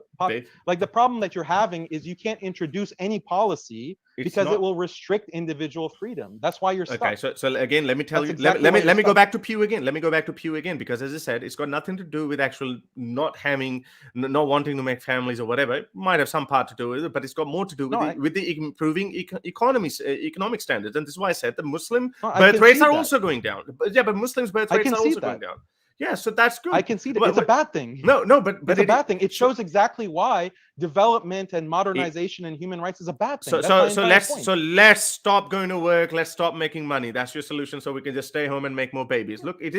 like the problem that you're having is you can't introduce any policy because it will restrict individual freedom. That's why you're stuck. Okay, so again, let me tell you. Let me go back to Pew again. Let me go back to Pew again, because as I said, it's got nothing to do with actual not wanting to make families or whatever. It might have some part to do with it, but it's got more to do with the improving economic standards. And this is why I said the Muslim birth rates are also going down. But Muslims' birth rates are also going down. Yeah, so that's good. I can see that. It's a bad thing. No, but it's a bad thing. It shows exactly why development and modernization and human rights is a bad thing. So let's stop going to work. Let's stop making money. That's your solution, so we can just stay home and make more babies. Look, it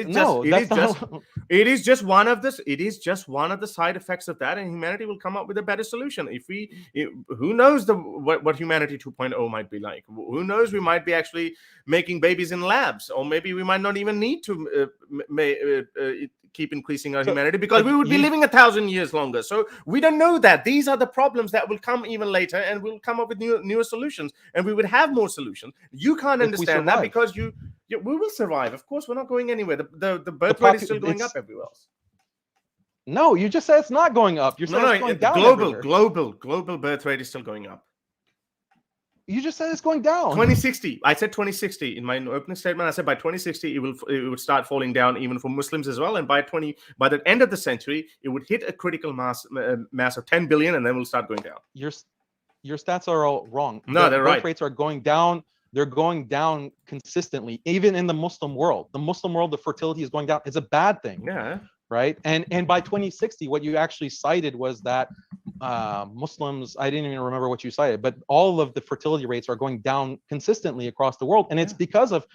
is just one of the side effects of that, and humanity will come up with a better solution. Who knows what humanity 2.0 might be like? Who knows? We might be actually making babies in labs, or maybe we might not even need to keep increasing our humanity, because we would be living 1,000 years longer. So we don't know that. These are the problems that will come even later, and we'll come up with newer solutions, and we would have more solutions. You can't understand that because we will survive. Of course, we're not going anywhere. The birth rate is still going up everywhere else. No, you just said it's not going up. You're saying it's going down. Global birth rate is still going up. You just said it's going down. 2060. I said 2060 in my opening statement. I said by 2060 it would start falling down even for Muslims as well. And by the end of the century, it would hit a critical mass of 10 billion, and then we'll start going down. Your stats are all wrong. No, they're right. Birth rates are going down. They're going down consistently, even in the Muslim world. The Muslim world, the fertility is going down. It's a bad thing. Yeah. Right. And by 2060, what you actually cited was that Muslims, I didn't even remember what you cited, but all of the fertility rates are going down consistently across the world. And it's because of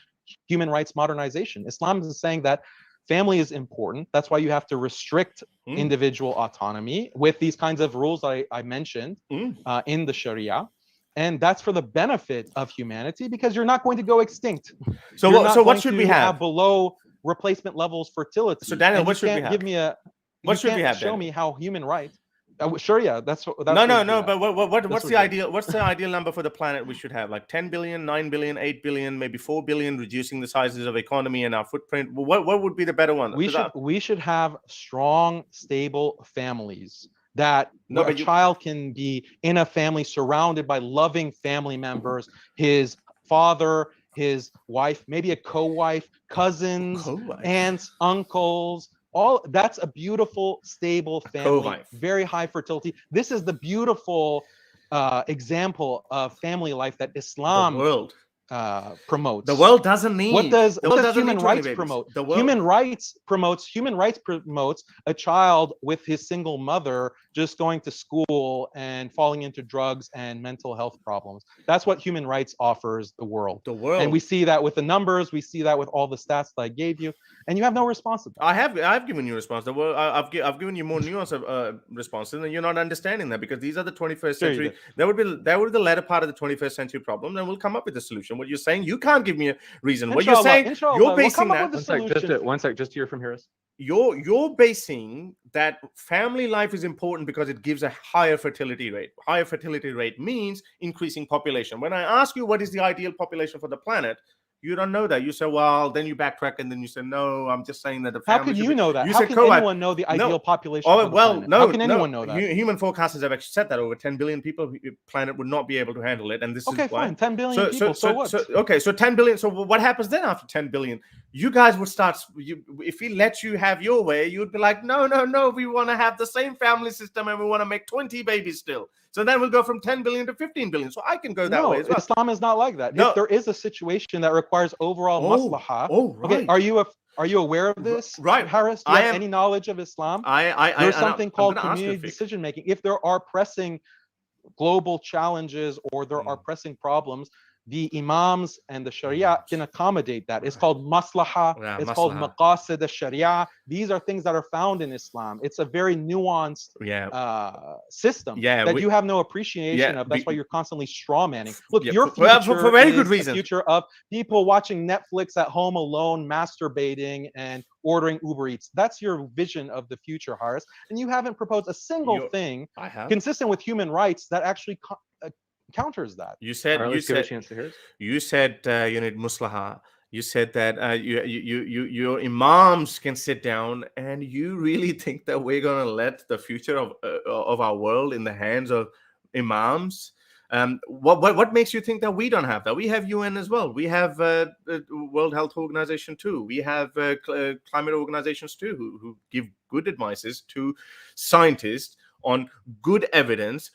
human rights modernization. Islam is saying that family is important. That's why you have to restrict individual autonomy with these kinds of rules I mentioned in the Sharia. And that's for the benefit of humanity, because you're not going to go extinct. So what should we have below replacement levels fertility? So Daniel, what should we have? Give me a. What should we have? Show me how human rights. Sharia. That's no. But what's the ideal? What's the ideal number for the planet we should have? Like 10 billion, 9 billion, 8 billion, maybe 4 billion, reducing the sizes of economy and our footprint. What would be the better one? We should have strong, stable families. That a child can be in a family surrounded by loving family members, his father, his wife, maybe a co-wife, cousins, aunts, uncles. All that's a beautiful, stable family, very high fertility. This is the beautiful example of family life that Islam promotes. The world doesn't need. What does human rights promote? Human rights promotes a child with his single mother just going to school and falling into drugs and mental health problems. That's what human rights offers the world. And we see that with the numbers. We see that with all the stats that I gave you, and you have no response to that. I've given you a response. I've given you more nuanced responses, and you're not understanding that, because these are the 21st century. That would be the latter part of the 21st century problem, and we'll come up with a solution. What you're saying, you can't give me a reason. What you're saying, you're basing that. One sec, just to hear from Harris. You're basing that family life is important because it gives a higher fertility rate. Higher fertility rate means increasing population. When I ask you what is the ideal population for the planet, you don't know that. You say, well, then you backtrack, and then you say, no, I'm just saying that the family. How can you know that? How can anyone know the ideal population? Oh, well, no. How can anyone know that? Human forecasters have actually said that over 10 billion people, the planet would not be able to handle it. And this is why. Fine. 10 billion people. So what? So 10 billion. So what happens then after 10 billion? You guys would start. If we let you have your way, you'd be like, no. We want to have the same family system, and we want to make 20 babies still. So then we'll go from 10 billion to 15 billion. So I can go that way as well. Islam is not like that. No. If there is a situation that requires overall maslahah, okay, are you aware of this? Right, Harris, do you have any knowledge of Islam? There's something called community decision making. If there are pressing global challenges or there are pressing problems, the imams and the Sharia can accommodate that. It's called maslahah. It's called maqasid al-Sharia. These are things that are found in Islam. It's a very nuanced system that you have no appreciation of. That's why you're constantly straw manning. Look, your future for very good reason. The future of people watching Netflix at home alone, masturbating and ordering Uber Eats. That's your vision of the future, Haris. And you haven't proposed a single thing consistent with human rights that actually counters that. You said you need muslaha. You said that your imams can sit down, and you really think that we're going to let the future of our world in the hands of imams? What makes you think that we don't have that? We have UN as well. We have World Health Organization too. We have climate organizations too who give good advices to scientists on good evidence,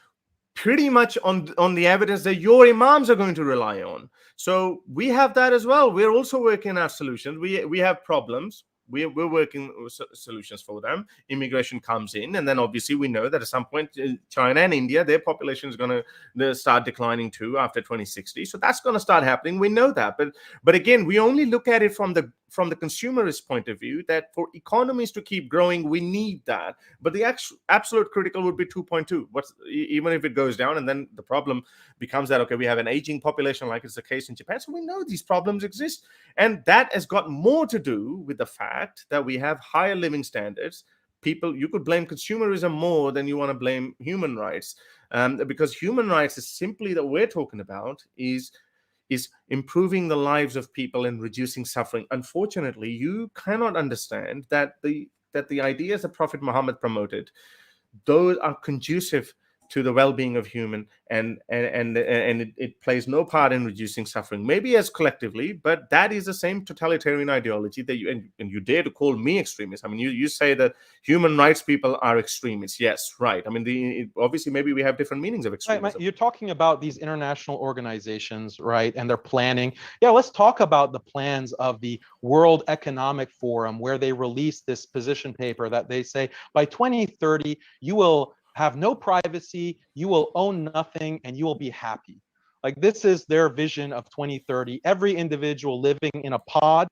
pretty much on the evidence that your imams are going to rely on. So we have that as well. We're also working on solutions. We have problems. we're working solutions for them. Immigration comes in, and then obviously we know that at some point China and India, their population is going to start declining too after 2060. So that's going to start happening. We know that, but again, we only look at it from the consumerist point of view, that for economies to keep growing, we need that. But the absolute critical would be 2.2. Even if it goes down, and then the problem becomes that, okay, we have an aging population like it's the case in Japan. So we know these problems exist. And that has got more to do with the fact that we have higher living standards. People, you could blame consumerism more than you want to blame human rights. Because human rights is simply that we're talking about is improving the lives of people and reducing suffering. Unfortunately, you cannot understand that the ideas that Prophet Muhammad promoted, those are conducive to the well-being of human, and it plays no part in reducing suffering, maybe as collectively, but that is the same totalitarian ideology that you and you dare to call me extremist. I mean, you say that human rights people are extremists. Yes, right. I mean, obviously maybe we have different meanings of extremism. Right, you're talking about these international organizations, right, and their planning. Yeah, let's talk about the plans of the World Economic Forum, where they released this position paper that they say by 2030 you will have no privacy, you will own nothing, and you will be happy. Like, this is their vision of 2030. Every individual living in a pod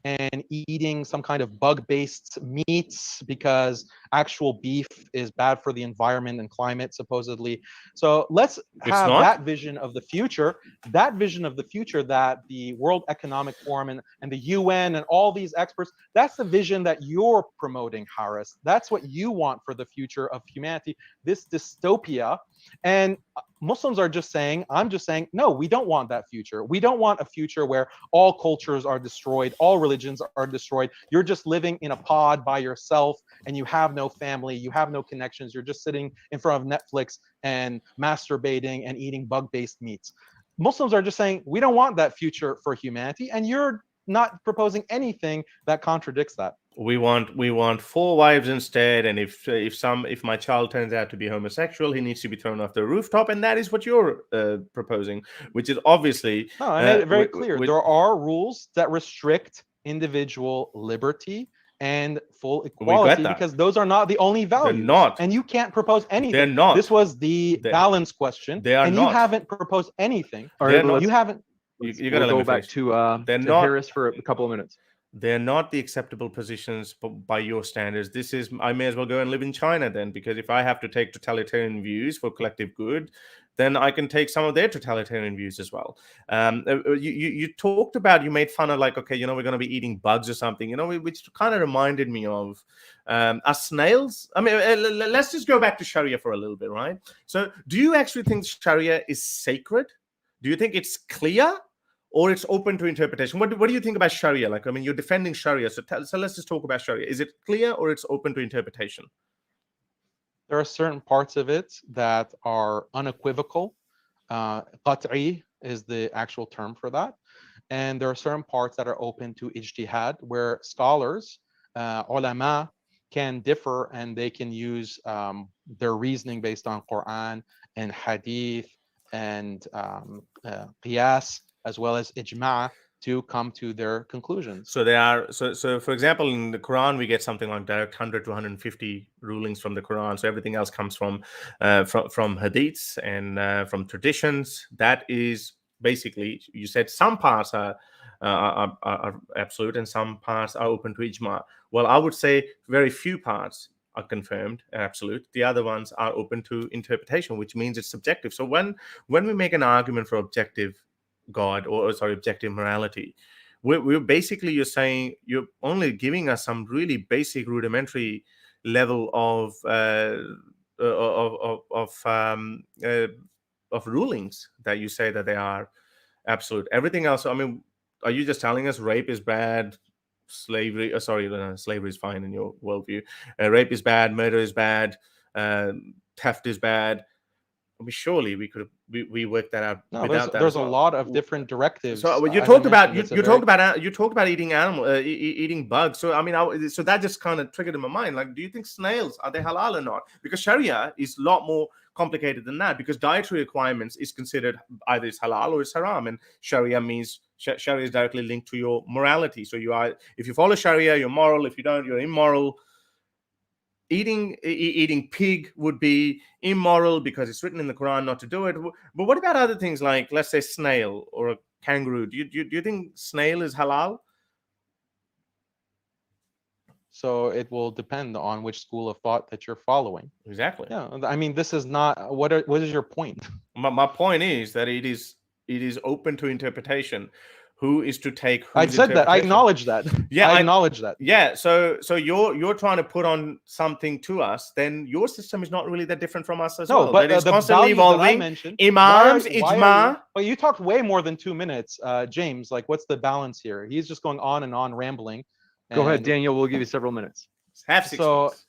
and eating some kind of bug-based meats, because actual beef is bad for the environment and climate, supposedly. So let's have that vision of the future, that the World Economic Forum and the UN and all these experts, that's the vision that you're promoting, Haris. That's what you want for the future of humanity, this dystopia. And Muslims are just saying, I'm just saying, no, we don't want that future. We don't want a future where all cultures are destroyed, all religions are destroyed. You're just living in a pod by yourself, and you have no family, you have no connections. You're just sitting in front of Netflix and masturbating and eating bug-based meats. Muslims are just saying, we don't want that future for humanity, and you're not proposing anything that contradicts that. We want 4 wives instead, and if my child turns out to be homosexual, he needs to be thrown off the rooftop, and that is what you're proposing, which is obviously no. I made it very clear. There are rules that restrict individual liberty and full equality, because those are not the only values. They're not, and you can't propose anything. They're not. This was the balance question. They are and not. You haven't proposed anything. All right, you haven't. You got to go back to Harris for a couple of minutes. They're not the acceptable positions by your standards. I may as well go and live in China then, because if I have to take totalitarian views for collective good, then I can take some of their totalitarian views as well. You talked about, you made fun of, like, okay, we're going to be eating bugs or something, which kind of reminded me of are snails. I mean, let's just go back to Sharia for a little bit, right? So do you actually think Sharia is sacred? Do you think it's clear? Or it's open to interpretation? What do you think about Sharia? Like, I mean, you're defending Sharia, so let's just talk about Sharia. Is it clear or it's open to interpretation? There are certain parts of it that are unequivocal. Qat'i is the actual term for that. And there are certain parts that are open to ijtihad, where scholars, ulama, can differ, and they can use their reasoning based on Quran and Hadith and qiyas, as well as ijma', to come to their conclusions. So there are, so for example, in the Quran, we get something like direct 100 to 150 rulings from the Quran. So everything else comes from hadiths and from traditions. That is basically, you said some parts are absolute and some parts are open to ijma'. Well, I would say very few parts are confirmed and absolute. The other ones are open to interpretation, which means it's subjective. So when we make an argument for objective God, or objective morality, we're basically, you're saying you're only giving us some really basic rudimentary level of rulings that you say that they are absolute. Everything else, I mean, are you just telling us rape is bad, slavery is fine in your worldview, rape is bad, murder is bad, theft is bad? I mean, surely we worked that out. No, there's a lot of different directives. So you talked about eating bugs. So I mean, so that just kind of triggered in my mind. Like, do you think snails, are they halal or not? Because Sharia is a lot more complicated than that, because dietary requirements is considered either it's halal or it's haram, and Sharia means Sharia is directly linked to your morality. So if you follow Sharia, you're moral. If you don't, you're immoral. Eating pig would be immoral because it's written in the Quran not to do it. But what about other things like, let's say, snail or a kangaroo? Do you think snail is halal? So it will depend on which school of thought that you're following. Exactly. Yeah, I mean, this is not what is your point? My point is that it is open to interpretation. Who is to take whose I said that. I acknowledge that. Yeah, I acknowledge that. Yeah. So you're trying to put on something to us. Then your system is not really that different from us as well. No, but it's the constantly values that I evolving. mentioned, Imams, why ijma. Well, you talked way more than 2 minutes, James. Like, what's the balance here? He's just going on and on rambling. Go ahead, Daniel. We'll give you several minutes. Have 6 So minutes.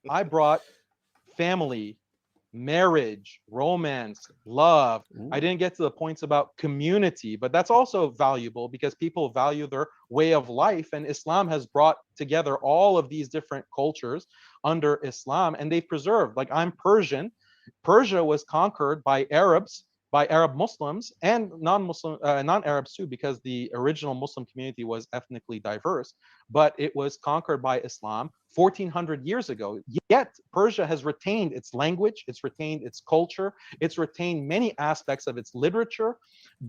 I brought family, marriage, romance, love. I didn't get to the points about community, but that's also valuable because people value their way of life, and Islam has brought together all of these different cultures under Islam, and they've preserved. Like, I'm Persian. Persia was conquered by Arabs, by Arab Muslims and non-Arabs too, because the original Muslim community was ethnically diverse, but it was conquered by Islam 1400 years ago. Yet Persia has retained its language, it's retained its culture, it's retained many aspects of its literature.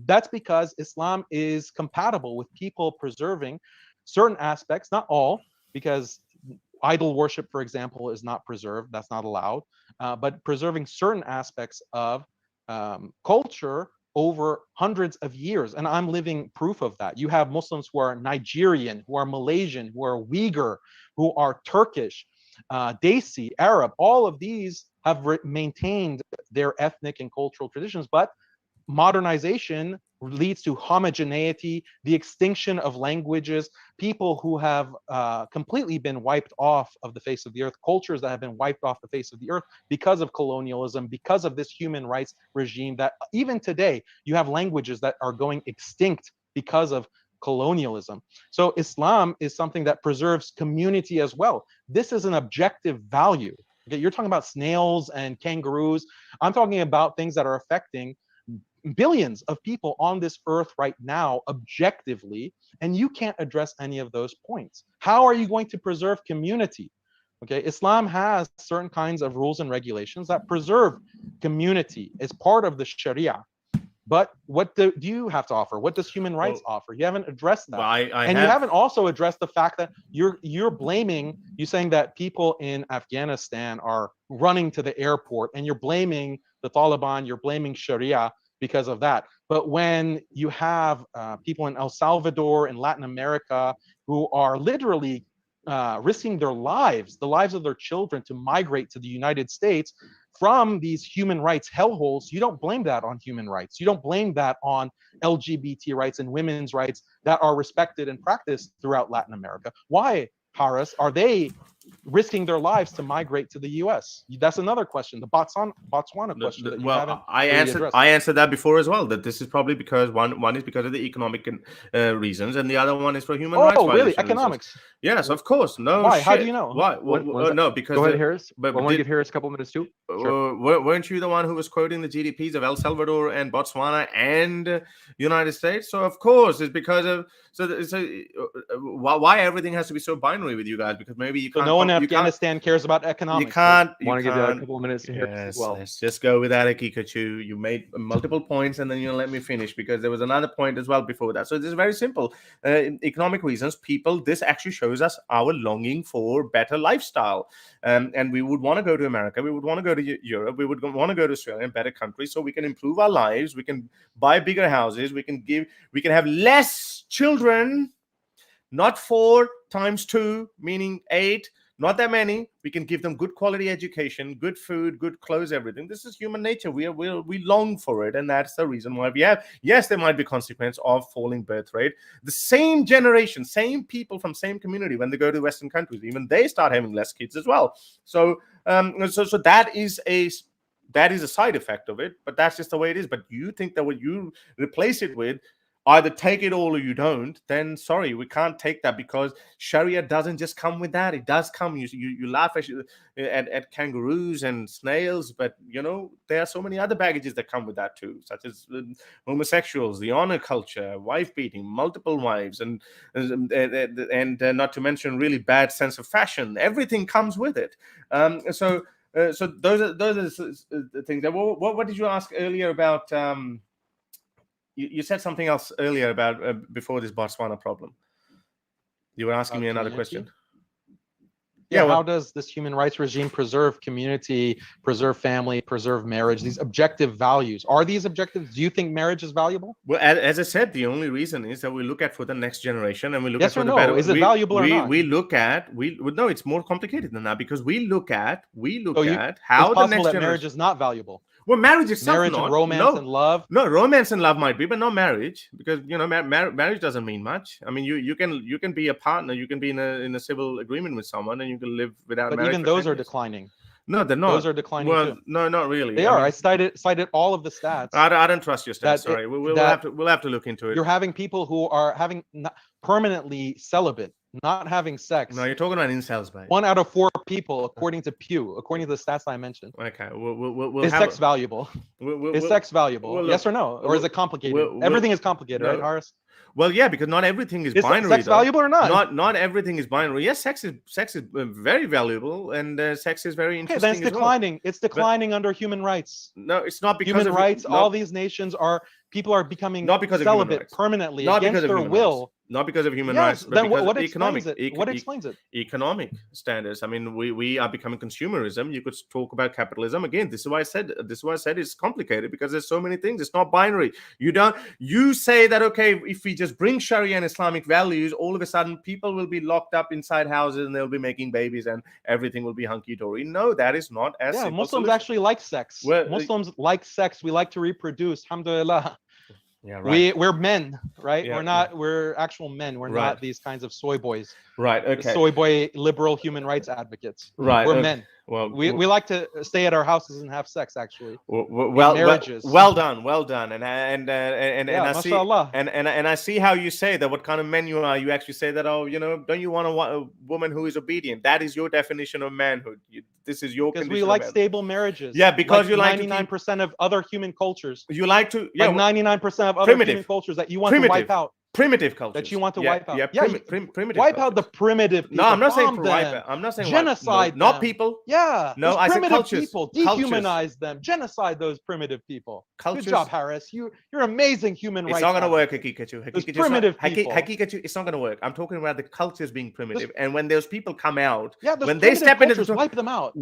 That's because Islam is compatible with people preserving certain aspects, not all, because idol worship, for example, is not preserved, that's not allowed, but preserving certain aspects of culture over hundreds of years. And I'm living proof of that. You have Muslims who are Nigerian, who are Malaysian, who are Uyghur, who are Turkish, Desi, Arab. All of these have maintained their ethnic and cultural traditions, but modernization leads to homogeneity, the extinction of languages, people who have completely been wiped off of the face of the earth, cultures that have been wiped off the face of the earth because of colonialism, because of this human rights regime, that even today you have languages that are going extinct because of colonialism. So Islam is something that preserves community as well. This is an objective value. Okay, you're talking about snails and kangaroos. I'm talking about things that are affecting billions of people on this earth right now objectively, and you can't address any of those points. How are you going to preserve community? Okay, Islam has certain kinds of rules and regulations that preserve community as part of the Sharia. But what do you have to offer? What does human rights offer? You haven't addressed that. Well, you haven't also addressed the fact that you're blaming, you're saying that people in Afghanistan are running to the airport, and you're blaming the Taliban, you're blaming Sharia because of that. But when you have people in El Salvador and Latin America who are literally risking their lives, the lives of their children, to migrate to the United States from these human rights hellholes, you don't blame that on human rights. You don't blame that on LGBT rights and women's rights that are respected and practiced throughout Latin America. Why, Haris, are they risking their lives to migrate to the U.S.? That's another question. The Botswana question that you haven't really I answered that before as well. That this is probably because one is because of the economic reasons, and the other one is for human rights. Oh, really? Economics? Reasons. Yes, of course. No. Why? Shit. How do you know? Why? No, because go ahead, Harris. I want to give Harris a couple minutes too. Sure. Weren't you the one who was quoting the GDPs of El Salvador and Botswana and United States? So of course it's because of why everything has to be so binary with you guys? Because maybe you can't. So no one in Afghanistan cares about economics. You can't. Want to give a couple of minutes to Harris as well. Let's just go with that, Haqiqatjou. You made multiple points, and then you let me finish because there was another point as well before that. So this is very simple. Economic reasons. People. This actually shows us our longing for better lifestyle, and we would want to go to America. We would want to go to Europe. We would want to go to Australia and better countries so we can improve our lives. We can buy bigger houses. We can have less children, not 4 times 2, meaning 8. Not that many. We can give them good quality education, good food, good clothes, everything. This is human nature. We long for it, and that's the reason why we have. Yes, there might be consequence of falling birth rate. The same generation, same people from same community, when they go to Western countries, even they start having less kids as well. So that is a side effect of it, but that's just the way it is. But you think that what you replace it with either take it all or you don't, then sorry, we can't take that, because Sharia doesn't just come with that. It does come. You laugh at kangaroos and snails, but you know there are so many other baggages that come with that too, such as homosexuals, the honor culture, wife beating, multiple wives, and not to mention really bad sense of fashion. Everything comes with it. So those are the things. What did you ask earlier about? You said something else earlier about before this Botswana problem. You were asking me another question. Yeah, how does this human rights regime preserve community, preserve family, preserve marriage, these objective values? Are these objectives? Do you think marriage is valuable? Well, as I said, the only reason is that we look at for the next generation, and we look yes at for or the no. better. Is it valuable or not? We look at no. It's more complicated than that, because we look at it's how the next that generation. Marriage is not valuable. Well, marriage itself, marriage and romance and love. No, romance and love might be, but not marriage, because you know marriage doesn't mean much. I mean, you can be a partner, you can be in a civil agreement with someone, and you can live without but marriage. Even those are declining. No, they're not. Those are declining too. No, not really. They are. I cited all of the stats. I don't trust your stats. Sorry, we'll have to look into it. You're having people who are permanently celibate, not having sex. No, you're talking about incels, mate. 1 out of 4 people, according to Pew, according to the stats I mentioned. Okay, we'll is sex valuable? Is sex valuable? Yes or no? Or is it complicated? Everything is complicated, right, Haris? Well, yeah, because not everything is binary. Is sex valuable or not? Not everything is binary. Yes, sex is very valuable, and sex is very interesting. Okay, then it's declining. Well. It's declining under human rights. No, it's not because human rights. All these nations people are becoming not because celibate of permanently not against their will. Rights. Not because of human rights, but then because what economic. What explains it? Economic standards. I mean, we are becoming consumerism. You could talk about capitalism again. This is why I said it's complicated, because there's so many things. It's not binary. You say that okay, if we just bring Sharia and Islamic values, all of a sudden people will be locked up inside houses and they'll be making babies and everything will be hunky dory. No, that is not as simple. Muslims actually like sex. Muslims like sex. We like to reproduce. Alhamdulillah. Yeah, right. We're men, right? Yeah, we're actual men. We're not these kinds of soy boys. Right. Okay. Soy boy liberal human rights advocates. Right. We're men. Well, we like to stay at our houses and have sex. Actually, marriages. Well done. And I see and I see how you say that. What kind of men you are? You actually say that. Oh, don't you want a woman who is obedient? That is your definition of manhood. This is your because we like stable marriages. Yeah, because you like 99% of other human cultures. You like to 99% of other human cultures that you want to wipe out. Primitive culture that you want to wipe out. Primitive. Wipe out the primitive people. No, I'm not saying wipe out. I'm not saying genocide. Not people. Yeah. No, I said cultures. People. Dehumanize them. Genocide those primitive people. Cultures. Good job, Haris. You're amazing human rights. It's not going to work, Haqiqatjou. Primitive people. Haqiqatjou, it's not going to work. I'm talking about the cultures being primitive, and when those people come out, when they step into wipe them out.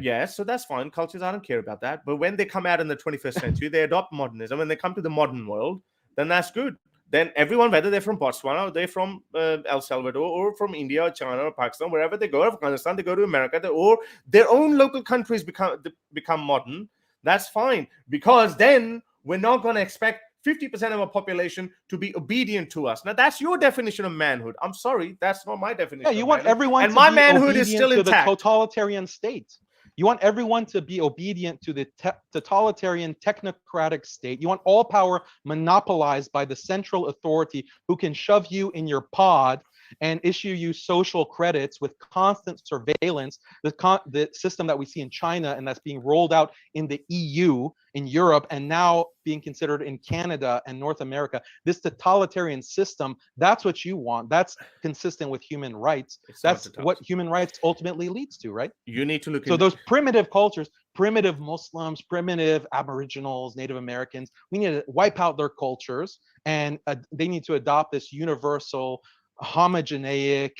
Yes, so that's fine. Cultures, I don't care about that. But when they come out in the 21st century, they adopt modernism. When they come to the modern world, then that's good. Then everyone, whether they're from Botswana or they're from El Salvador or from India or China or Pakistan, wherever they go, Afghanistan, they go to America, or their own local countries become modern, that's fine. Because then we're not going to expect 50% of our population to be obedient to us. Now, that's your definition of manhood. I'm sorry, that's not my definition. Yeah, you want everyone and my manhood is still intact. The totalitarian state. You want everyone to be obedient to the totalitarian technocratic state. You want all power monopolized by the central authority who can shove you in your pod and issue you social credits with constant surveillance, the system that we see in China and that's being rolled out in the EU, in Europe, and now being considered in Canada and North America. This totalitarian system, that's what you want. That's consistent with human rights. That's what human rights ultimately leads to, right? You need to look So those primitive cultures, primitive Muslims, primitive Aboriginals, Native Americans, we need to wipe out their cultures, and they need to adopt this universal, homogeneic,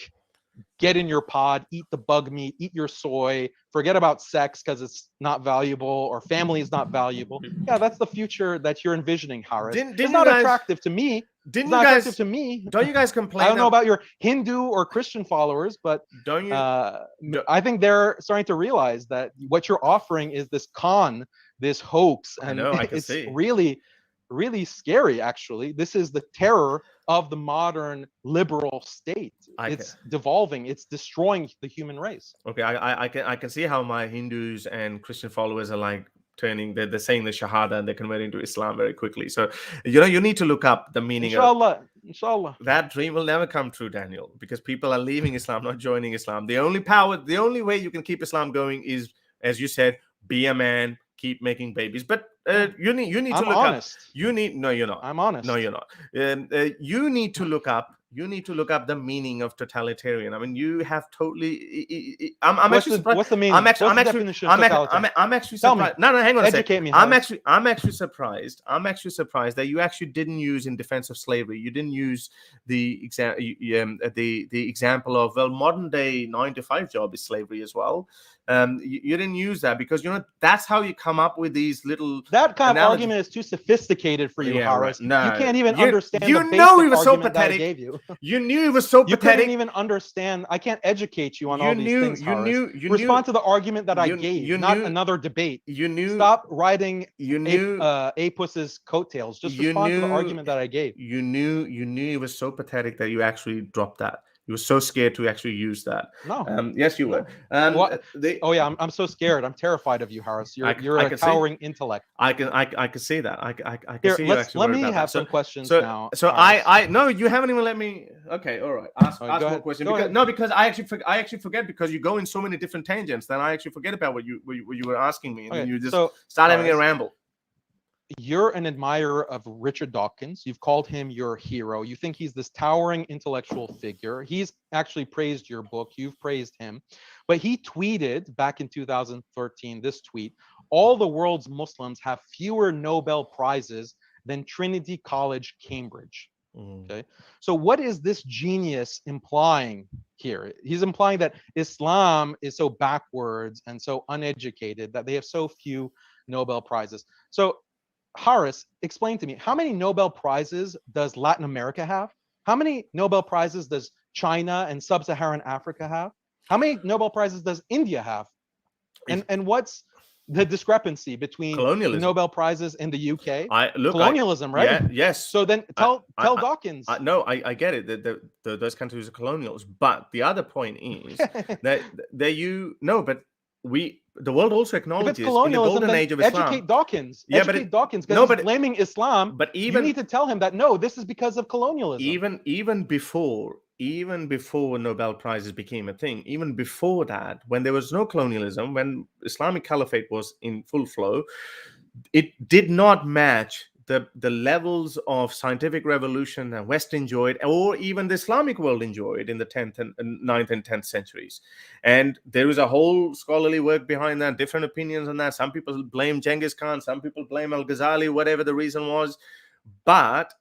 get in your pod, eat the bug meat, eat your soy, forget about sex because it's not valuable or family is not valuable. Yeah, that's the future that you're envisioning, Haris. It's not attractive to me. It's not attractive to me. Don't you guys complain? I don't know about your Hindu or Christian followers, but don't you? I think they're starting to realize that what you're offering is this con, this hoax, and it's really, really scary. Actually, this is the terror of the modern liberal state. It's devolving. It's destroying the human race. Okay, I can see how my Hindus and Christian followers are like they're saying the Shahada and they're converting to Islam very quickly. So, you need to look up the meaning of Inshallah. that. Dream will never come true, Daniel, because people are leaving Islam, not joining Islam. The only way you can keep Islam going is, as you said, be a man, keep making babies. But you need to I'm look honest. up. No, you're not. I'm honest. No, you're not. You need to look up. You need to look up the meaning of totalitarian. I mean, you have totally. I'm actually surprised. What's the meaning? I'm actually Tell surprised. me. No, hang on a Educate second. me, I'm Harris. actually surprised. I'm actually surprised that you actually didn't use in defense of slavery. You didn't use the example of, well, modern day 9-to-5 job is slavery as well. You didn't use that because that's how you come up with these little. That kind of argument is too sophisticated for you, Harris. Right. No, you can't even understand. You the know he was so argument that I pathetic. gave you. You knew he was so You pathetic. couldn't even understand. I can't educate you on all these things, Harris. Respond to the argument that I gave, not another debate. You knew. Stop riding. You knew Apus's coattails. Just respond to the argument that I gave. You knew it was so pathetic that you actually dropped that. You were so scared to actually use that. No. Yes, you were. I'm so scared. I'm terrified of you, Harris. You're a towering intellect. I can see that. I can Here, see you actually. Let me have some questions now. So I no, you haven't even let me. Okay, all right. Ask more questions. Because I actually forget because you go in so many different tangents. Then I actually forget about what you were asking me, and then you just start having a ramble. You're an admirer of Richard Dawkins. You've called him your hero. You think he's this towering intellectual figure. He's actually praised your book. You've praised him. But he tweeted back in 2013 this tweet: all the world's Muslims have fewer Nobel Prizes than Trinity College, Cambridge. Okay. So what is this genius implying here? He's implying that Islam is so backwards and so uneducated that they have so few Nobel Prizes. So Harris, explain to me, how many Nobel Prizes does Latin America have? How many Nobel Prizes does China and Sub-Saharan Africa have? How many Nobel Prizes does India have? And what's the discrepancy between Nobel Prizes in the UK? Colonialism, right? Yeah, yes. So then tell Dawkins. No, I get it. Those countries are colonials. But the other point is that the world also acknowledges in the golden age of Islam. Educate Dawkins. Educate Dawkins because he's blaming Islam. But you need to tell him that no, this is because of colonialism. Even before Nobel Prizes became a thing, even before that, when there was no colonialism, when Islamic Caliphate was in full flow, it did not match the levels of scientific revolution that West enjoyed, or even the Islamic world enjoyed in the 9th and 10th centuries. And there is a whole scholarly work behind that, different opinions on that. Some people blame Genghis Khan, some people blame Al-Ghazali, whatever the reason was. But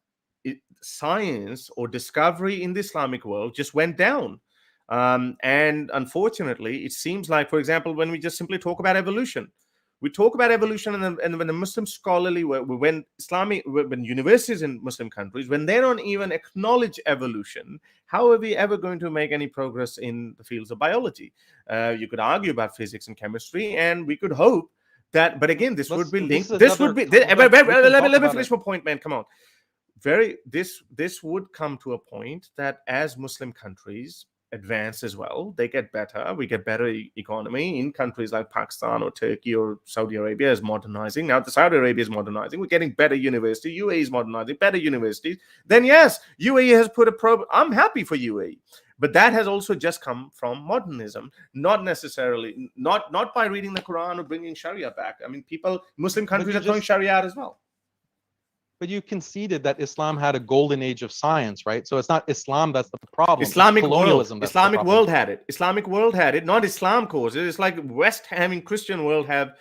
science or discovery in the Islamic world just went down. And unfortunately, it seems like, for example, when we just simply talk about evolution, we talk about evolution, and when the Muslim scholarly work, when universities in Muslim countries, when they don't even acknowledge evolution, how are we ever going to make any progress in the fields of biology? You could argue about physics and chemistry, and we could hope that. But again, this would be linked. Let me finish my point, man. Come on. This would come to a point that as Muslim countries advance as well, they get better. We get better economy in countries like Pakistan or Turkey or Saudi Arabia is modernizing. Now the Saudi Arabia is modernizing. We're getting better university. UAE is modernizing, better universities. Then yes, UAE has put a probe. I'm happy for UAE. But that has also just come from modernism, not necessarily, not by reading the Quran or bringing Sharia back. I mean, Muslim countries are throwing Sharia out as well. But you conceded that Islam had a golden age of science, right? So it's not Islam that's the problem. Islamic world had it. Islamic world had it. Not Islam caused it. It's like West having Christian world have.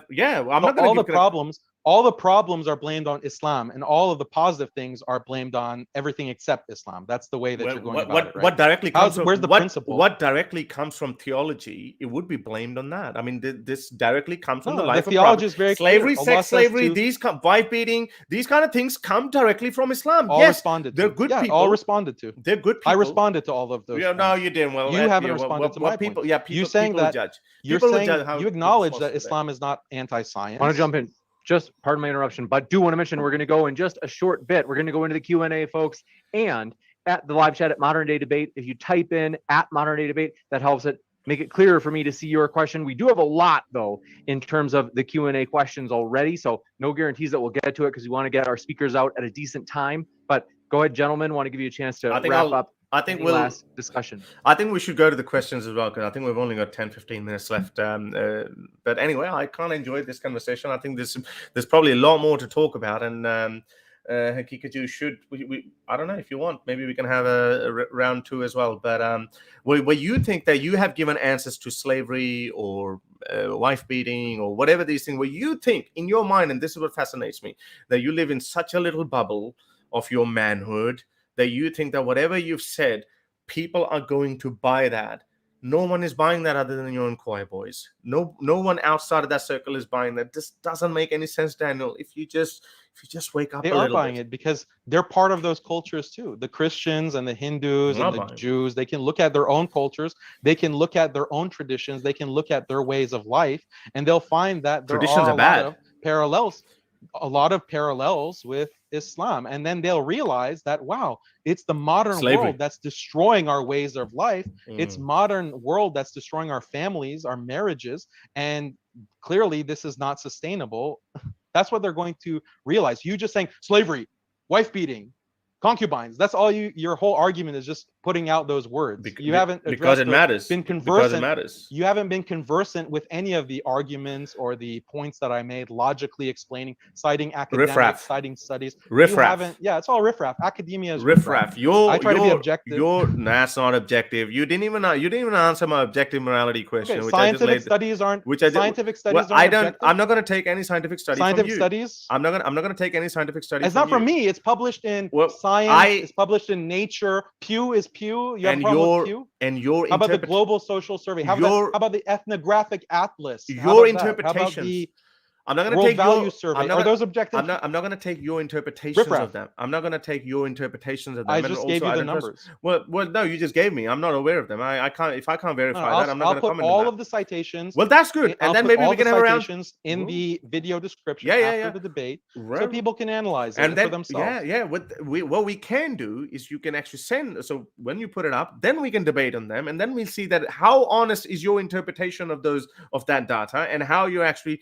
Yeah, I'm not going to. All the problems are blamed on Islam, and all of the positive things are blamed on everything except Islam. That's the way that you're going about it, right? What directly comes from, where's the principle? What directly comes from theology, it would be blamed on that. I mean, this directly comes from the life of theology is very slavery, clear. sex slavery, wife beating, these kind of things come directly from Islam. All yes, responded to. They're good people. All responded to. They're good people. I responded to all of those. Yeah, no, you didn't. Well, you haven't responded to my people. point. Yeah, people. You're saying that judge. You're saying you acknowledge that Islam is not anti-science. I want to jump in. Just pardon my interruption, but do want to mention we're going to go in just a short bit. We're going to go into the Q&A, folks, and at the live chat at Modern Day Debate. If you type in at Modern Day Debate, that helps it make it clearer for me to see your question. We do have a lot, though, in terms of the Q&A questions already, so no guarantees that we'll get to it because we want to get our speakers out at a decent time. But go ahead, gentlemen. Want to give you a chance to wrap up last discussion. I think we should go to the questions as well, because I think we've only got 10, 15 minutes left. But anyway, I can't enjoy this conversation. I think there's probably a lot more to talk about, and Haqiqatjou, I don't know, if you want, maybe we can have a round 2 as well. But where you think that you have given answers to slavery or wife beating or whatever these things, where you think in your mind, and this is what fascinates me, that you live in such a little bubble of your manhood that you think that whatever you've said, people are going to buy that. No one is buying that other than your own choir boys. No one outside of that circle is buying that. This doesn't make any sense, Daniel. If you just wake up, they are buying it because they're part of those cultures too. The Christians and the Hindus and the Jews, they can look at their own cultures, they can look at their own traditions, they can look at their ways of life, and they'll find that there traditions are a lot of parallels. A lot of parallels with Islam, and then they'll realize that, wow, it's the modern world that's destroying our ways of life. It's modern world that's destroying our families, our marriages, and clearly this is not sustainable. That's what they're going to realize. You just saying slavery, wife beating, concubines, that's all your whole argument is just putting out those words. You haven't because it matters. Been conversant. Because it matters. You haven't been conversant with any of the arguments or the points that I made, logically explaining, citing academics, citing studies. Riffraff. Yeah, it's all riffraff. Academia is riffraff. I try to be objective. That's not objective. You didn't even answer my objective morality question. Okay, scientific studies aren't. Scientific studies aren't objective. I'm not going to take any scientific studies. Scientific studies. I'm not going to take any scientific studies. It's not from me. It's published in Science. It's published in Nature. Pew is Pew. You have a problem with Pew? How about the Global Social Survey? How about the Ethnographic Atlas? Your interpretations. I'm not going to take value survey. Are those objective? I'm not going to take your interpretations of them. I'm not going to take your interpretations of them. I just gave you the numbers. Well, no, you just gave me. I'm not aware of them. I can't. If I can't verify that, I'm not going to comment on that. I'll put all of the citations. Well, that's good. And then maybe we can have a round in the video description after the debate, so people can analyze it for themselves. What we can do is you can actually send. So when you put it up, then we can debate on them, and then we'll see that how honest is your interpretation of that data, and how you're actually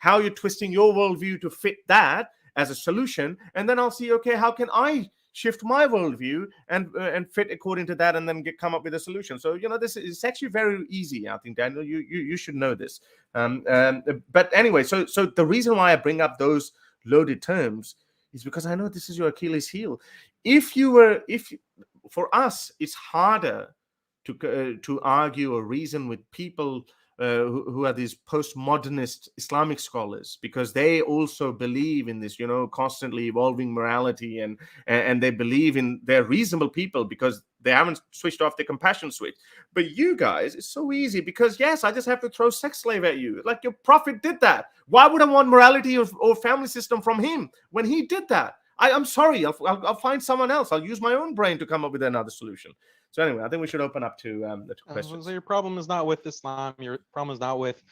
how you're twisting your worldview to fit that as a solution, and then I'll see, okay, how can I shift my worldview and fit according to that, and then come up with a solution. So this is actually very easy. I think, Daniel, you should know this. But anyway, so the reason why I bring up those loaded terms is because I know this is your Achilles heel. For us, it's harder to argue or reason with people who are these postmodernist Islamic scholars, because they also believe in this, constantly evolving morality, and they believe they're reasonable people because they haven't switched off the compassion switch. But you guys, it's so easy because, yes, I just have to throw sex slave at you. Like your prophet did that. Why would I want morality or family system from him when he did that? I'm sorry. I'll find someone else. I'll use my own brain to come up with another solution. So anyway, I think we should open up to the two questions. So your problem is not with Islam. Your problem is not with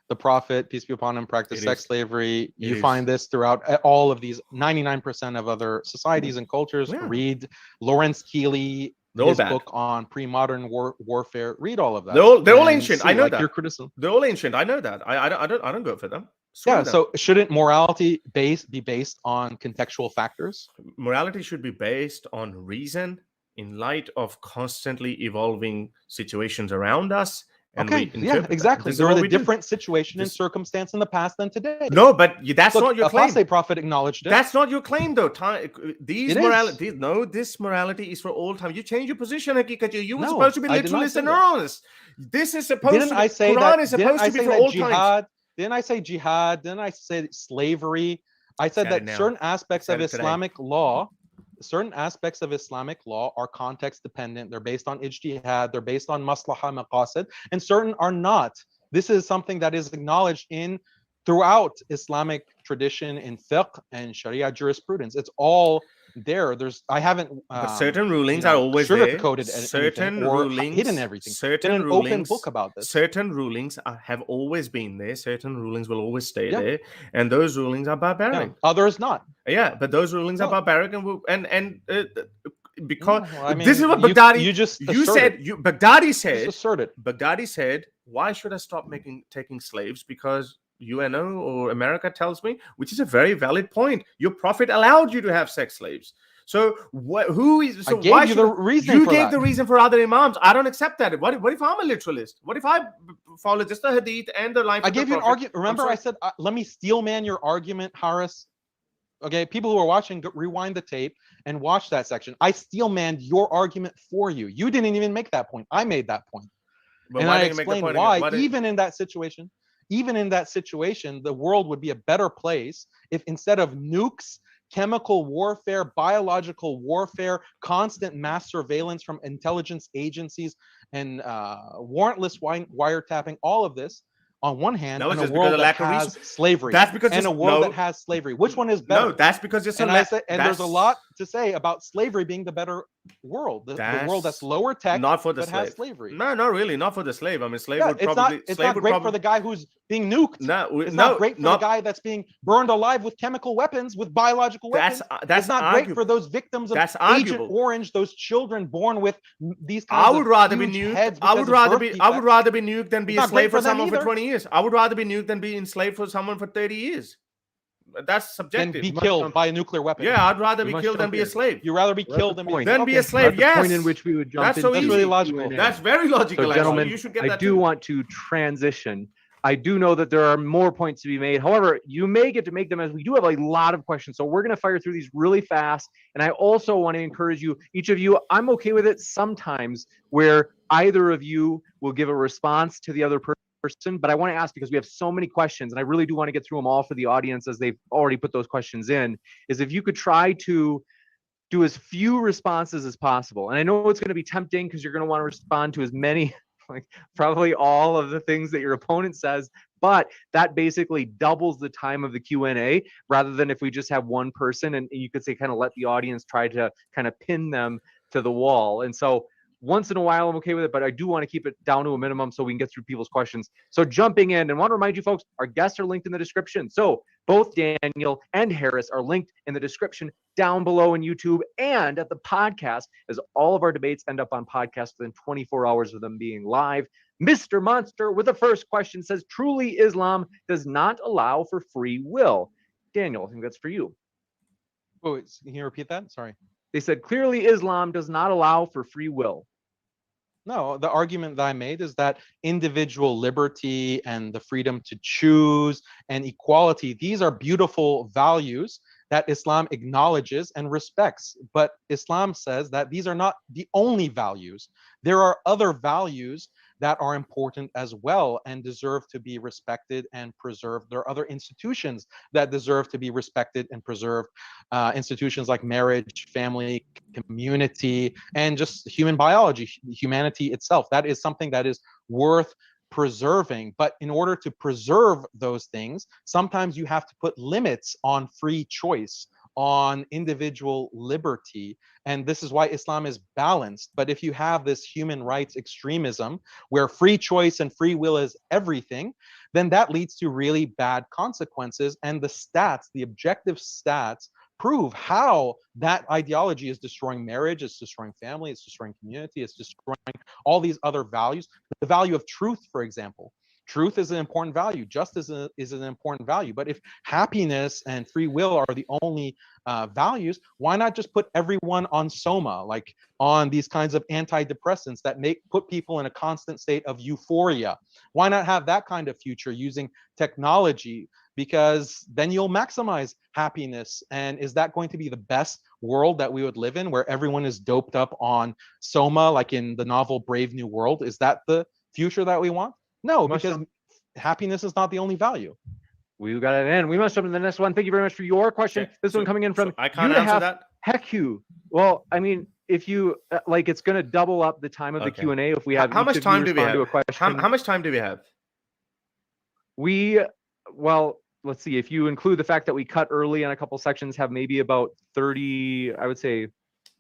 the Prophet, peace be upon him, practice sex slavery. You find this throughout all of these 99% of other societies and cultures. Yeah. Read Lawrence Keeley, his book on pre-modern warfare. Read all of that. They're all ancient. I know that. Your criticism. They're all ancient. I know that. I don't go for them. So shouldn't morality be based on contextual factors? Morality should be based on reason in light of constantly evolving situations around us. And exactly. There was a different situation and circumstance in the past than today. No, but that's not your claim. The Prophet acknowledged it. That's not your claim, though. This morality is for all time. You change your position, Haqiqatjou. You were supposed to be literalist and honest. This is supposed to be Quran is supposed to be for all time. Didn't I say jihad? Didn't I say slavery? I said that certain aspects of Islamic law are context dependent. They're based on ijtihad. They're based on maslaha maqasid, and certain are not. This is something that is acknowledged throughout Islamic tradition in fiqh and Sharia jurisprudence. It's all there. I haven't. But certain rulings are always sugar-coated certain rulings, hidden everything. Certain rulings, open book about this. Certain rulings have always been there. Certain rulings will always stay there, and those rulings are barbaric. Others not. Yeah, but those rulings are barbaric, and because well, I mean, this is what you Baghdadi. just You asserted. said Baghdadi Just said. asserted. Baghdadi said, "Why should I stop taking slaves? Because UNO or America tells me," which is a very valid point. Your prophet allowed you to have sex slaves. So who is? So I gave why you should the reason you for gave that. the reason for other imams? I don't accept that. What if I'm a literalist? What if I follow just the hadith and the life I of the gave you an prophet? argument. Remember, I sorry. said, let me steel man your argument, Haris. Okay, people who are watching, rewind the tape and watch that section. I steel manned your argument for you. You didn't even make that point. I made that point. But And why I didn't you make the explained point why, again? even in that situation, the world would be a better place if instead of nukes, chemical warfare, biological warfare, constant mass surveillance from intelligence agencies, and warrantless wiretapping, all of this, on one hand, No, and it's a just because world of that lack of has resources. slavery, That's because and a world that has slavery. Which one is better? No, that's because it's And there's a lot to say about slavery being the better world, the world that's lower tech, not for the but slave. has slavery. No, not really, not for the slave. I mean, slave Yeah, would probably. it's not great for the guy who's being nuked. It's not great for the guy that's being burned alive with chemical weapons, with biological weapons. That's it's not great for those victims of Agent Orange, those children born with these kinds of huge heads. I would rather be nuked than be a slave for someone for 20 years. I would rather be nuked than be enslaved for someone for 30 years. That's subjective. And be killed by a nuclear weapon. Yeah, I'd rather be killed than be a slave. You'd rather be killed than be a slave. Yes. The point in which we would jump that's so into easy. Really logical. That's very logical. So, gentlemen, you should get I that do want to transition. I do know that there are more points to be made. However, you may get to make them as we do have a lot of questions. So we're going to fire through these really fast. And I also want to encourage you, each of you, I'm okay with it sometimes where either of you will give a response to the other person. But I want to ask, because we have so many questions and I really do want to get through them all for the audience as they've already put those questions in, is if you could try to do as few responses as possible. And I know it's going to be tempting because you're going to want to respond to as many, like probably all of the things that your opponent says, but that basically doubles the time of the Q&A rather than if we just have one person and you could say kind of let the audience try to kind of pin them to the wall. And so once in a while, I'm okay with it, but I do want to keep it down to a minimum so we can get through people's questions. So jumping in, and want to remind you folks, our guests are linked in the description. So both Daniel and Haris are linked in the description down below in YouTube and at the podcast, as all of our debates end up on podcast within 24 hours of them being live. Mr. Monster with the first question says, truly Islam does not allow for free will. Daniel, I think that's for you. Oh, can you repeat that? Sorry. They said, clearly Islam does not allow for free will. No, the argument that I made is that individual liberty and the freedom to choose and equality, these are beautiful values that Islam acknowledges and respects. But Islam says that these are not the only values. There are other values that are important as well and deserve to be respected and preserved. There are other institutions that deserve to be respected and preserved. Institutions like marriage, family, community, and just human biology, humanity itself. That is something that is worth preserving. But in order to preserve those things, sometimes you have to put limits on free choice, on individual liberty. And this is why Islam is balanced. But if you have this human rights extremism where free choice and free will is everything, then that leads to really bad consequences. And the stats, the objective stats, prove how that ideology is destroying marriage, it's destroying family, it's destroying community, it's destroying all these other values. The value of truth, for example. Truth is an important value. Justice is an important value. But if happiness and free will are the only values, why not just put everyone on soma, like on these kinds of antidepressants that put people in a constant state of euphoria? Why not have that kind of future using technology? Because then you'll maximize happiness. And is that going to be the best world that we would live in, where everyone is doped up on soma, like in the novel Brave New World? Is that the future that we want? No, because happiness is not the only value. We got it in. We must jump to the next one. Thank you very much for your question. Okay. This one coming in from I can't answer that. Haqiqatjou. Well, I mean, if you like, it's going to double up the time of the Q&A if we have. How much time do we have? How much time do we have? Well, let's see. If you include the fact that we cut early on a couple sections, have maybe about 30. I would say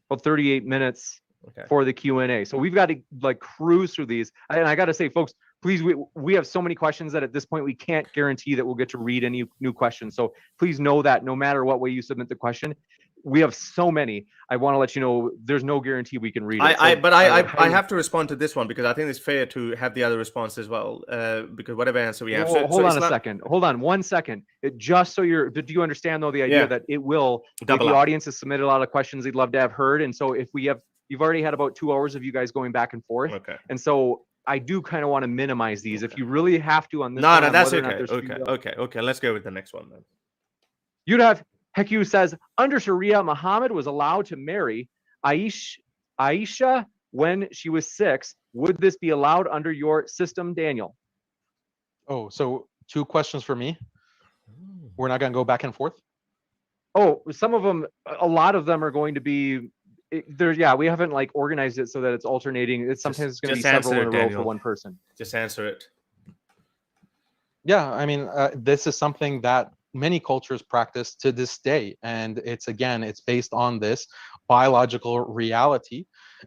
about 38 minutes for the Q&A. So we've got to like cruise through these. And I got to say, folks, please, we have so many questions that at this point we can't guarantee that we'll get to read any new questions. So please know that no matter what way you submit the question, we have so many. I want to let you know there's no guarantee we can read it. I have to respond to this one because I think it's fair to have the other response as well. Because whatever answer we have. Hold on a second. Hold on 1 second. Just so do you understand though the idea that it will the audience has submitted a lot of questions they'd love to have heard, and so if you've already had about 2 hours of you guys going back and forth. Okay. And so I do kind of want to minimize these. If you really have to on this. No, that's okay. Okay. Let's go with the next one then. You'd have Haqiqatjou says, under Sharia, Muhammad was allowed to marry Aisha when she was 6. Would this be allowed under your system, Daniel? Oh, so 2 questions for me. We're not going to go back and forth? Oh, some of them, a lot of them are going to be there. Yeah, we haven't like organized it so that it's alternating. It's sometimes going to be several in a row for one person. Just answer it. Yeah, I mean, this is something that many cultures practice to this day, and it's based on this biological reality.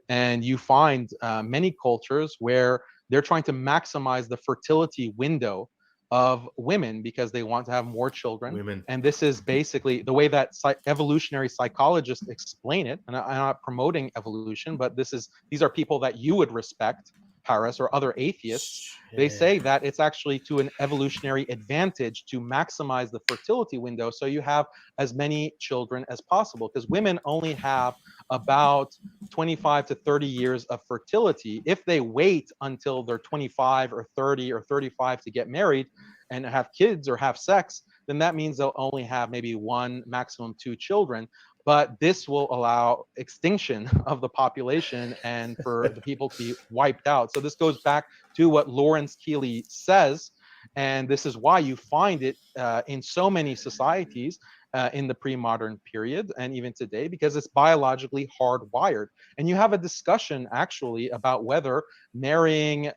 And you find many cultures where they're trying to maximize the fertility window of women because they want to have more children. And this is basically the way that evolutionary psychologists explain it. And I'm not promoting evolution, but these are people that you would respect, Harris, or other atheists. They say that it's actually to an evolutionary advantage to maximize the fertility window so you have as many children as possible, because women only have about 25 to 30 years of fertility. If they wait until they're 25 or 30 or 35 to get married and have kids or have sex, then that means they'll only have maybe 1, maximum 2 children. But this will allow extinction of the population and for the people to be wiped out. So this goes back to what Lawrence Keeley says, and this is why you find it in so many societies in the pre-modern period and even today, because it's biologically hardwired. And you have a discussion actually about whether marrying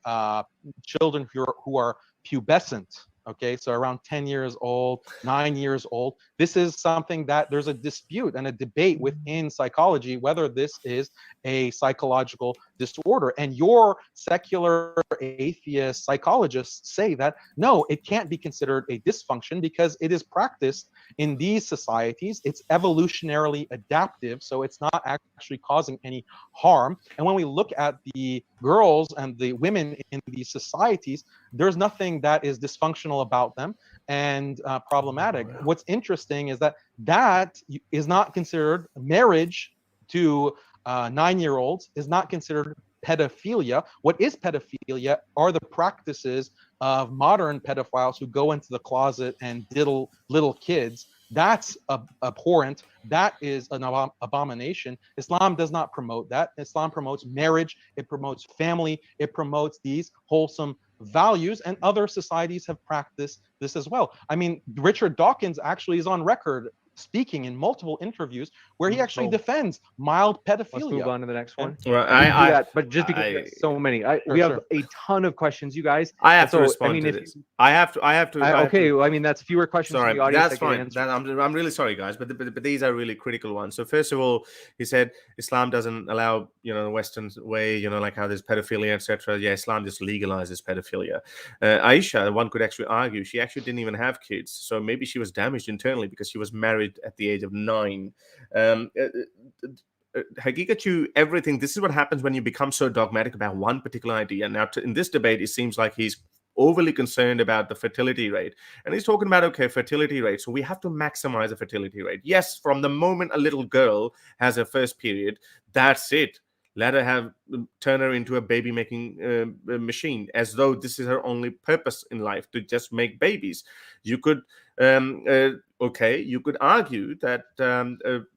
children who are pubescent, okay, so around 10 years old, 9 years old. This is something that there's a dispute and a debate within psychology whether this is a psychological disorder. And your secular atheist psychologists say that no, it can't be considered a dysfunction because it is practiced in these societies. It's evolutionarily adaptive, so it's not actually causing any harm. And when we look at the girls and the women in these societies, there's nothing that is dysfunctional about them and problematic. What's interesting is that is not considered marriage to 9-year-olds is not considered pedophilia. What is pedophilia are the practices of modern pedophiles who go into the closet and diddle little kids. That's abhorrent. That is an abomination. Islam does not promote that. Islam promotes marriage. It promotes family. It promotes these wholesome values, and other societies have practiced this as well. I mean, Richard Dawkins actually is on record speaking in multiple interviews where he actually defends mild pedophilia. Let's move on to the next one. Well, but just because we have so many, we have a ton of questions, you guys. I have to respond to this. I have to. Okay, well, I mean that's fewer questions from the audience. That's fine. I'm really sorry, guys, but these are really critical ones. So first of all, he said Islam doesn't allow the Western way, like how there's pedophilia, etc. Yeah, Islam just legalizes pedophilia. Aisha, one could actually argue, she actually didn't even have kids, so maybe she was damaged internally because she was married at the age of 9. Haqiqatjou, everything. This is what happens when you become so dogmatic about one particular idea. Now, in this debate, it seems like he's overly concerned about the fertility rate, and he's talking about fertility rate. So we have to maximize the fertility rate. Yes, from the moment a little girl has her first period, that's it. Let her turn her into a baby making machine, as though this is her only purpose in life, to just make babies. You could you could argue that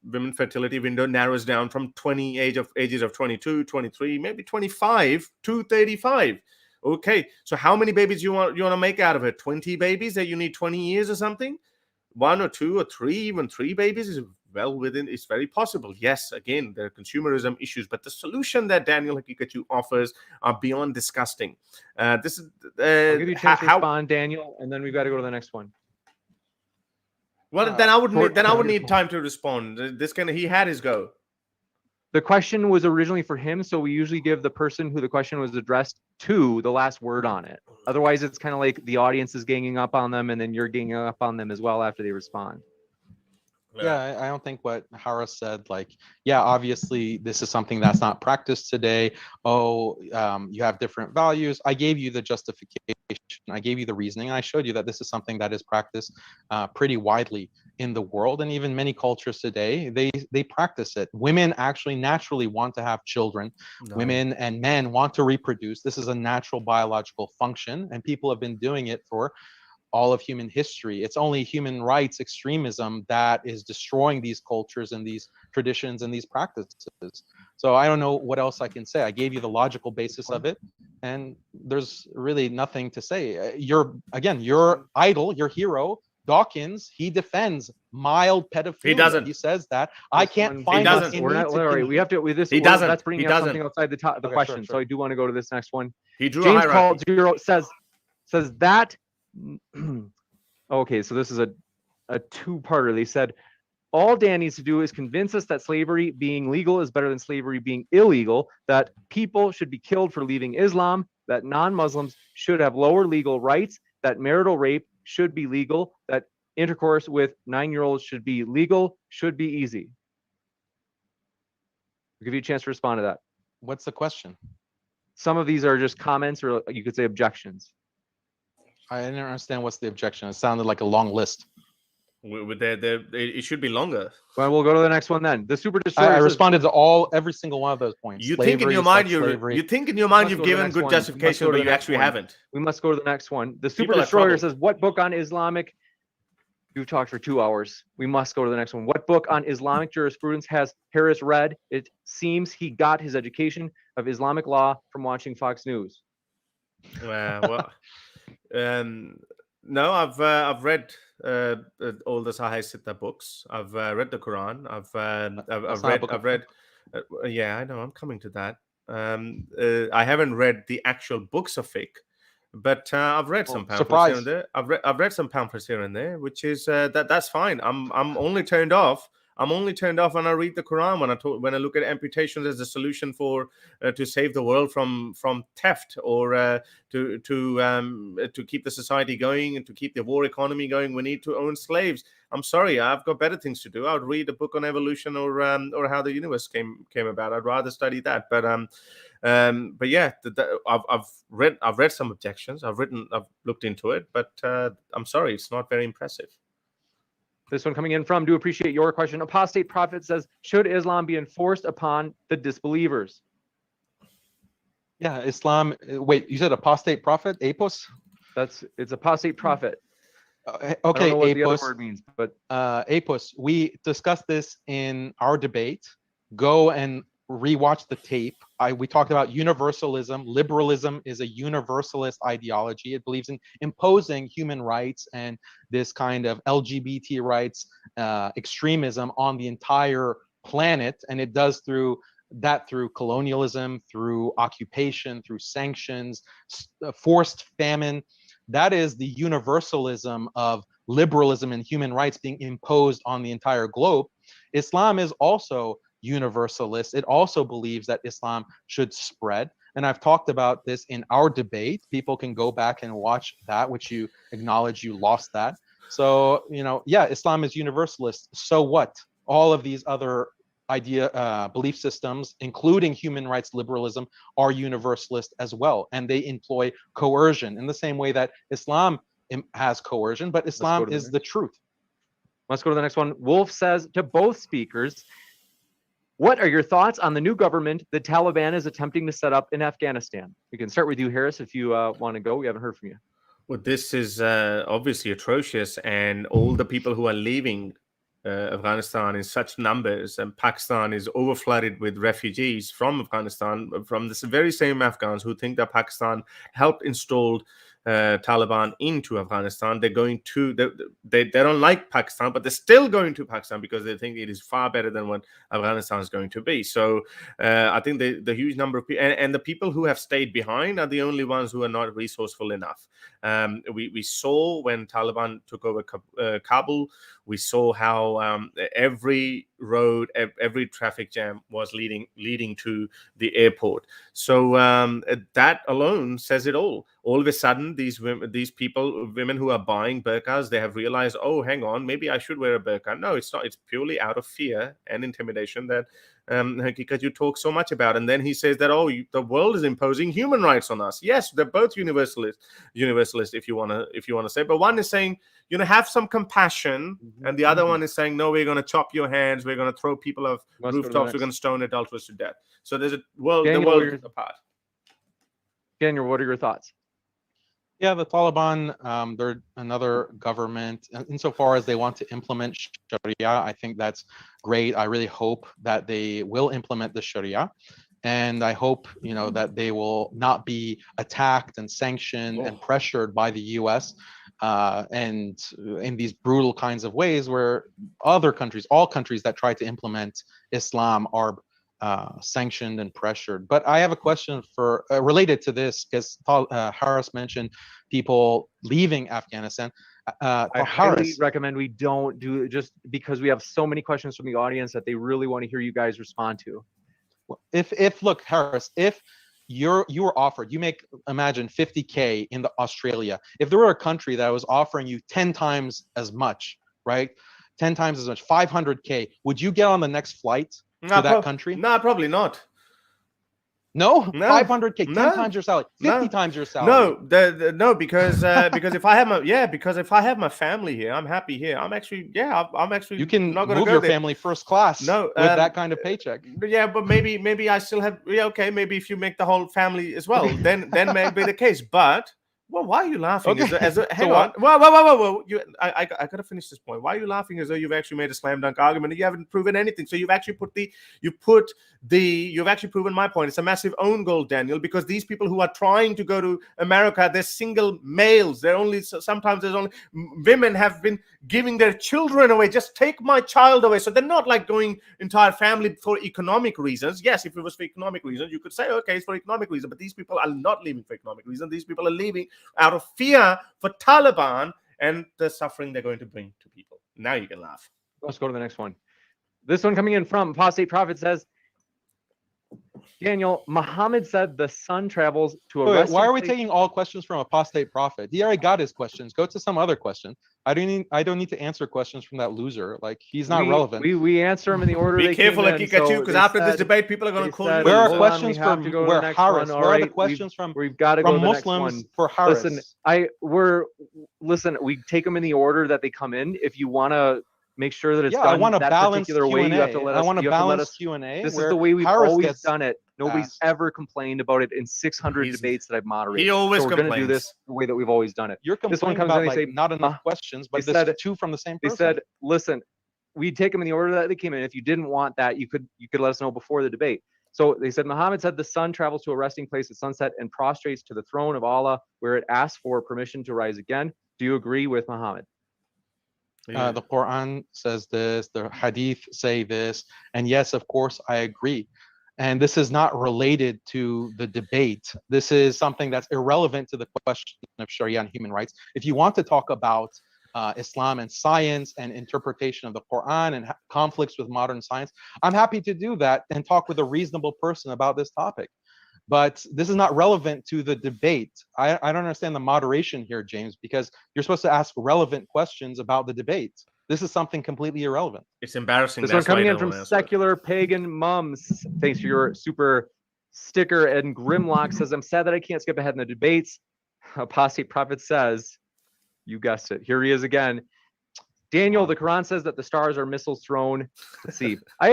women's fertility window narrows down from ages of 22, 23, maybe 25 to 35. Okay, so how many babies you want to make out of it? 20 babies that you need 20 years or something? 1 or 2 or 3, even 3 babies is well within. It's very possible. Yes, again, there are consumerism issues, but the solution that Daniel Haqiqatjou offers are beyond disgusting. This is I'll give you a chance to respond, Daniel, and then we've got to go to the next one. Well, then I would need time to respond. He had his go. The question was originally for him, so we usually give the person who the question was addressed to the last word on it. Otherwise, it's kind of like the audience is ganging up on them, and then you're ganging up on them as well after they respond. Yeah, I don't think what Harris said, like, yeah, obviously this is something that's not practiced today. Oh, you have different values. I gave you the justification. I gave you the reasoning. And I showed you that this is something that is practiced pretty widely in the world, and even many cultures today, they practice it. Women actually naturally want to have children. No. Women and men want to reproduce. This is a natural biological function, and people have been doing it for all of human history. It's only human rights extremism that is destroying these cultures and these traditions and these practices. So I don't know what else I can say. I gave you the logical basis of it, and there's really nothing to say. Your idol, your hero, Dawkins, he defends mild pedophilia. He doesn't. He says that I can't find. He doesn't. We're not. All right, we have to. With this, He doesn't. That's bringing He up doesn't. something outside the Okay, question. sure. So I do want to go to this next one. He drew James a Paul hierarchy. Zero says that. Okay, so this is a two-parter. They said all Dan needs to do is convince us that slavery being legal is better than slavery being illegal, that people should be killed for leaving Islam, that non-Muslims should have lower legal rights, that marital rape should be legal, that intercourse with 9-year-olds should be legal, should be easy. I'll give you a chance to respond to that. What's the question? Some of these are just comments, or you could say objections. I didn't understand what's the objection. It sounded like a long list. It should be longer. Well, we'll go to the next one then. The Super Destroyer I says, responded to every single one of those points. You think in your mind you think in your mind you've given good justification, but you actually haven't. we must go to the next one. The Super People are Destroyer troubled. says, what book on Islamic? You've talked for 2 hours. We must go to the next one. What book on Islamic jurisprudence has Harris read? It seems he got his education of Islamic law from watching Fox News. No, I've read all the Sahih Sitta books. I've read the Quran. I've read. Yeah, I know. I'm coming to that. I haven't read the actual books of fiqh, but I've read some pamphlets here and there. I've read some pamphlets here and there, which is that's fine. I'm only turned off. I'm only turned off when I read the Quran, when I look at amputations as a solution for to save the world from theft, or to keep the society going and to keep the war economy going. We need to own slaves. I'm sorry, I've got better things to do. I'd read a book on evolution or how the universe came about. I'd rather study that. But yeah, I've read some objections. I've looked into it, but I'm sorry, it's not very impressive. This one coming in from, do appreciate your question. Apostate Prophet says, should Islam be enforced upon the disbelievers? Yeah, Islam. Wait, you said apostate prophet, apos? It's apostate prophet. Okay, I don't know what apos. the other word means, but apos. We discussed this in our debate. Go and rewatch the tape. We talked about universalism. Liberalism is a universalist ideology. It believes in imposing human rights and this kind of LGBT rights extremism on the entire planet, and it does through colonialism, through occupation, through sanctions, forced famine. That is the universalism of liberalism and human rights being imposed on the entire globe. Islam is also universalist. It also believes that Islam should spread. And I've talked about this in our debate. People can go back and watch that, which you acknowledge you lost that. So, yeah, Islam is universalist. So what? All of these other belief systems, including human rights liberalism, are universalist as well. And they employ coercion in the same way that Islam has coercion, but Islam is the truth. Let's go to the next one. Wolf says to both speakers, what are your thoughts on the new government the Taliban is attempting to set up in Afghanistan? We can start with you, Harris, if you want to go. We haven't heard from you. Well, this is obviously atrocious, and all the people who are leaving Afghanistan in such numbers, and Pakistan is overflooded with refugees from Afghanistan, from the very same Afghans who think that Pakistan helped install Taliban into Afghanistan. They're going to they don't like Pakistan, but they're still going to Pakistan because they think it is far better than what Afghanistan is going to be. So I think the huge number of people and the people who have stayed behind are the only ones who are not resourceful enough. We saw when Taliban took over Kabul, We saw how every road, every traffic jam was leading to the airport. So that alone says it all. All of a sudden, these women who are buying burqas, they have realized, oh, hang on, maybe I should wear a burqa. No, it's not. It's purely out of fear and intimidation that Haqiqatjou talks so much about. And then he says that, oh, the world is imposing human rights on us. Yes, they're both universalist, if you want to say. But one is saying, have some compassion, and the other one is saying, no, we're going to chop your hands, we're going to throw people off rooftops, we're going to stone adulterers to death. So there's the world apart. Daniel, what are your thoughts? Yeah, the Taliban, they're another government. Insofar as they want to implement Sharia, I think that's great. I really hope that they will implement the Sharia. And I hope, that they will not be attacked and sanctioned and pressured by the US and in these brutal kinds of ways where other countries, all countries that try to implement Islam are sanctioned and pressured. But I have a question for related to this, because Harris mentioned people leaving Afghanistan. I highly recommend we don't do it, just because we have so many questions from the audience that they really want to hear you guys respond to. Look, Harris, if you were offered, imagine 50K in Australia. If there were a country that was offering you 10 times as much, right? 10 times as much, 500K, would you get on the next flight to that country? No, probably not. No, 500K, 10 times your salary, 50 times your salary. No, because if I have my family here, I'm happy here. I'm actually you can not gonna move go your there. family first class with that kind of paycheck. Yeah, but maybe I still have. Yeah, okay, maybe if you make the whole family as well, then may be the case. But well, why are you laughing? Okay. Hang on. Whoa. I gotta finish this point. Why are you laughing as though you've actually made a slam dunk argument and you haven't proven anything? So you've actually you've actually proven my point. It's a massive own goal, Daniel, because these people who are trying to go to America, they're single males. Sometimes there's only women have been giving their children away. Just take my child away. So they're not like going entire family for economic reasons. Yes, if it was for economic reasons, you could say, okay, it's for economic reasons. But these people are not leaving for economic reasons. These people are leaving out of fear for Taliban and the suffering they're going to bring to people. Now you can laugh. Let's go to the next one. This one coming in from Apostate Prophet says, Daniel, Muhammad said the sun travels to a resting Why are we place. taking all questions from Apostate Prophet? He already got his questions. Go to some other question. I don't need to answer questions from that loser. Like, he's not relevant. We answer them in the order. Be careful, Haqiqatjou, because after this debate, people are going to call you. Where are questions from where Harris? Where are the questions from? We've got to go to the Muslims next one. for Harris. Listen, we take them in the order that they come in. If you want to make sure that it's done I want to that balance particular way, you have to let us. I want to balance Q&A. This is the way we've always done it. Nobody's ever complained about it in 600 debates that I've moderated. He always complains. We're going to do this the way that we've always done it. You're complaining about like not enough questions, but there's two from the same person. They said, listen, we take them in the order that they came in. If you didn't want that, you could let us know before the debate. So they said, Muhammad said the sun travels to a resting place at sunset and prostrates to the throne of Allah, where it asks for permission to rise again. Do you agree with Muhammad? The Quran says this, the Hadith say this, and yes, of course, I agree. And this is not related to the debate. This is something that's irrelevant to the question of Sharia and human rights. If you want to talk about Islam and science and interpretation of the Quran and conflicts with modern science, I'm happy to do that and talk with a reasonable person about this topic. But this is not relevant to the debate. I don't understand the moderation here, James, because you're supposed to ask relevant questions about the debate. This is something completely irrelevant. It's embarrassing. This one coming in from Secular Pagan Mums. Thanks for your super sticker. And Grimlock says, I'm sad that I can't skip ahead in the debates. Apostate Prophet says, you guessed it. Here he is again. Daniel, the Quran says that the stars are missiles thrown. Let's see. I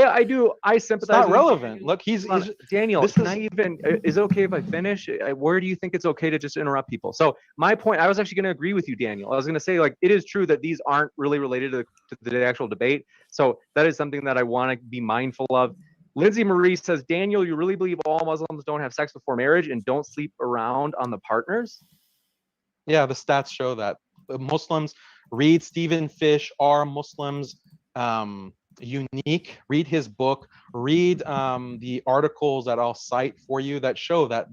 sympathize. It's not relevant. Look, he's Daniel. Is it okay if I finish? Where do you think it's okay to just interrupt people? So my point, I was actually going to agree with you, Daniel. I was going to say, like, it is true that these aren't really related to the actual debate. So that is something that I want to be mindful of. Lindsay Marie says, Daniel, you really believe all Muslims don't have sex before marriage and don't sleep around on the partners? Yeah, the stats show that. Muslims, read Stephen Fish, Are Muslims Unique? Read his book. Read the articles that I'll cite for you that show that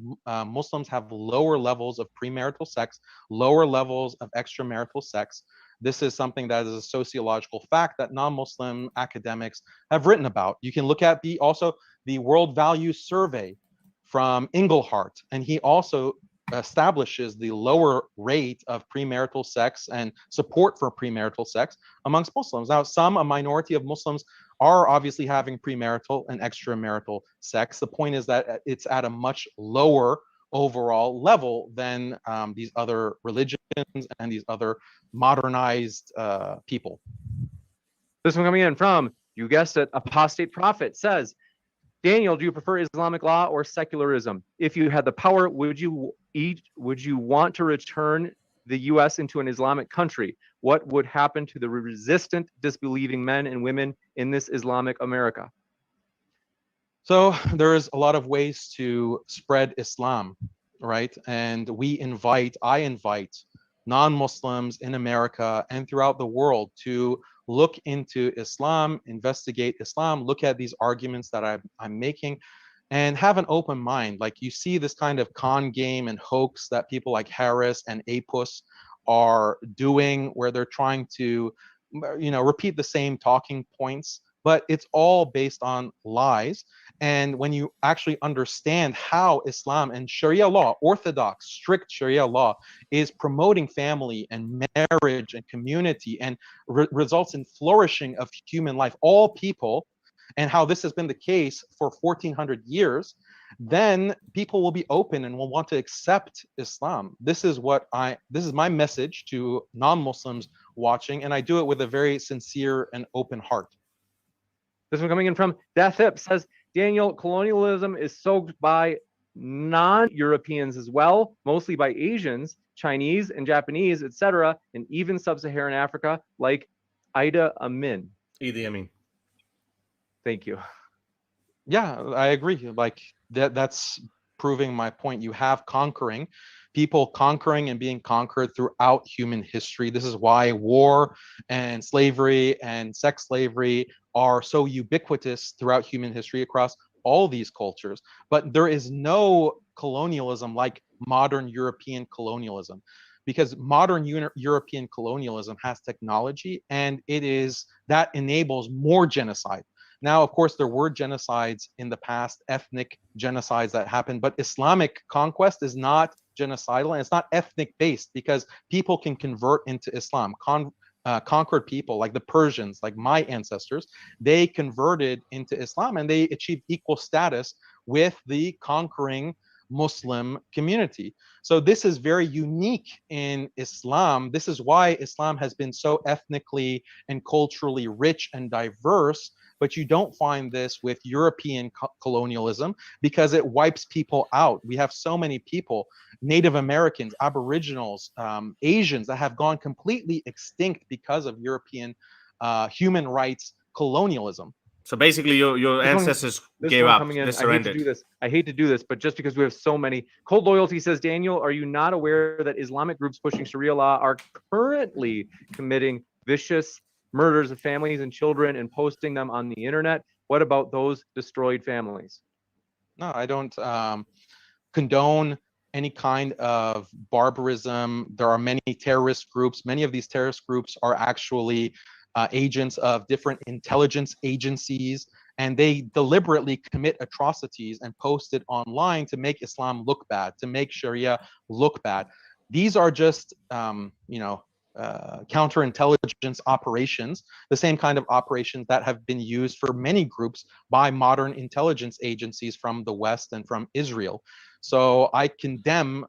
Muslims have lower levels of premarital sex, lower levels of extramarital sex. This is something that is a sociological fact that non-Muslim academics have written about. You can look at also the World Values Survey from Engelhardt, and he also establishes the lower rate of premarital sex and support for premarital sex amongst Muslims. Now, a minority of Muslims are obviously having premarital and extramarital sex. The point is that it's at a much lower overall level than these other religions and these other modernized people. This one coming in from, you guessed it, Apostate Prophet says, Daniel, do you prefer Islamic law or secularism? If you had the power, would you want to return the U.S. into an Islamic country? What would happen to the resistant, disbelieving men and women in this Islamic America? So there's a lot of ways to spread Islam, right? And I invite non-Muslims in America and throughout the world to look into Islam, investigate Islam, look at these arguments that I'm making, and have an open mind. Like, you see this kind of con game and hoax that people like Harris and Apus are doing, where they're trying to, repeat the same talking points, but it's all based on lies. And when you actually understand how Islam and Sharia law, orthodox, strict Sharia law, is promoting family and marriage and community and results in flourishing of human life, all people, and how this has been the case for 1400 years, then people will be open and will want to accept Islam. This is my message to non-Muslims watching, and I do it with a very sincere and open heart. This one coming in from Death Hip says, Daniel, colonialism is soaked by non-Europeans as well, mostly by Asians, Chinese and Japanese, etc., and even sub-Saharan Africa, like Ida Amin. Idi Amin. Thank you. Yeah, I agree. Like, that's proving my point. You have people conquering and being conquered throughout human history. This is why war and slavery and sex slavery are so ubiquitous throughout human history across all these cultures. But there is no colonialism like modern European colonialism, because modern European colonialism has technology, and that enables more genocide. Now, of course, there were genocides in the past, ethnic genocides that happened, but Islamic conquest is not genocidal, and it's not ethnic based, because people can convert into Islam. Conquered people like the Persians, like my ancestors, they converted into Islam and they achieved equal status with the conquering Muslim community. So this is very unique in Islam. This is why Islam has been so ethnically and culturally rich and diverse, but you don't find this with European colonialism, because it wipes people out. We have so many people, Native Americans, Aboriginals, Asians, that have gone completely extinct because of European human rights colonialism. So basically, your ancestors gave up. They surrendered. I hate to do this, but just because we have so many. Cold Loyalty says, Daniel, are you not aware that Islamic groups pushing Sharia law are currently committing vicious murders of families and children and posting them on the internet? What about those destroyed families? No, I don't condone any kind of barbarism. There are many terrorist groups. Many of these terrorist groups are actually agents of different intelligence agencies, and they deliberately commit atrocities and post it online to make Islam look bad, to make Sharia look bad. These are just, counterintelligence operations, the same kind of operations that have been used for many groups by modern intelligence agencies from the West and from Israel. So I condemn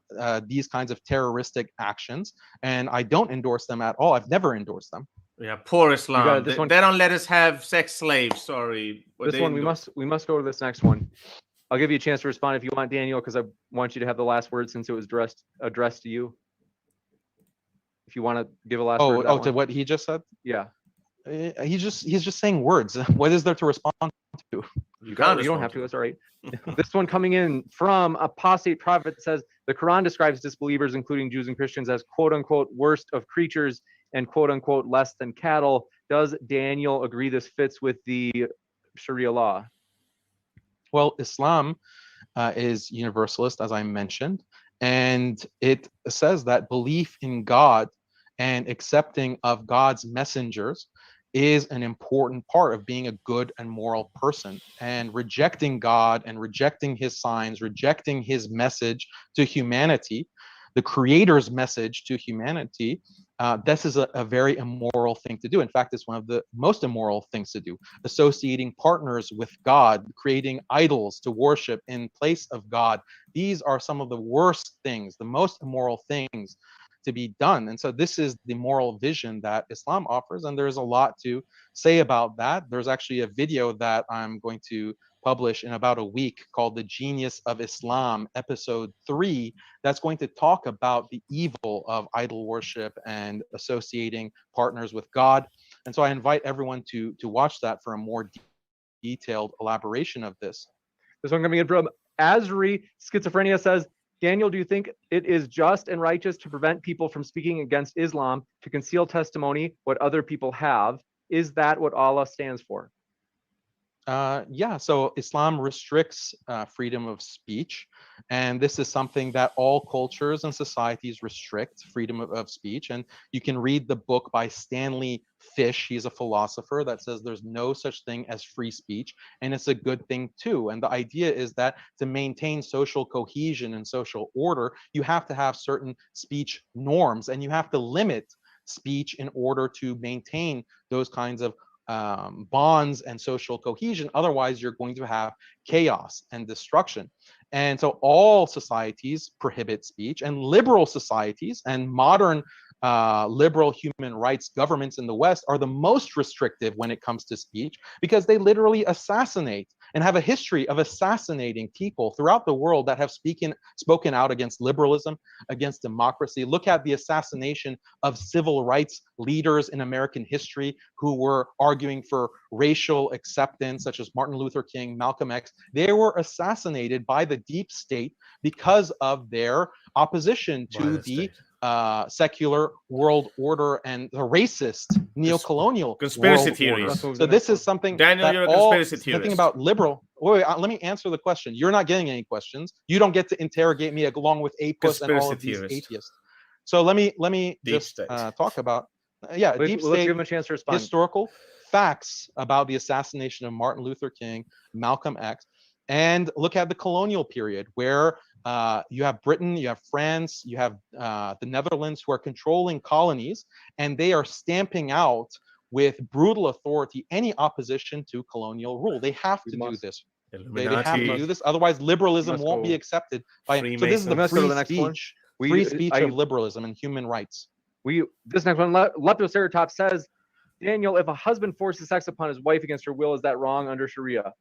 these kinds of terroristic actions, and I don't endorse them at all. I've never endorsed them. Yeah, poor Islam. They don't let us have sex slaves. Sorry. We must go to this next one. I'll give you a chance to respond if you want, Daniel, because I want you to have the last word since it was addressed to you. If you want to give a last word. To what he just said? Yeah. He's just saying words. What is there to respond to? You don't have to. It's all right. This one coming in from Apostate Prophet says, the Quran describes disbelievers, including Jews and Christians, as quote unquote worst of creatures and quote unquote less than cattle. Does Daniel agree this fits with the Sharia law? Well, Islam is universalist, as I mentioned, and it says that belief in God and accepting of God's messengers is an important part of being a good and moral person. And rejecting God and rejecting his signs, rejecting his message to humanity, the creator's message to humanity, this is a very immoral thing to do. In fact, it's one of the most immoral things to do. Associating partners with God, creating idols to worship in place of God. These are some of the worst things, the most immoral things to be done. And so this is the moral vision that Islam offers, and there's a lot to say about that. There's actually a video that I'm going to publish in about a week called The Genius of Islam, episode 3, that's going to talk about the evil of idol worship and associating partners with God. And so I invite everyone to watch that for a more detailed elaboration of this. This one coming in from Azri Schizophrenia says, Daniel, do you think it is just and righteous to prevent people from speaking against Islam, to conceal testimony what other people have? Is that what Allah stands for? Yeah, so Islam restricts freedom of speech, and this is something that all cultures and societies restrict, freedom of speech. And you can read the book by Stanley Fish. He's a philosopher that says there's no such thing as free speech, and it's a good thing too. And the idea is that to maintain social cohesion and social order, you have to have certain speech norms, and you have to limit speech in order to maintain those kinds of bonds and social cohesion. Otherwise, you're going to have chaos and destruction. And so all societies prohibit speech, and liberal societies and modern liberal human rights governments in the West are the most restrictive when it comes to speech, because they literally assassinate and have a history of assassinating people throughout the world that have spoken out against liberalism, against democracy. Look at the assassination of civil rights leaders in American history who were arguing for racial acceptance, such as Martin Luther King, Malcolm X. They were assassinated by the deep state because of their opposition to the secular world order and the racist neo-colonial conspiracy world theories. order. So this is something Daniel, that you're a conspiracy theorist. Thinking about liberal. Wait, let me answer the question. You're not getting any questions. You don't get to interrogate me along with Apus and all of these atheists. So let me just talk about deep state. Let's give him a chance to respond. Historical facts about the assassination of Martin Luther King, Malcolm X, and look at the colonial period where you have Britain, you have France, you have the Netherlands who are controlling colonies, and they are stamping out with brutal authority any opposition to colonial rule. They have to do this. They have to do this. Otherwise, liberalism won't be accepted by. So this is the free speech of liberalism and human rights. This next one, Leptoceratops says, Daniel, if a husband forces sex upon his wife against her will, is that wrong under Sharia?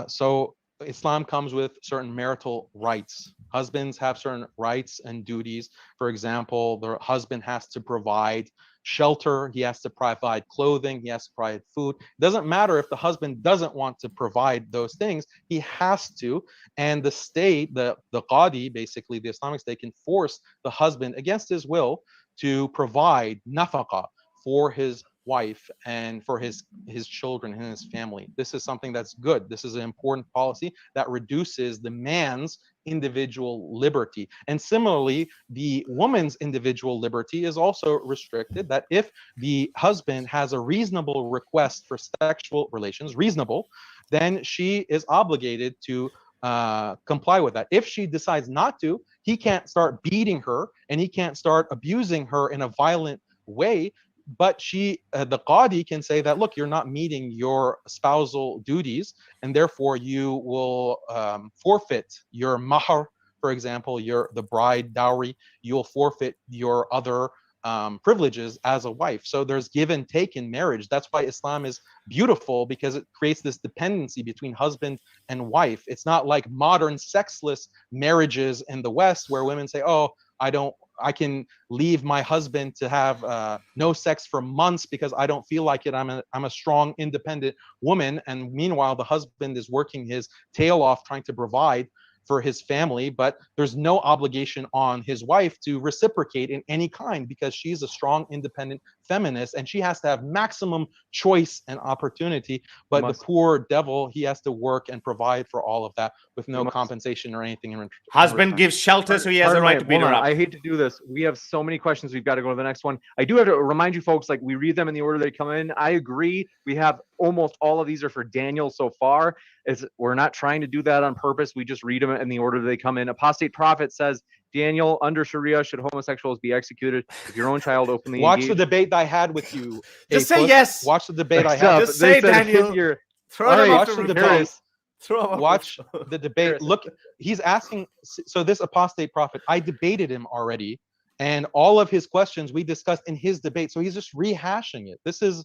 So Islam comes with certain marital rights. Husbands have certain rights and duties. For example, the husband has to provide shelter, he has to provide clothing, he has to provide food. It doesn't matter if the husband doesn't want to provide those things, he has to. And the state, the qadi, basically the Islamic State, can force the husband against his will to provide nafaqah for his wife and for his children and his family. This is something that's good. This is an important policy that reduces the man's individual liberty. And similarly, the woman's individual liberty is also restricted, that if the husband has a reasonable request for sexual relations, then she is obligated to comply with that. If she decides not to, he can't start beating her and he can't start abusing her in a violent way. But the qadi can say that, look, you're not meeting your spousal duties, and therefore you will forfeit your mahar, for example, the bride dowry. You'll forfeit your other privileges as a wife. So there's give and take in marriage. That's why Islam is beautiful, because it creates this dependency between husband and wife. It's not like modern sexless marriages in the West where women say, oh, I can leave my husband to have no sex for months because I don't feel like it. I'm a strong, independent woman. And meanwhile, the husband is working his tail off trying to provide for his family, but there's no obligation on his wife to reciprocate in any kind, because she's a strong, independent feminist, and she has to have maximum choice and opportunity. But the poor devil, he has to work and provide for all of that with no compensation or anything in return. Husband gives shelter, so he has a right to beat her up. I hate to do this. We have so many questions. We've got to go to the next one. I do have to remind you folks, like, we read them in the order they come in. I agree. We have almost all of these are for Daniel so far. We're not trying to do that on purpose. We just read them in the order they come in. Apostate Prophet says, Daniel, under Sharia, should homosexuals be executed if your own child openly Watch the debate that I had with you. Just say yes. Watch the debate I had. Just say, Daniel. Throw them off the debate. Watch the debate. Look, he's asking. So this apostate prophet, I debated him already, and all of his questions we discussed in his debate. So he's just rehashing it. This is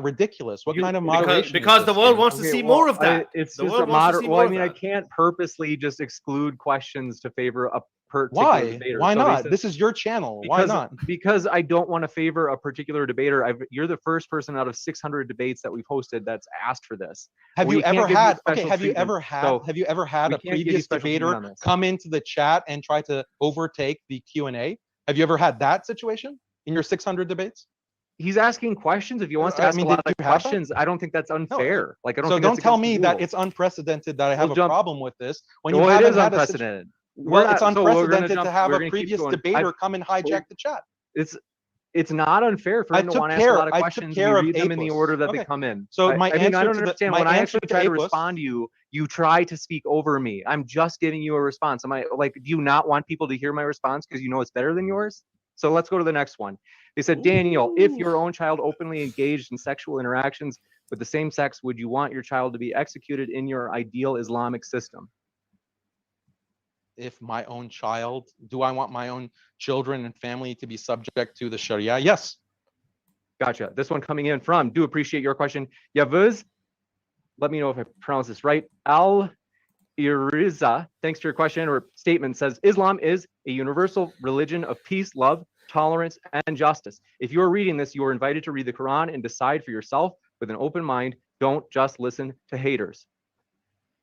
ridiculous. What kind of moderation? Because the world wants to see more of that. It's just a moderate. Well, I mean, I can't purposely just exclude questions to favor a particular debater. Why not? This is your channel. Why not? Because I don't want to favor a particular debater. You're the first person out of 600 debates that we've hosted that's asked for this. Have you ever had a previous debater come into the chat and try to overtake the Q&A? Have you ever had that situation in your 600 debates? He's asking questions. If he wants to ask a lot of questions, I don't think that's unfair. Like, I don't. So think don't tell me that it's unprecedented that I have a problem with this when you haven't haven't had unprecedented. Well, it's unprecedented to have a previous debater come and hijack the chat. It's not unfair for him to want to ask a lot of questions. You read them in the order that they come in. So I don't understand. When I actually try to respond to you, you try to speak over me. I'm just giving you a response. Am I like? Do you not want people to hear my response because you know it's better than yours? So let's go to the next one. They said, Daniel, if your own child openly engaged in sexual interactions with the same sex, would you want your child to be executed in your ideal Islamic system? If my own child, do I want my own children and family to be subject to the Sharia? Yes. Gotcha. This one coming in from, do appreciate your question. Yavuz, let me know if I pronounce this right. Iriza, thanks for your question or statement, says Islam is a universal religion of peace, love, tolerance, and justice. If you're reading this, you are invited to read the Quran and decide for yourself with an open mind. Don't just listen to haters.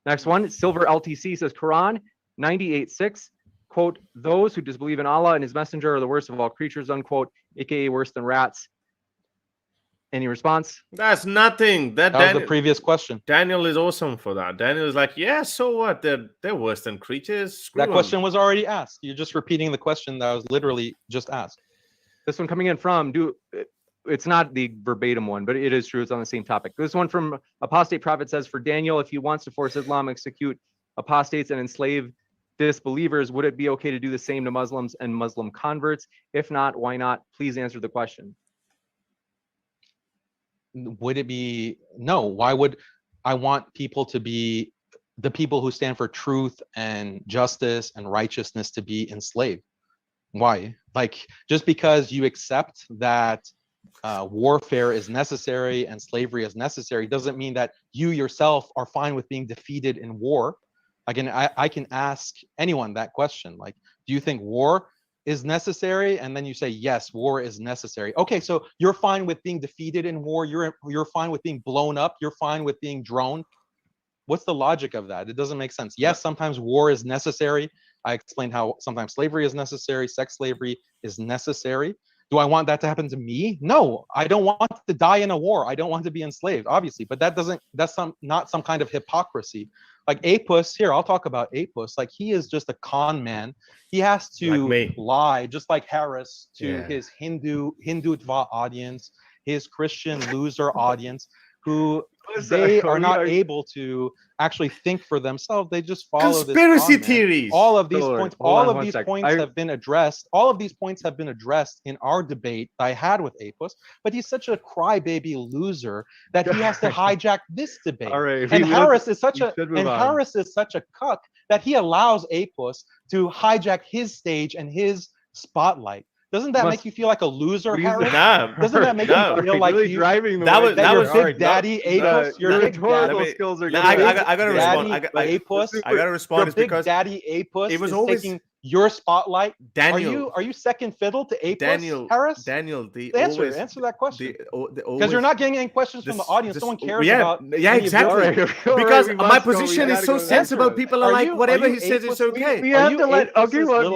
Next one, Silver LTC says Quran 98:6, quote, those who disbelieve in Allah and his messenger are the worst of all creatures, unquote, aka worse than rats. Any response? That's nothing. That was the previous question. Daniel is awesome for that. Daniel is like, yeah, so what? They're worse than creatures. Screw that question was already asked. You're just repeating the question that was literally just asked. This one coming in from, it's not the verbatim one, but it is true. It's on the same topic. This one from Apostate Prophet says, for Daniel, if he wants to force Islam, execute apostates and enslave disbelievers, would it be okay to do the same to Muslims and Muslim converts? If not, why not? Please answer the question. Would it be? No. Why would I want people to be the people who stand for truth and justice and righteousness to be enslaved? Why? Like, just because you accept that warfare is necessary and slavery is necessary doesn't mean that you yourself are fine with being defeated in war. Again, I can ask anyone that question. Like, do you think war is necessary? And then you say, yes, war is necessary. Okay, so you're fine with being defeated in war. You're fine with being blown up. You're fine with being droned. What's the logic of that? It doesn't make sense. Yes, sometimes war is necessary. I explained how sometimes slavery is necessary. Sex slavery is necessary. Do I want that to happen to me? No, I don't want to die in a war. I don't want to be enslaved, obviously, but that's not some kind of hypocrisy. Like Apus, here, I'll talk about Apus. Like, he is just a con man. He has to lie, just like Harris, to his Hindutva audience, his Christian loser audience, who they are not able to actually think for themselves. They just follow conspiracy theories. All of these points, have been addressed. All of these points have been addressed in our debate that I had with Apus. But he's such a crybaby loser that he has to hijack this debate. All right, and Harris is such a cuck that he allows Apus to hijack his stage and his spotlight. Doesn't that make you feel like a loser, Harris? No. Doesn't that make you feel like really driving the that was Big Daddy Apus? Your rhetorical skills are good. I gotta respond. I gotta respond. Your Big Daddy Apus. It was is always taking your spotlight? Daniel, Are you second fiddle to A+, Harris? Daniel, Answer that question. Because you're not getting any questions from the audience. No one cares about. Yeah, exactly. Because my position is so sensible. People are like, whatever he says, it's okay. We have to let. Okay, well,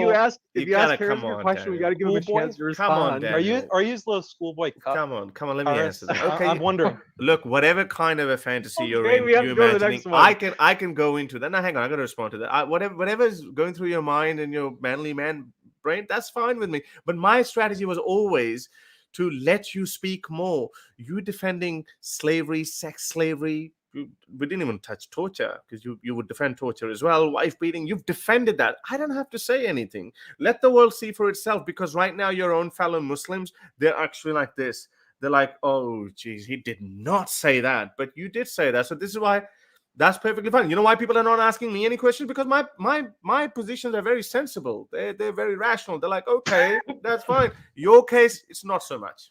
if you ask Harris your question, we got to give him a chance to respond. Come on, Daniel. Are you his little schoolboy cup? Come on. Let me answer that. Okay, I'm wondering. Look, whatever kind of a fantasy you're in, we have to go to the next one. I can go into that. Now, hang on, I'm going to respond to that. Whatever is going through your mind and your manly man brain, that's fine with me. But my strategy was always to let you speak more. You defending slavery, sex slavery. We didn't even touch torture, because you would defend torture as well. Wife beating, you've defended that. I don't have to say anything. Let the world see for itself, because right now your own fellow Muslims, they're actually like this. They're like, oh, geez, he did not say that, but you did say that. So this is why that's perfectly fine. You know why people are not asking me any questions? Because my positions are very sensible. They're very rational. They're like, okay, that's fine. Your case, it's not so much.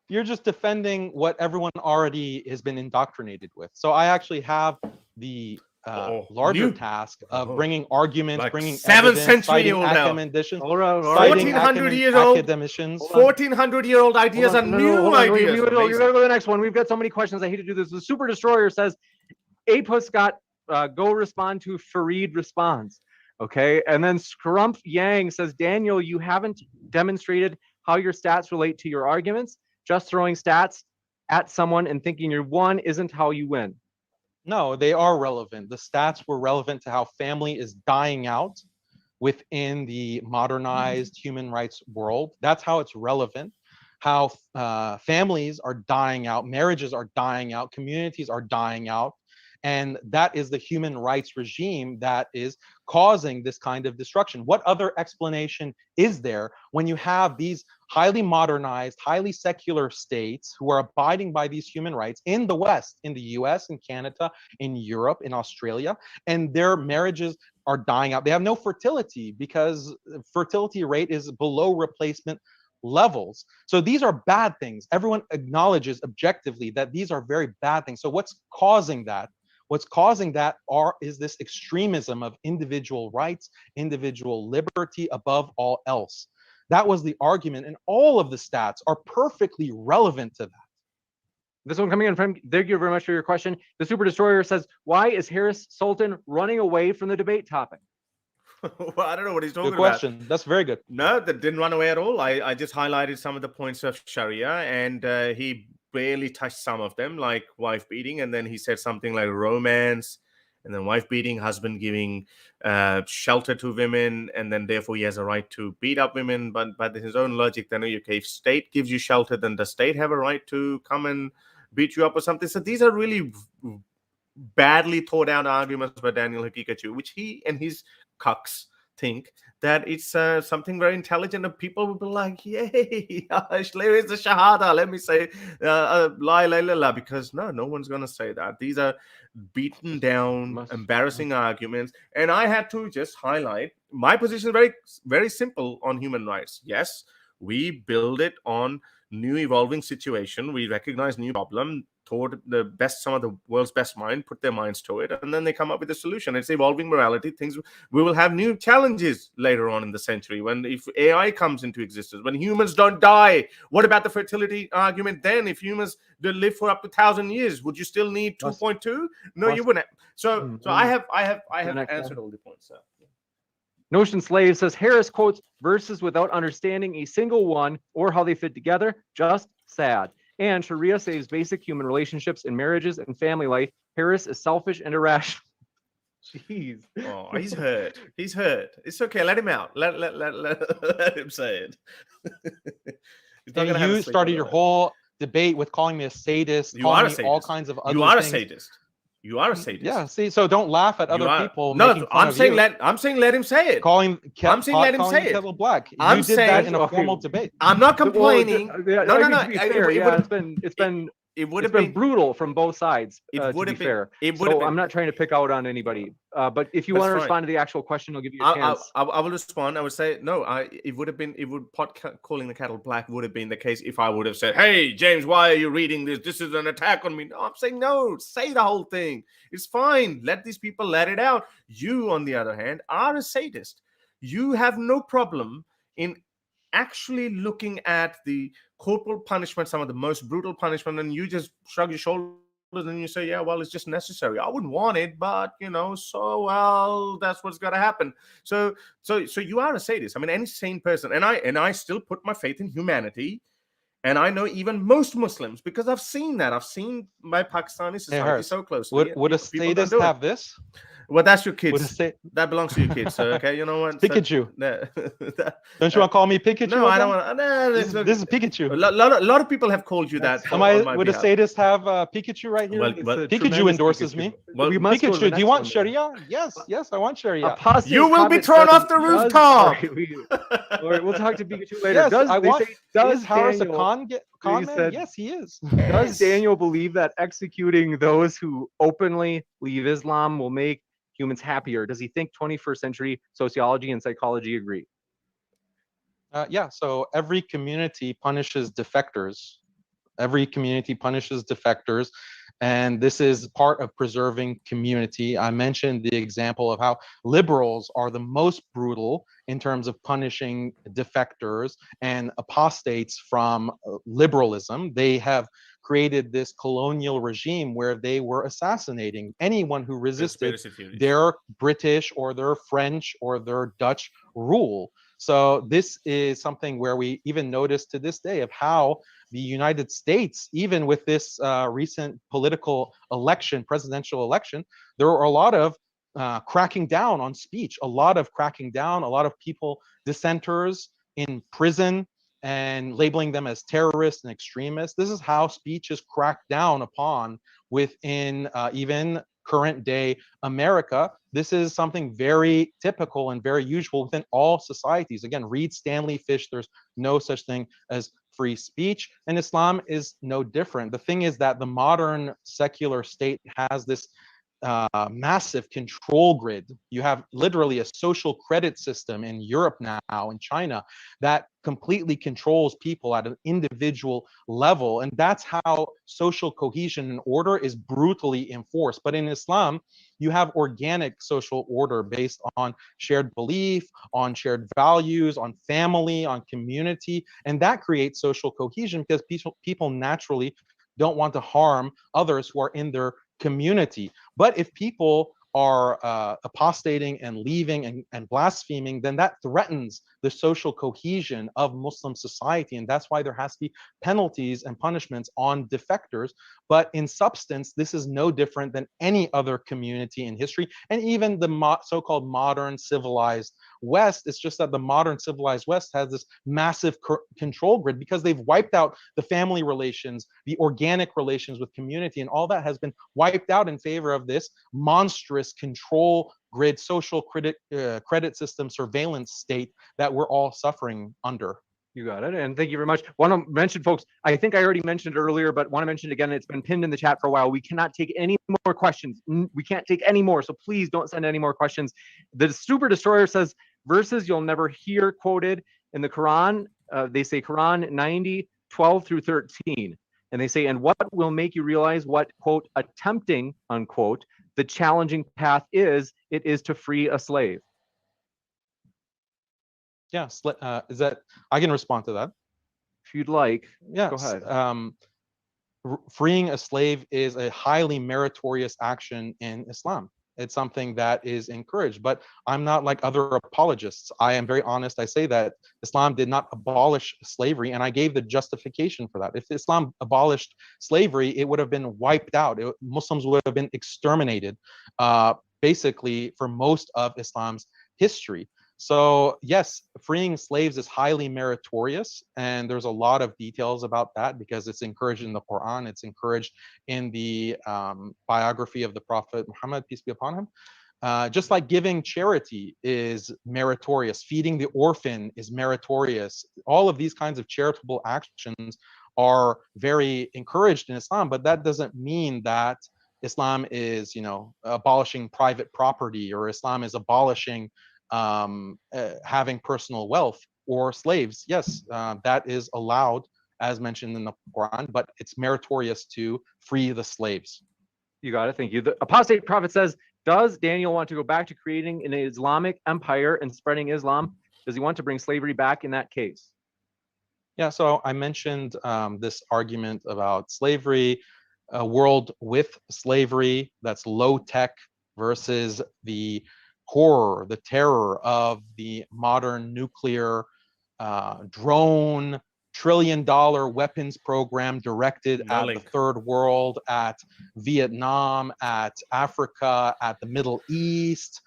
You're just defending what everyone already has been indoctrinated with. So I actually have the larger task of bringing arguments, like bringing 7th century old academicians, 1400 years old academicians. 1400-year-old ideas are new ideas. You gotta go to the next one. We've got so many questions. I hate to do this. The Super Destroyer says, Apus got go respond to Fareed responds. Okay, and then Scrumph Yang says, Daniel, you haven't demonstrated how your stats relate to your arguments. Just throwing stats at someone and thinking you're won isn't how you win. No, they are relevant. The stats were relevant to how family is dying out within the modernized human rights world. That's how it's relevant. How families are dying out, marriages are dying out, communities are dying out. And that is the human rights regime that is causing this kind of destruction. What other explanation is there when you have these highly modernized, highly secular states who are abiding by these human rights in the West, in the US, in Canada, in Europe, in Australia, and their marriages are dying out? They have no fertility because fertility rate is below replacement levels. So these are bad things. Everyone acknowledges objectively that these are very bad things. So what's causing that? What's causing that is this extremism of individual rights, individual liberty above all else. That was the argument, and all of the stats are perfectly relevant to that. This one coming in from, thank you very much for your question. The Super Destroyer says, why is Harris Sultan running away from the debate topic? Well, I don't know what he's talking about. Good question. That's very good. No, that didn't run away at all. I just highlighted some of the points of Sharia, and he barely touched some of them, like wife beating, and then he said something like romance, and then wife beating, husband giving shelter to women, and then therefore he has a right to beat up women. But by his own logic, then okay, if state gives you shelter, then the state have a right to come and beat you up or something. So these are really badly thought out arguments by Daniel Haqiqatjou, which he and his cucks think that it's something very intelligent, and people will be like, yay, there is the shahada, let me say la ilaha illallah, because no one's going to say that. These are beaten down, embarrassing arguments. And I had to just highlight my position is very, very simple on human rights. Yes, we build it on new evolving situation. We recognize new problem, toward the best, some of the world's best mind put their minds to it, and then they come up with a solution. It's evolving morality. Things, we will have new challenges later on in the century when, if AI comes into existence, when humans don't die. What about the fertility argument then? If humans live for up to 1,000 years, would you still need 2.2? No, you wouldn't. So I have answered all the points. So. Notion Slave says, Harris quotes verses without understanding a single one or how they fit together. Just sad. And Sharia saves basic human relationships in marriages and family life. Harris is selfish and irrational. Jeez. Oh, he's hurt. He's hurt. It's okay. Let him out. Let him say it. And you started your whole debate with calling me a sadist, calling me all kinds of other things. You are a sadist. You are a sadist. Yeah. See, so don't laugh at other people. No, I'm saying let him say it. I'm saying let him say it. Kettle black. You did that in a formal debate. I'm not complaining. No. It would have been brutal from both sides. To be fair, I'm not trying to pick out on anybody. But if you want to respond to the actual question, I'll give you a chance. I will respond. I would say no. Calling the cattle black would have been the case if I would have said, "Hey, James, why are you reading this? This is an attack on me." No, I'm saying no. Say the whole thing. It's fine. Let these people let it out. You, on the other hand, are a sadist. you have no problem in actually looking at the corporal punishment, some of the most brutal punishment, and you just shrug your shoulders and you say, yeah, well, it's just necessary. I wouldn't want it, but so well, that's what's got to happen. So you are a sadist. I mean, any sane person, and I still put my faith in humanity. And I know even most Muslims, because I've seen that. I've seen my Pakistani society Harris, so closely. would a People don't sadist do it. have this? Well, that's your Would a kids. sa- That belongs to your kids. So, okay, you know what? Pikachu. That- Don't you want to call me Pikachu? no, I again? don't want. No, This is Pikachu. a lot of people have called you that. Am on my Would a behalf. sadist have Pikachu right here? Well, It's well, a Pikachu tremendous endorses Pikachu. me. Well, We must go to the Pikachu, do next you want one, Sharia? Yes, I want Sharia. Apostate You will be prophet thrown says, off the rooftop. All right, we'll talk to Pikachu later. Yes, Does I they want. say, does Is Harris a Daniel, con man? said- Yes, he is. does Daniel believe that executing those who openly leave Islam will make humans happier? Does he think 21st century sociology and psychology agree? Yeah, so every community punishes defectors. Every community punishes defectors. And this is part of preserving community. I mentioned the example of how liberals are the most brutal in terms of punishing defectors and apostates from liberalism. They have created this colonial regime where they were assassinating anyone who resisted their British or their French or their Dutch rule. So this is something where we even notice to this day of how the United States, even with this recent political election, presidential election, there were a lot of cracking down on speech, a lot of cracking down, a lot of people, dissenters in prison and labeling them as terrorists and extremists. This is how speech is cracked down upon within even current day America. This is something very typical and very usual within all societies. Again, read Stanley Fish, there's no such thing as free speech, and Islam is no different. The thing is that the modern secular state has this massive control grid. You have literally a social credit system in Europe now, in China, that completely controls people at an individual level. And that's how social cohesion and order is brutally enforced. But in Islam, you have organic social order based on shared belief, on shared values, on family, on community. And that creates social cohesion because people naturally don't want to harm others who are in their community. But if people are apostating and leaving and blaspheming, then that threatens the social cohesion of Muslim society. And that's why there has to be penalties and punishments on defectors. But in substance, this is no different than any other community in history. And even the so-called modern civilized West, it's just that the modern civilized West has this massive control grid because they've wiped out the family relations, the organic relations with community, and all that has been wiped out in favor of this monstrous control grid, social credit system, surveillance state that we're all suffering under. You got it. And thank you very much. Want to mention, folks, I think I already mentioned it earlier, but want to mention it again. It's been pinned in the chat for a while. We cannot take any more questions. We can't take any more. So please don't send any more questions. The Super Destroyer says verses you'll never hear quoted in the Quran. They say Quran 90, 12 through 13. And they say, and what will make you realize what, quote, attempting, unquote, the challenging path is, it is to free a slave. Yeah, is that, I can respond to that. If you'd like, yes. Go ahead. Freeing a slave is a highly meritorious action in Islam. It's something that is encouraged, but I'm not like other apologists. I am very honest. I say that Islam did not abolish slavery, and I gave the justification for that. If Islam abolished slavery, it would have been wiped out. Muslims would have been exterminated, basically, for most of Islam's history. So yes, freeing slaves is highly meritorious, and there's a lot of details about that because it's encouraged in the Quran, it's encouraged in the biography of the Prophet Muhammad, peace be upon him. Just like giving charity is meritorious, feeding the orphan is meritorious. All of these kinds of charitable actions are very encouraged in Islam, but that doesn't mean that Islam is, abolishing private property, or Islam is abolishing having personal wealth or slaves. Yes, that is allowed as mentioned in the Quran, but it's meritorious to free the slaves. You got it. Thank you. The apostate prophet says, Does Daniel want to go back to creating an Islamic empire and spreading Islam? Does he want to bring slavery back in that case? Yeah, so I mentioned this argument about slavery, a world with slavery that's low tech versus the horror, the terror of the modern nuclear drone trillion-dollar weapons program directed at the third world, at Vietnam, at Africa, at the Middle East.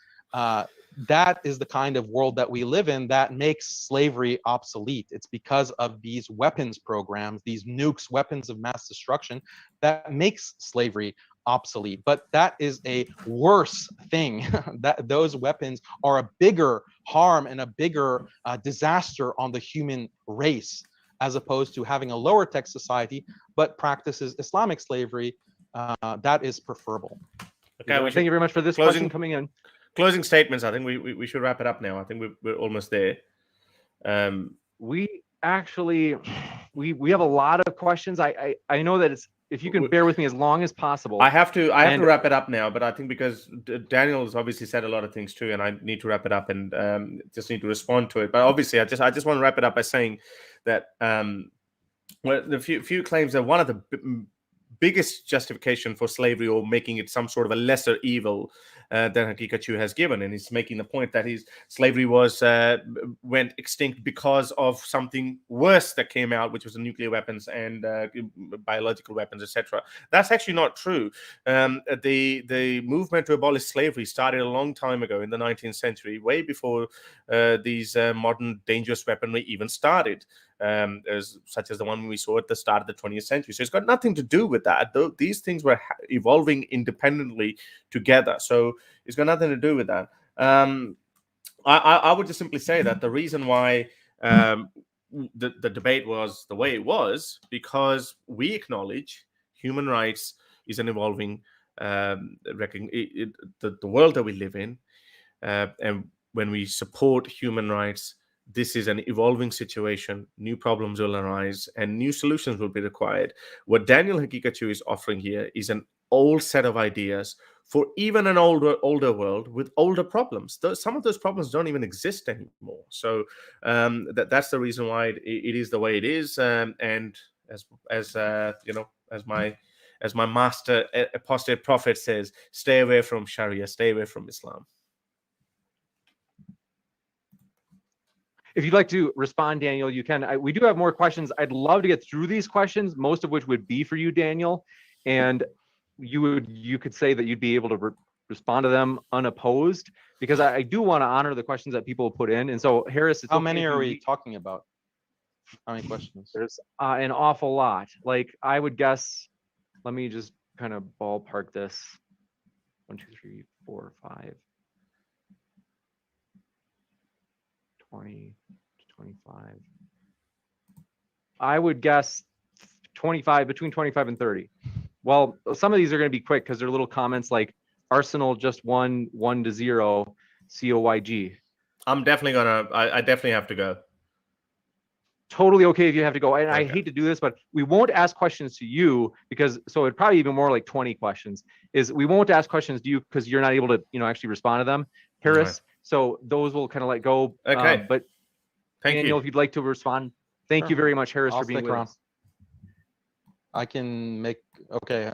That is the kind of world that we live in that makes slavery obsolete. It's because of these weapons programs, these nukes, weapons of mass destruction, that makes slavery obsolete. But that is a worse thing. That those weapons are a bigger harm and a bigger disaster on the human race, as opposed to having a lower tech society but practices Islamic slavery. That is preferable. Okay, thank you very much for this question coming in. Closing statements. I think we should wrap it up now. I think we're almost there. We actually we have a lot of questions. I know that it's, if you can bear with me as long as possible. I have to wrap it up now, but I think because Daniel has obviously said a lot of things too, and I need to wrap it up and just need to respond to it. But obviously, I just want to wrap it up by saying that well, the few claims that one of the biggest justification for slavery, or making it some sort of a lesser evil, than Haqiqatjou has given, and he's making the point that slavery was went extinct because of something worse that came out, which was the nuclear weapons and biological weapons, etc. That's actually not true. The movement to abolish slavery started a long time ago in the 19th century, way before these modern dangerous weaponry even started. Such as the one we saw at the start of the 20th century. So it's got nothing to do with that. These things were evolving independently together. So it's got nothing to do with that. I would just simply say that the reason why the debate was the way it was, because we acknowledge human rights is an evolving, the world that we live in. And when we support human rights, this is an evolving situation. New problems will arise and new solutions will be required. What Daniel Haqiqatjou is offering here is an old set of ideas for even an older world with older problems. Some of those problems don't even exist anymore. So that's the reason why it is the way it is. And as you know, as my master apostate prophet says, stay away from Sharia, stay away from Islam. If you'd like to respond, Daniel, you can. We do have more questions. I'd love to get through these questions, most of which would be for you, Daniel. And you could say that you'd be able to respond to them unopposed, because I do want to honor the questions that people put in. And so, Harris, how many are we talking about? How many questions? There's an awful lot. Like, I would guess, let me just kind of ballpark this. 1, 2, 3, 4, 5. 20 to 25. I would guess 25, between 25 and 30. Well, some of these are going to be quick because they're little comments like Arsenal just won 1-0 COYG. I'm definitely gonna, I definitely have to go. Totally okay if you have to go. And okay. I hate to do this, but we won't ask questions to you because, so it'd probably even more like 20 questions, is we won't ask questions to you because you're not able to, actually respond to them. Harris, right. So those will kind of let go. Okay. But Thank Daniel, you. if you'd like to respond, thank you very much, Harris, for being with us. I can make, okay,